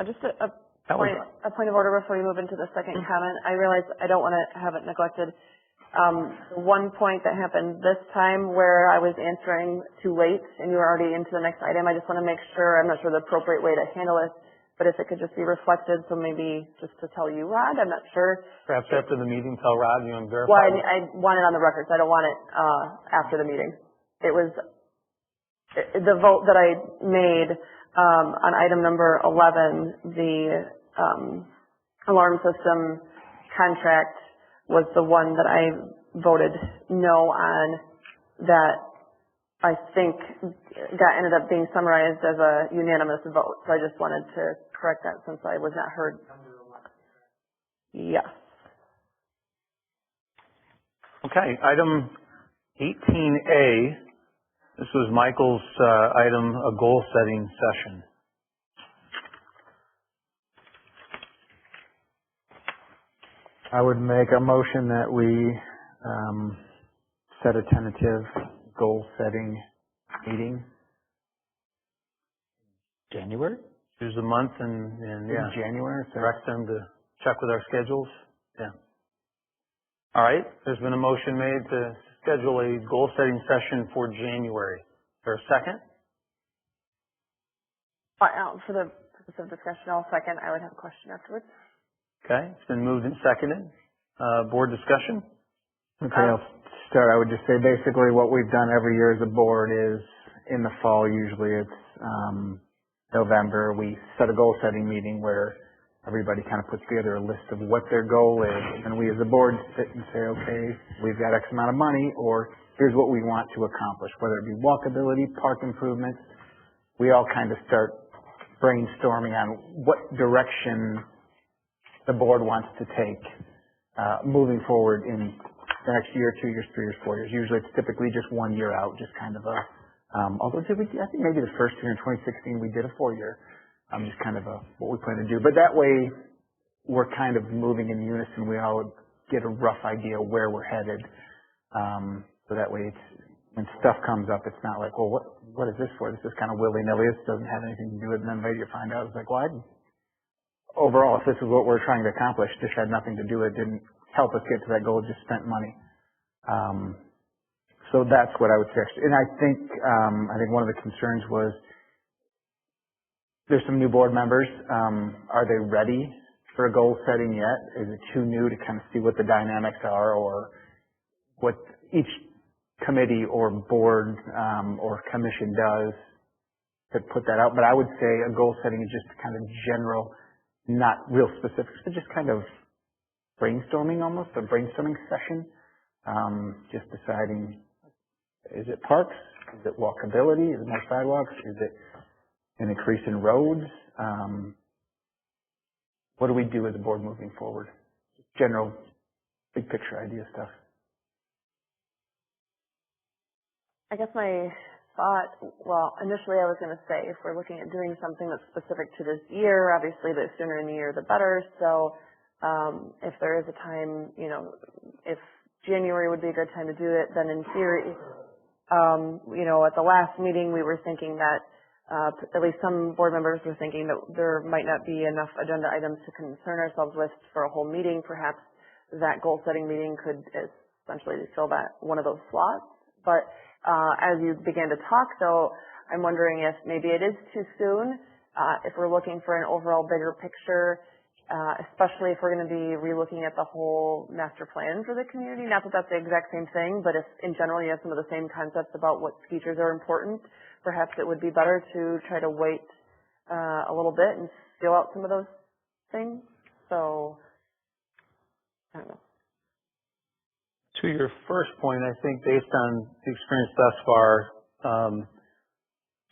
Just a point of order before you move into the second comment. I realize I don't want to have it neglected. One point that happened this time where I was answering too late and you were already into the next item, I just want to make sure, I'm not sure the appropriate way to handle it, but if it could just be reflected, so maybe just to tell you, Rod, I'm not sure. Perhaps after the meeting, tell Rod you want to verify. Well, I want it on the record, so I don't want it after the meeting. It was the vote that I made on item number 11, the alarm system contract was the one that I voted no on, that I think ended up being summarized as a unanimous vote. So I just wanted to correct that since I was not heard. Yes. Okay, item 18A. This was Michael's item, a goal-setting session. I would make a motion that we set a tentative goal-setting meeting. January? Choose a month and yeah. January. So Direct them to check with our schedules. Yeah. All right. There's been a motion made to schedule a goal-setting session for January. Is there a second? For the purpose of discussion, I'll second. I would have a question afterwards. Okay. It's been moved and seconded. Board discussion? Okay, I'll start. I would just say basically what we've done every year as a board is in the fall, usually it's November, we set a goal-setting meeting where everybody kind of puts together a list of what their goal is, and we as a board sit and say, okay, we've got X amount of money, or here's what we want to accomplish, whether it be walkability, park improvements. We all kind of start brainstorming on what direction the board wants to take moving forward in the next year, 2 years, 3 years, 4 years. Usually it's typically just 1 year out, just kind of a, although I think maybe the first year in 2016 we did a 4-year, just kind of what we plan to do. But that way we're kind of moving in unison. We all get a rough idea where we're headed. So that way it's, when stuff comes up, it's not like, well, what is this for? This is kind of willy-nilly. This doesn't have anything to do with it. And then later you find out, it's like, well, overall, if this is what we're trying to accomplish, this had nothing to do with it, didn't help us get to that goal, just spent money. So that's what I would say. And I think one of the concerns was there's some new board members. Are they ready for a goal setting yet? Is it too new to kind of see what the dynamics are, or what each committee or board or commission does to put that out? But I would say a goal setting is just kind of general, not real specifics, but just kind of brainstorming, almost a brainstorming session. Just deciding, is it parks? Is it walkability? Is it more sidewalks? Is it an increase in roads? What do we do as a board moving forward? General, big picture idea stuff. I guess my thought, well, initially I was going to say if we're looking at doing something that's specific to this year, obviously the sooner in the year the better. So if there is a time, if January would be a good time to do it, then in theory, at the last meeting we were thinking that at least some board members were thinking that there might not be enough agenda items to concern ourselves with for a whole meeting. Perhaps that goal-setting meeting could essentially fill that one of those slots. But as you began to talk, though, I'm wondering if maybe it is too soon, if we're looking for an overall bigger picture, especially if we're going to be relooking at the whole master plan for the community. Not that that's the exact same thing, but if in general you have some of the same concepts about what features are important, perhaps it would be better to try to wait a little bit and feel out some of those things. So, I don't know. To your first point, I think based on the experience thus far,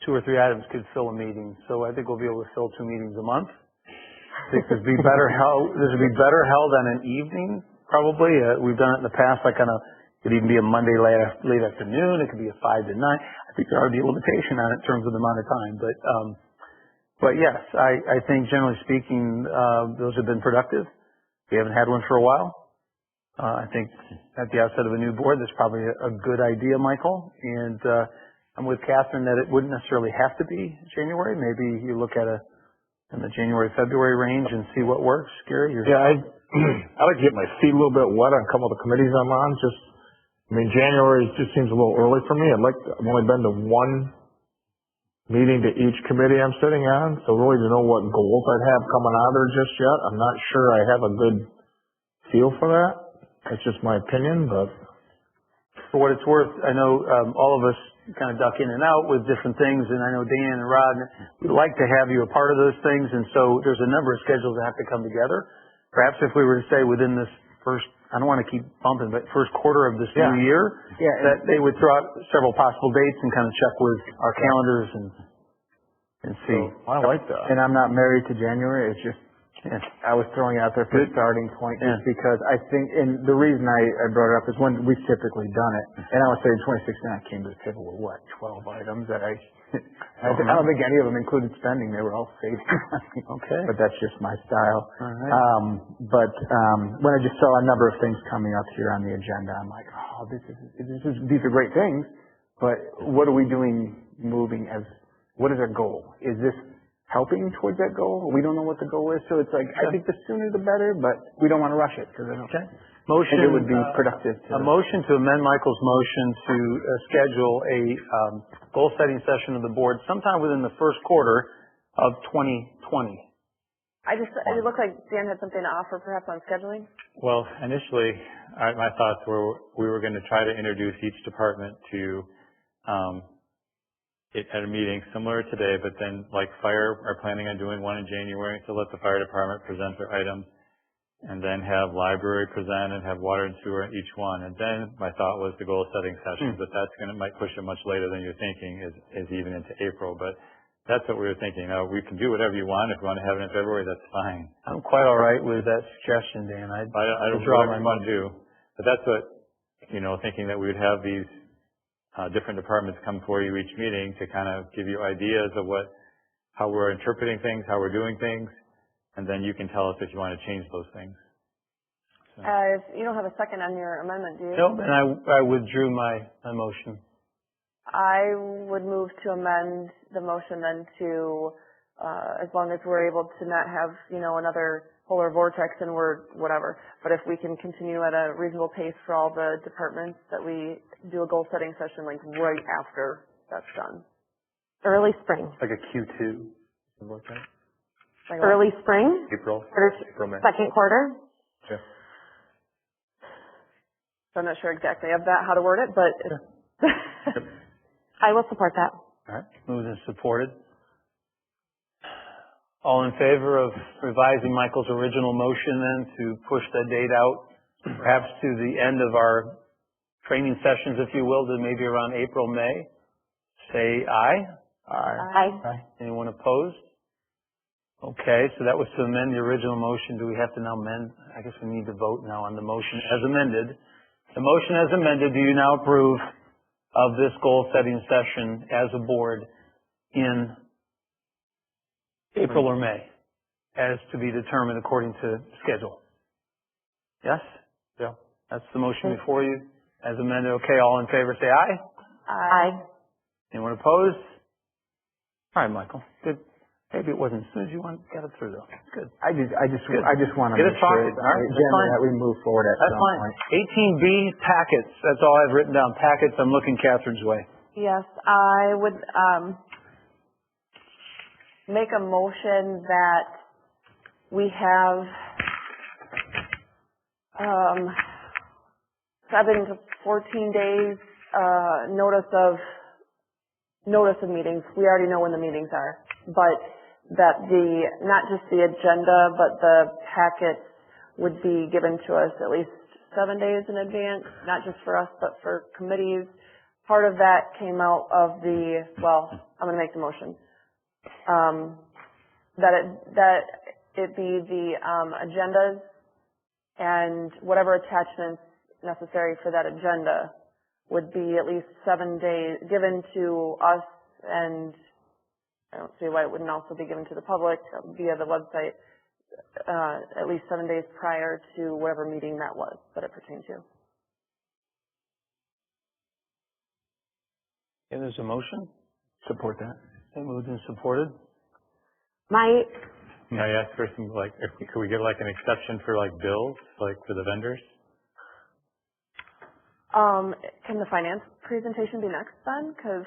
2 or 3 items could fill a meeting. So I think we'll be able to fill 2 meetings a month. I think this would be better held on an evening, probably. We've done it in the past, it could even be a Monday late afternoon. It could be a 5 to 9. I think there ought to be a limitation on it in terms of the amount of time. But yes, I think generally speaking, those have been productive. We haven't had one for a while. I think at the outset of a new board, that's probably a good idea, Michael. And I'm with Catherine that it wouldn't necessarily have to be January. Maybe you look at in the January, February range and see what works. Gary? Yeah, I like to get my feet a little bit wet on a couple of the committees I'm on. January just seems a little early for me. I've only been to one meeting to each committee I'm sitting on, so really to know what goals I'd have coming out of there just yet. I'm not sure I have a good feel for that. That's just my opinion, but. For what it's worth, I know all of us kind of duck in and out with different things, and I know Dan and Rod, we'd like to have you a part of those things, and so there's a number of schedules that have to come together. Perhaps if we were to say within this first, I don't want to keep bumping, but first quarter of this new year, that they would throw out several possible dates and kind of check with our calendars and see. So, I like that. And I'm not married to January. It's just, I was throwing it out there for a starting point just because I think, and the reason I brought it up is when we've typically done it, and I would say in 2016 I came to the table with 12 items that I don't think any of them included spending. They were all saving money. Okay. But that's just my style. All right. But when I just saw a number of things coming up here on the agenda, I'm like, oh, these are great things, but what are we doing what is our goal? Is this helping towards that goal? We don't know what the goal is, so it's like, I think the sooner the better, but we don't want to rush it because I don't think it would be productive. A motion to amend Michael's motion to schedule a goal-setting session of the board sometime within the first quarter of 2020. It looked like Dan had something to offer perhaps on scheduling. Well, initially, my thoughts were we were going to try to introduce each department to at a meeting similar to today, but then like fire are planning on doing one in January to let the fire department present their items, and then have library present and have water and sewer in each one. And then my thought was the goal setting session, but that's might push it much later than you're thinking is even into April. But that's what we were thinking. Now we can do whatever you want. If you want to have it in February, that's fine. I'm quite all right with that suggestion, Dan. I don't know what I want to do, but that's what, thinking that we would have these different departments come for you each meeting to kind of give you ideas of how we're interpreting things, how we're doing things, and then you can tell us if you want to change those things. So. You don't have a second on your amendment, do you? No, and I withdrew my motion. I would move to amend the motion then to, as long as we're able to not have, another polar vortex and we're whatever. But if we can continue at a reasonable pace for all the departments, that we do a goal setting session like right after that's done. Early spring. Like a Q2. Like Early spring. April, May. Second quarter. Yeah. So I'm not sure exactly of that, how to word it, but I will support that. All right. Moved and supported. All in favor of revising Michael's original motion then to push that date out, perhaps to the end of our training sessions, if you will, to maybe around April, May? Say aye. Aye. Anyone opposed? Okay, so that was to amend the original motion. Do we have to now amend? I guess we need to vote now on the motion as amended. The motion as amended, do you now approve of this goal-setting session as a board in April or May, as to be determined according to schedule? Yes? Yeah. That's the motion before you, as amended. Okay, all in favor say aye. Aye. Anyone opposed? All right, Michael. Good. Maybe it wasn't as soon as you got it through, though. Good. I just want to Get make it sure talking. All right, that's fine. that we move forward at That's some fine. point. 18B, packets. That's all I've written down. Packets. I'm looking Catherine's way. yes, I would make a motion that we have 7 to 14 days notice of meetings. We already know when the meetings are, but that not just the agenda, but the packets would be given to us at least 7 days in advance, not just for us, but for committees. Part of that came out of I'm going to make the motion. That it be the agendas and whatever attachments necessary for that agenda would be at least 7 days given to us, and I don't see why it wouldn't also be given to the public via the website, at least 7 days prior to whatever meeting that was that it pertained to. Okay, there's a motion. Support that. Okay, moved and supported. My, May I ask for some, like, could we get like an exception for like bills, like for the vendors? Can the finance presentation be next then? Because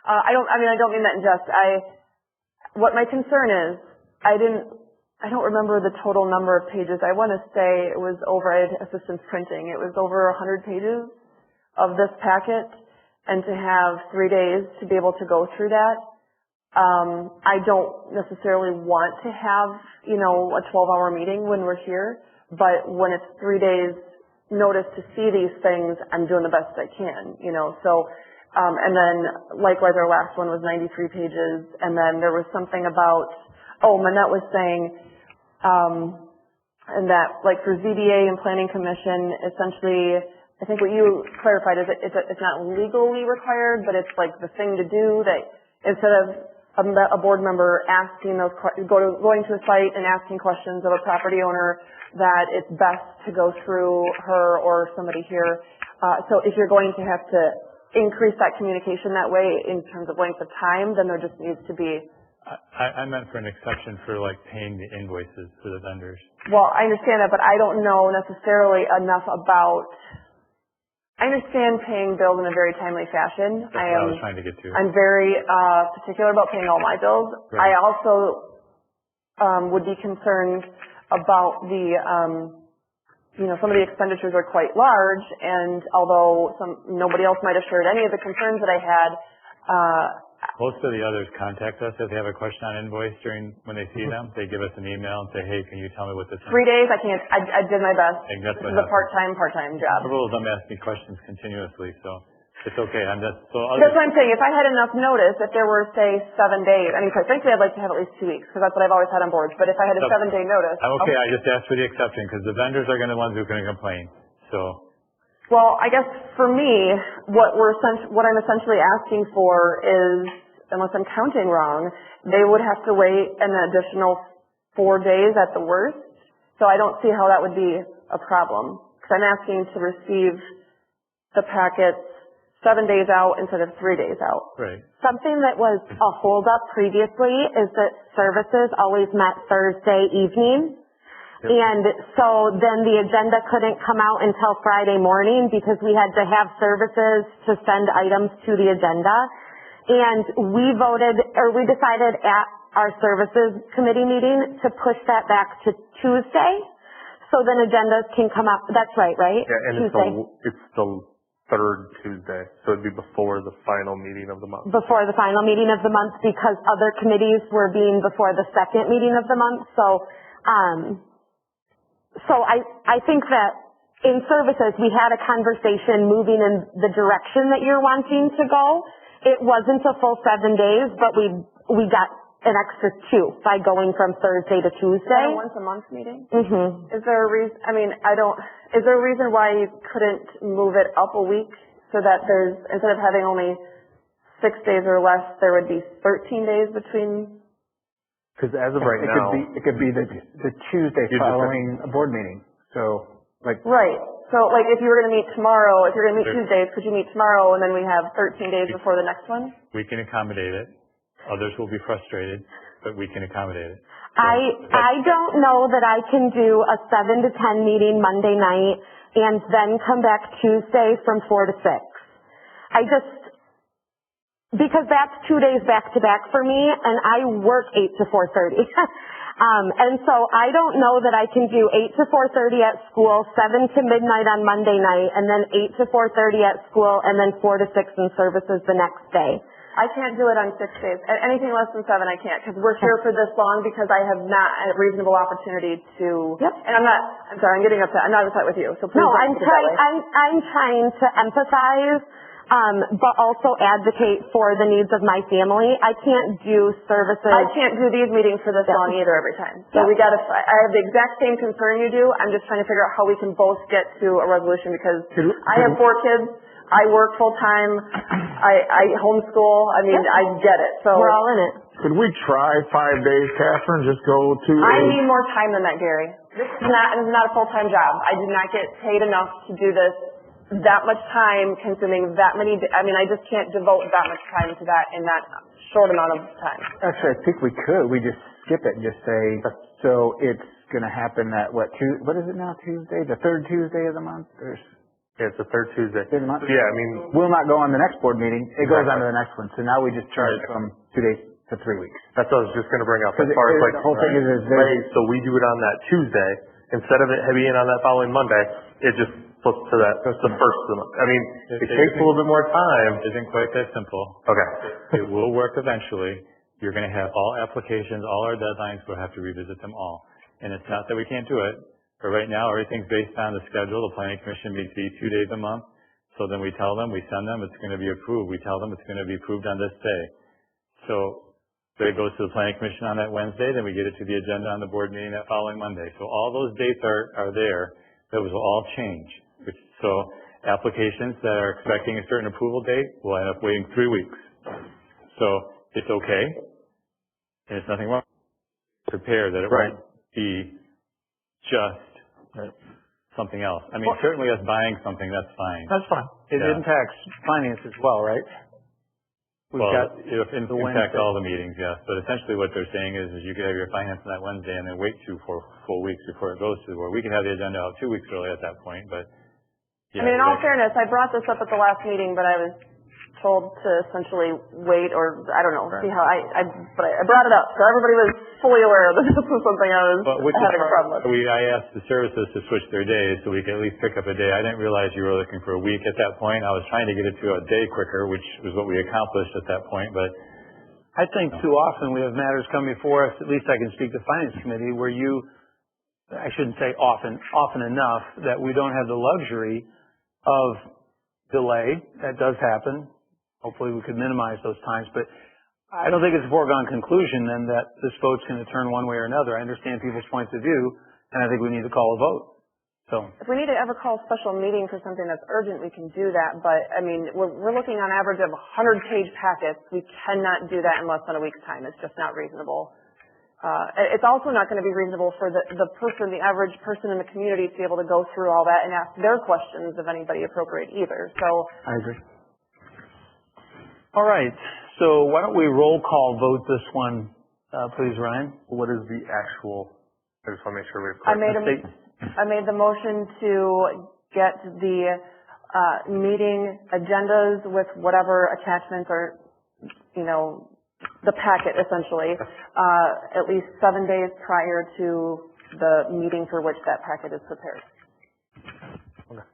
I don't mean that in jest. What my concern is, I don't remember the total number of pages. I want to say it was over, I had assistance printing, it was over 100 pages of this packet, and to have 3 days to be able to go through that, I don't necessarily want to have, a 12-hour meeting when we're here, but when it's 3 days notice to see these things, I'm doing the best I can, so, and then likewise our last one was 93 pages, and then there was something about, Manette was saying, and that like for ZBA and Planning Commission, essentially, I think what you clarified is that it's not legally required, but it's like the thing to do that instead of a board member asking going to a site and asking questions of a property owner, that it's best to go through her or somebody here. So if you're going to have to increase that communication that way in terms of length of time, then there just needs to be. I meant for an exception for like paying the invoices for the vendors. Well, I understand that, but I don't know necessarily enough about. I understand paying bills in a very timely fashion. That's what I was trying to get to. I'm very particular about paying all my bills. Right. I also would be concerned about some of the expenditures are quite large, and although nobody else might have shared any of the concerns that I had, most of the others contact us if they have a question on invoice when they see them. They give us an email and say, hey, can you tell me what this is? 3 days, I can't, I did my best. I think that's this what is a part-time job. The rules, I'm asking questions continuously, so it's okay. That's what I'm saying. If I had enough notice, if there were, say, 7 days, I mean, quite frankly, I'd like to have at least 2 weeks, because that's what I've always had on boards. But if I had a 7-day notice. I'm okay. I just asked for the exception, because the vendors are going to be the ones who are going to complain, so. Well, I guess for me, what I'm essentially asking for is, unless I'm counting wrong, they would have to wait an additional 4 days at the worst. So I don't see how that would be a problem. Because I'm asking to receive the packets 7 days out instead of 3 days out. Right. something that was a holdup previously is that services always met Thursday evening. Yep. And so then the agenda couldn't come out until Friday morning because we had to have services to send items to the agenda. And we decided at our services committee meeting to push that back to Tuesday. So then agendas can come out. That's right? Yeah, and Tuesday. it's the third Tuesday, so it'd be before the final meeting of the month. Before the final meeting of the month because other committees were being before the second meeting of the month. So I think that in services we had a conversation moving in the direction that you're wanting to go. It wasn't a full 7 days, but we got an extra 2 by going from Thursday to Tuesday. Is that a once a month meeting? Mm-hmm. Is there a reason? Is there a reason why you couldn't move it up a week so that instead of having only 6 days or less, there would be 13 days between? Because as of right now, it could be the Tuesday following a board meeting. So Right. So if you were going to meet tomorrow, if you're going to meet Tuesdays, could you meet tomorrow and then we have 13 days before the next one? We can accommodate it. Others will be frustrated, but we can accommodate it. I don't know that I can do a 7 to 10 meeting Monday night and then come back Tuesday from 4 to 6. Because that's 2 days back to back for me and I work 8 to 4:30. And so I don't know that I can do 8 to 4:30 at school, 7 to midnight on Monday night, and then 8 to 4:30 at school, and then 4 to 6 in services the next day. I can't do it on 6 days. Anything less than 7 I can't because we're here for this long because I have not a reasonable opportunity to. Yep. And I'm sorry, I'm getting upset. I'm not upset with you. So please no, don't take it that way. I'm trying to empathize, but also advocate for the needs of my family. I can't do services. I can't do these meetings for this long either every time. So I have the exact same concern you do. I'm just trying to figure out how we can both get to a resolution because I have 4 kids. I work full time. I homeschool. I mean, I get it. So we're all in it. Could we try 5 days, Catherine? Just go to I need more time than that, Gary. This is not a full-time job. I did not get paid enough to do this that much time, consuming that many, I just can't devote that much time to that in that short amount of time. Actually, I think we could. We just skip it and just say, so it's going to happen at what is it now, Tuesday? The third Tuesday of the month? Yeah, it's the third Tuesday. Of the month? Yeah, I mean. We'll not go on the next board meeting. It goes on to the next one. So now we just charge from 2 days to 3 weeks. That's what I was just going to bring up. As far as like, the whole thing is right, so we do it on that Tuesday instead of it being on that following Monday. It just flips to that the first of the month. I mean, it takes a little bit more time. It isn't quite that simple. Okay. It will work eventually. You're going to have all applications, all our deadlines. We'll have to revisit them all. And it's not that we can't do it, but right now everything's based on the schedule. The planning commission meets 2 days a month. So then we tell them, we send them, it's going to be approved. We tell them it's going to be approved on this day. So it goes to the planning commission on that Wednesday, then we get it to the agenda on the board meeting that following Monday. So all those dates are there. Those will all change. So applications that are expecting a certain approval date will end up waiting 3 weeks. So it's okay, and it's nothing wrong. Prepare that it won't be just something else. I mean, certainly us buying something, that's fine. That's fine. It impacts finance as well, right? It impacts all the meetings, yes. But essentially what they're saying is you could have your finance on that Wednesday and then wait 2 full weeks before it goes to the board. We can have the agenda out 2 weeks early at that point, but. Yeah, in all fairness, I brought this up at the last meeting, but I was told to essentially wait, or I don't know, see how but I brought it up, so everybody was fully aware that this was something I was having a problem with. I asked the services to switch their days so we could at least pick up a day. I didn't realize you were looking for a week at that point. I was trying to get it to a day quicker, which was what we accomplished at that point, but. I think too often we have matters come before us, at least I can speak to Finance Committee, where I shouldn't say often enough, that we don't have the luxury of delay. That does happen. Hopefully we could minimize those times, but I don't think it's a foregone conclusion then that this vote's going to turn one way or another. I understand people's points of view, and I think we need to call a vote. So if we need to ever call a special meeting for something that's urgent, we can do that, but I mean, we're looking on average of 100-page packets. We cannot do that in less than a week's time. It's just not reasonable. It's also not going to be reasonable for the average person in the community to be able to go through all that and ask their questions of anybody appropriate either. So I agree. All right. So why don't we roll call vote this one, please, Ryan? What is the actual? I just want to make sure we're. I made the motion to get the meeting agendas with whatever attachments are, the packet essentially, at least 7 days prior to the meeting for which that packet is prepared. Okay.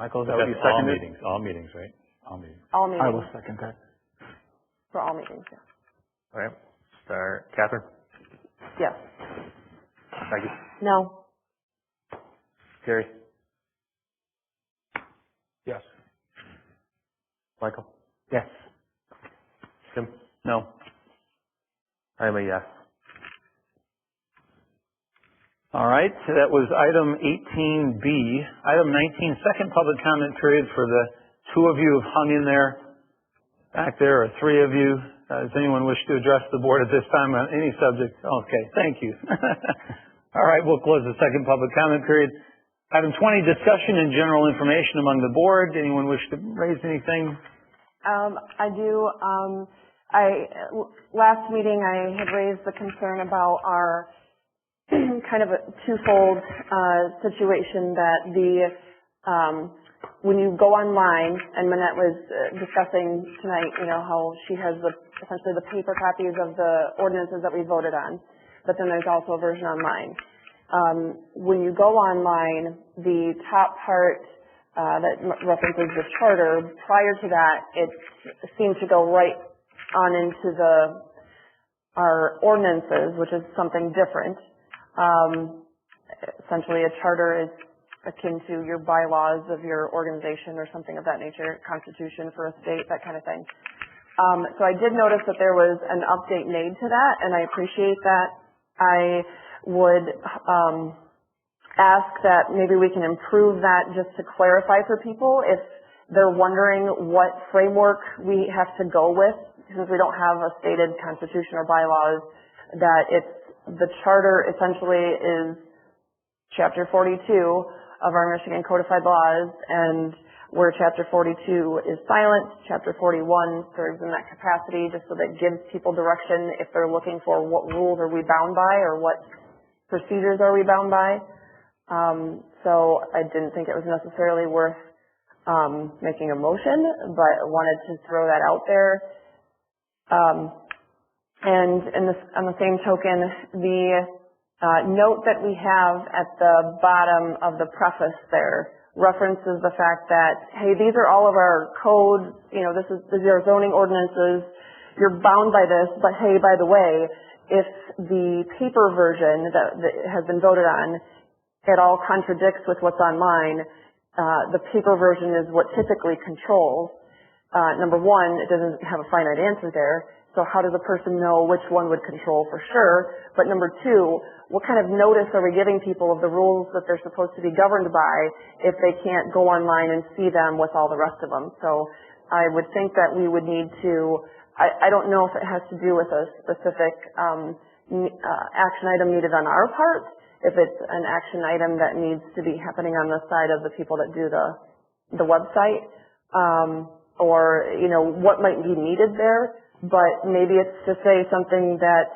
Michael, is that what you seconded? All meetings, right? All meetings. All meetings. I will second that. For all meetings, yeah. All right. Start. Catherine? Yes. Maggie? No. Gary? Yes. Michael? Yes. Tim? No. I am a yes. All right. So that was item 18B. Item 19, second public comment period for the 2 of you who have hung in there back there, or 3 of you. Does anyone wish to address the board at this time on any subject? Okay, thank you. All right, we'll close the second public comment period. Item 20, discussion and general information among the board. Anyone wish to raise anything? I do. Last meeting I had raised the concern about our kind of a twofold situation that when you go online, and Manette was discussing tonight, how she has essentially the paper copies of the ordinances that we voted on, but then there's also a version online. When you go online, the top part that references the charter, prior to that, it seemed to go right on into our ordinances, which is something different. Essentially, a charter is akin to your bylaws of your organization or something of that nature, constitution for a state, that kind of thing. So I did notice that there was an update made to that, and I appreciate that. I would ask that maybe we can improve that just to clarify for people if they're wondering what framework we have to go with since we don't have a stated constitution or bylaws, that the charter essentially is Chapter 42 of our Michigan codified laws, and where Chapter 42 is silent, Chapter 41 serves in that capacity, just so that gives people direction if they're looking for what rules are we bound by or what procedures are we bound by. So I didn't think it was necessarily worth making a motion, but I wanted to throw that out there. And on the same token, the note that we have at the bottom of the preface there references the fact that, hey, these are all of our codes, these are zoning ordinances, you're bound by this, but hey, by the way, if the paper version that has been voted on at all contradicts with what's online, the paper version is what typically controls. Number one, it doesn't have a finite answer there, so how does a person know which one would control for sure? But number two, what kind of notice are we giving people of the rules that they're supposed to be governed by if they can't go online and see them with all the rest of them? So I would think that we would need to, I don't know if it has to do with a specific action item needed on our part, if it's an action item that needs to be happening on the side of the people that do the website, or, what might be needed there. But maybe it's to say something that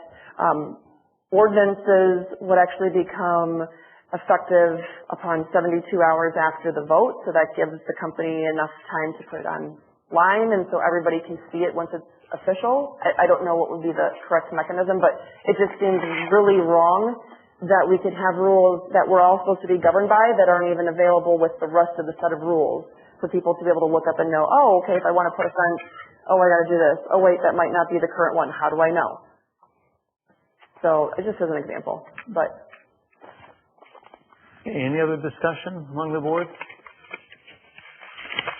ordinances would actually become effective upon 72 hours after the vote, so that gives the company enough time to put it online and so everybody can see it once it's official. I don't know what would be the correct mechanism, but it just seems really wrong that we could have rules that we're all supposed to be governed by that aren't even available with the rest of the set of rules for people to be able to look up and know, oh, okay, if I want to put a fence, oh, I gotta do this. Oh, wait, that might not be the current one. How do I know? So, it just as an example, but. Any other discussion among the board?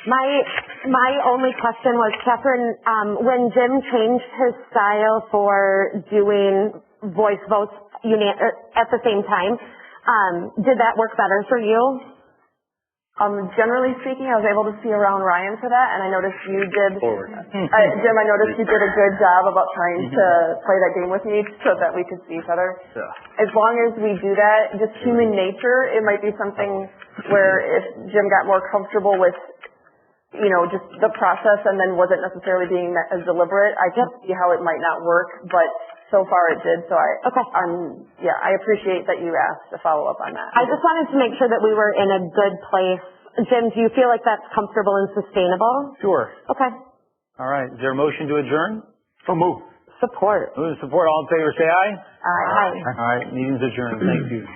My only question was, Catherine, when Jim changed his style for doing voice votes at the same time, did that work better for you? Generally speaking, I was able to see around Ryan for that, and I noticed you did, Jim, I noticed you did a good job about trying to play that game with me so that we could see each other. Yeah. As long as we do that, just human nature, it might be something where if Jim got more comfortable with, just the process and then wasn't necessarily being as deliberate, I can see how it might not work, but so far it did, so I appreciate that you asked to follow up on that. I just wanted to make sure that we were in a good place. Jim, do you feel like that's comfortable and sustainable? Sure. Okay. All right. Is there a motion to adjourn? So move. Support. Move to support. All in favor, say aye. Aye. All right. Meeting's adjourned. Thank you.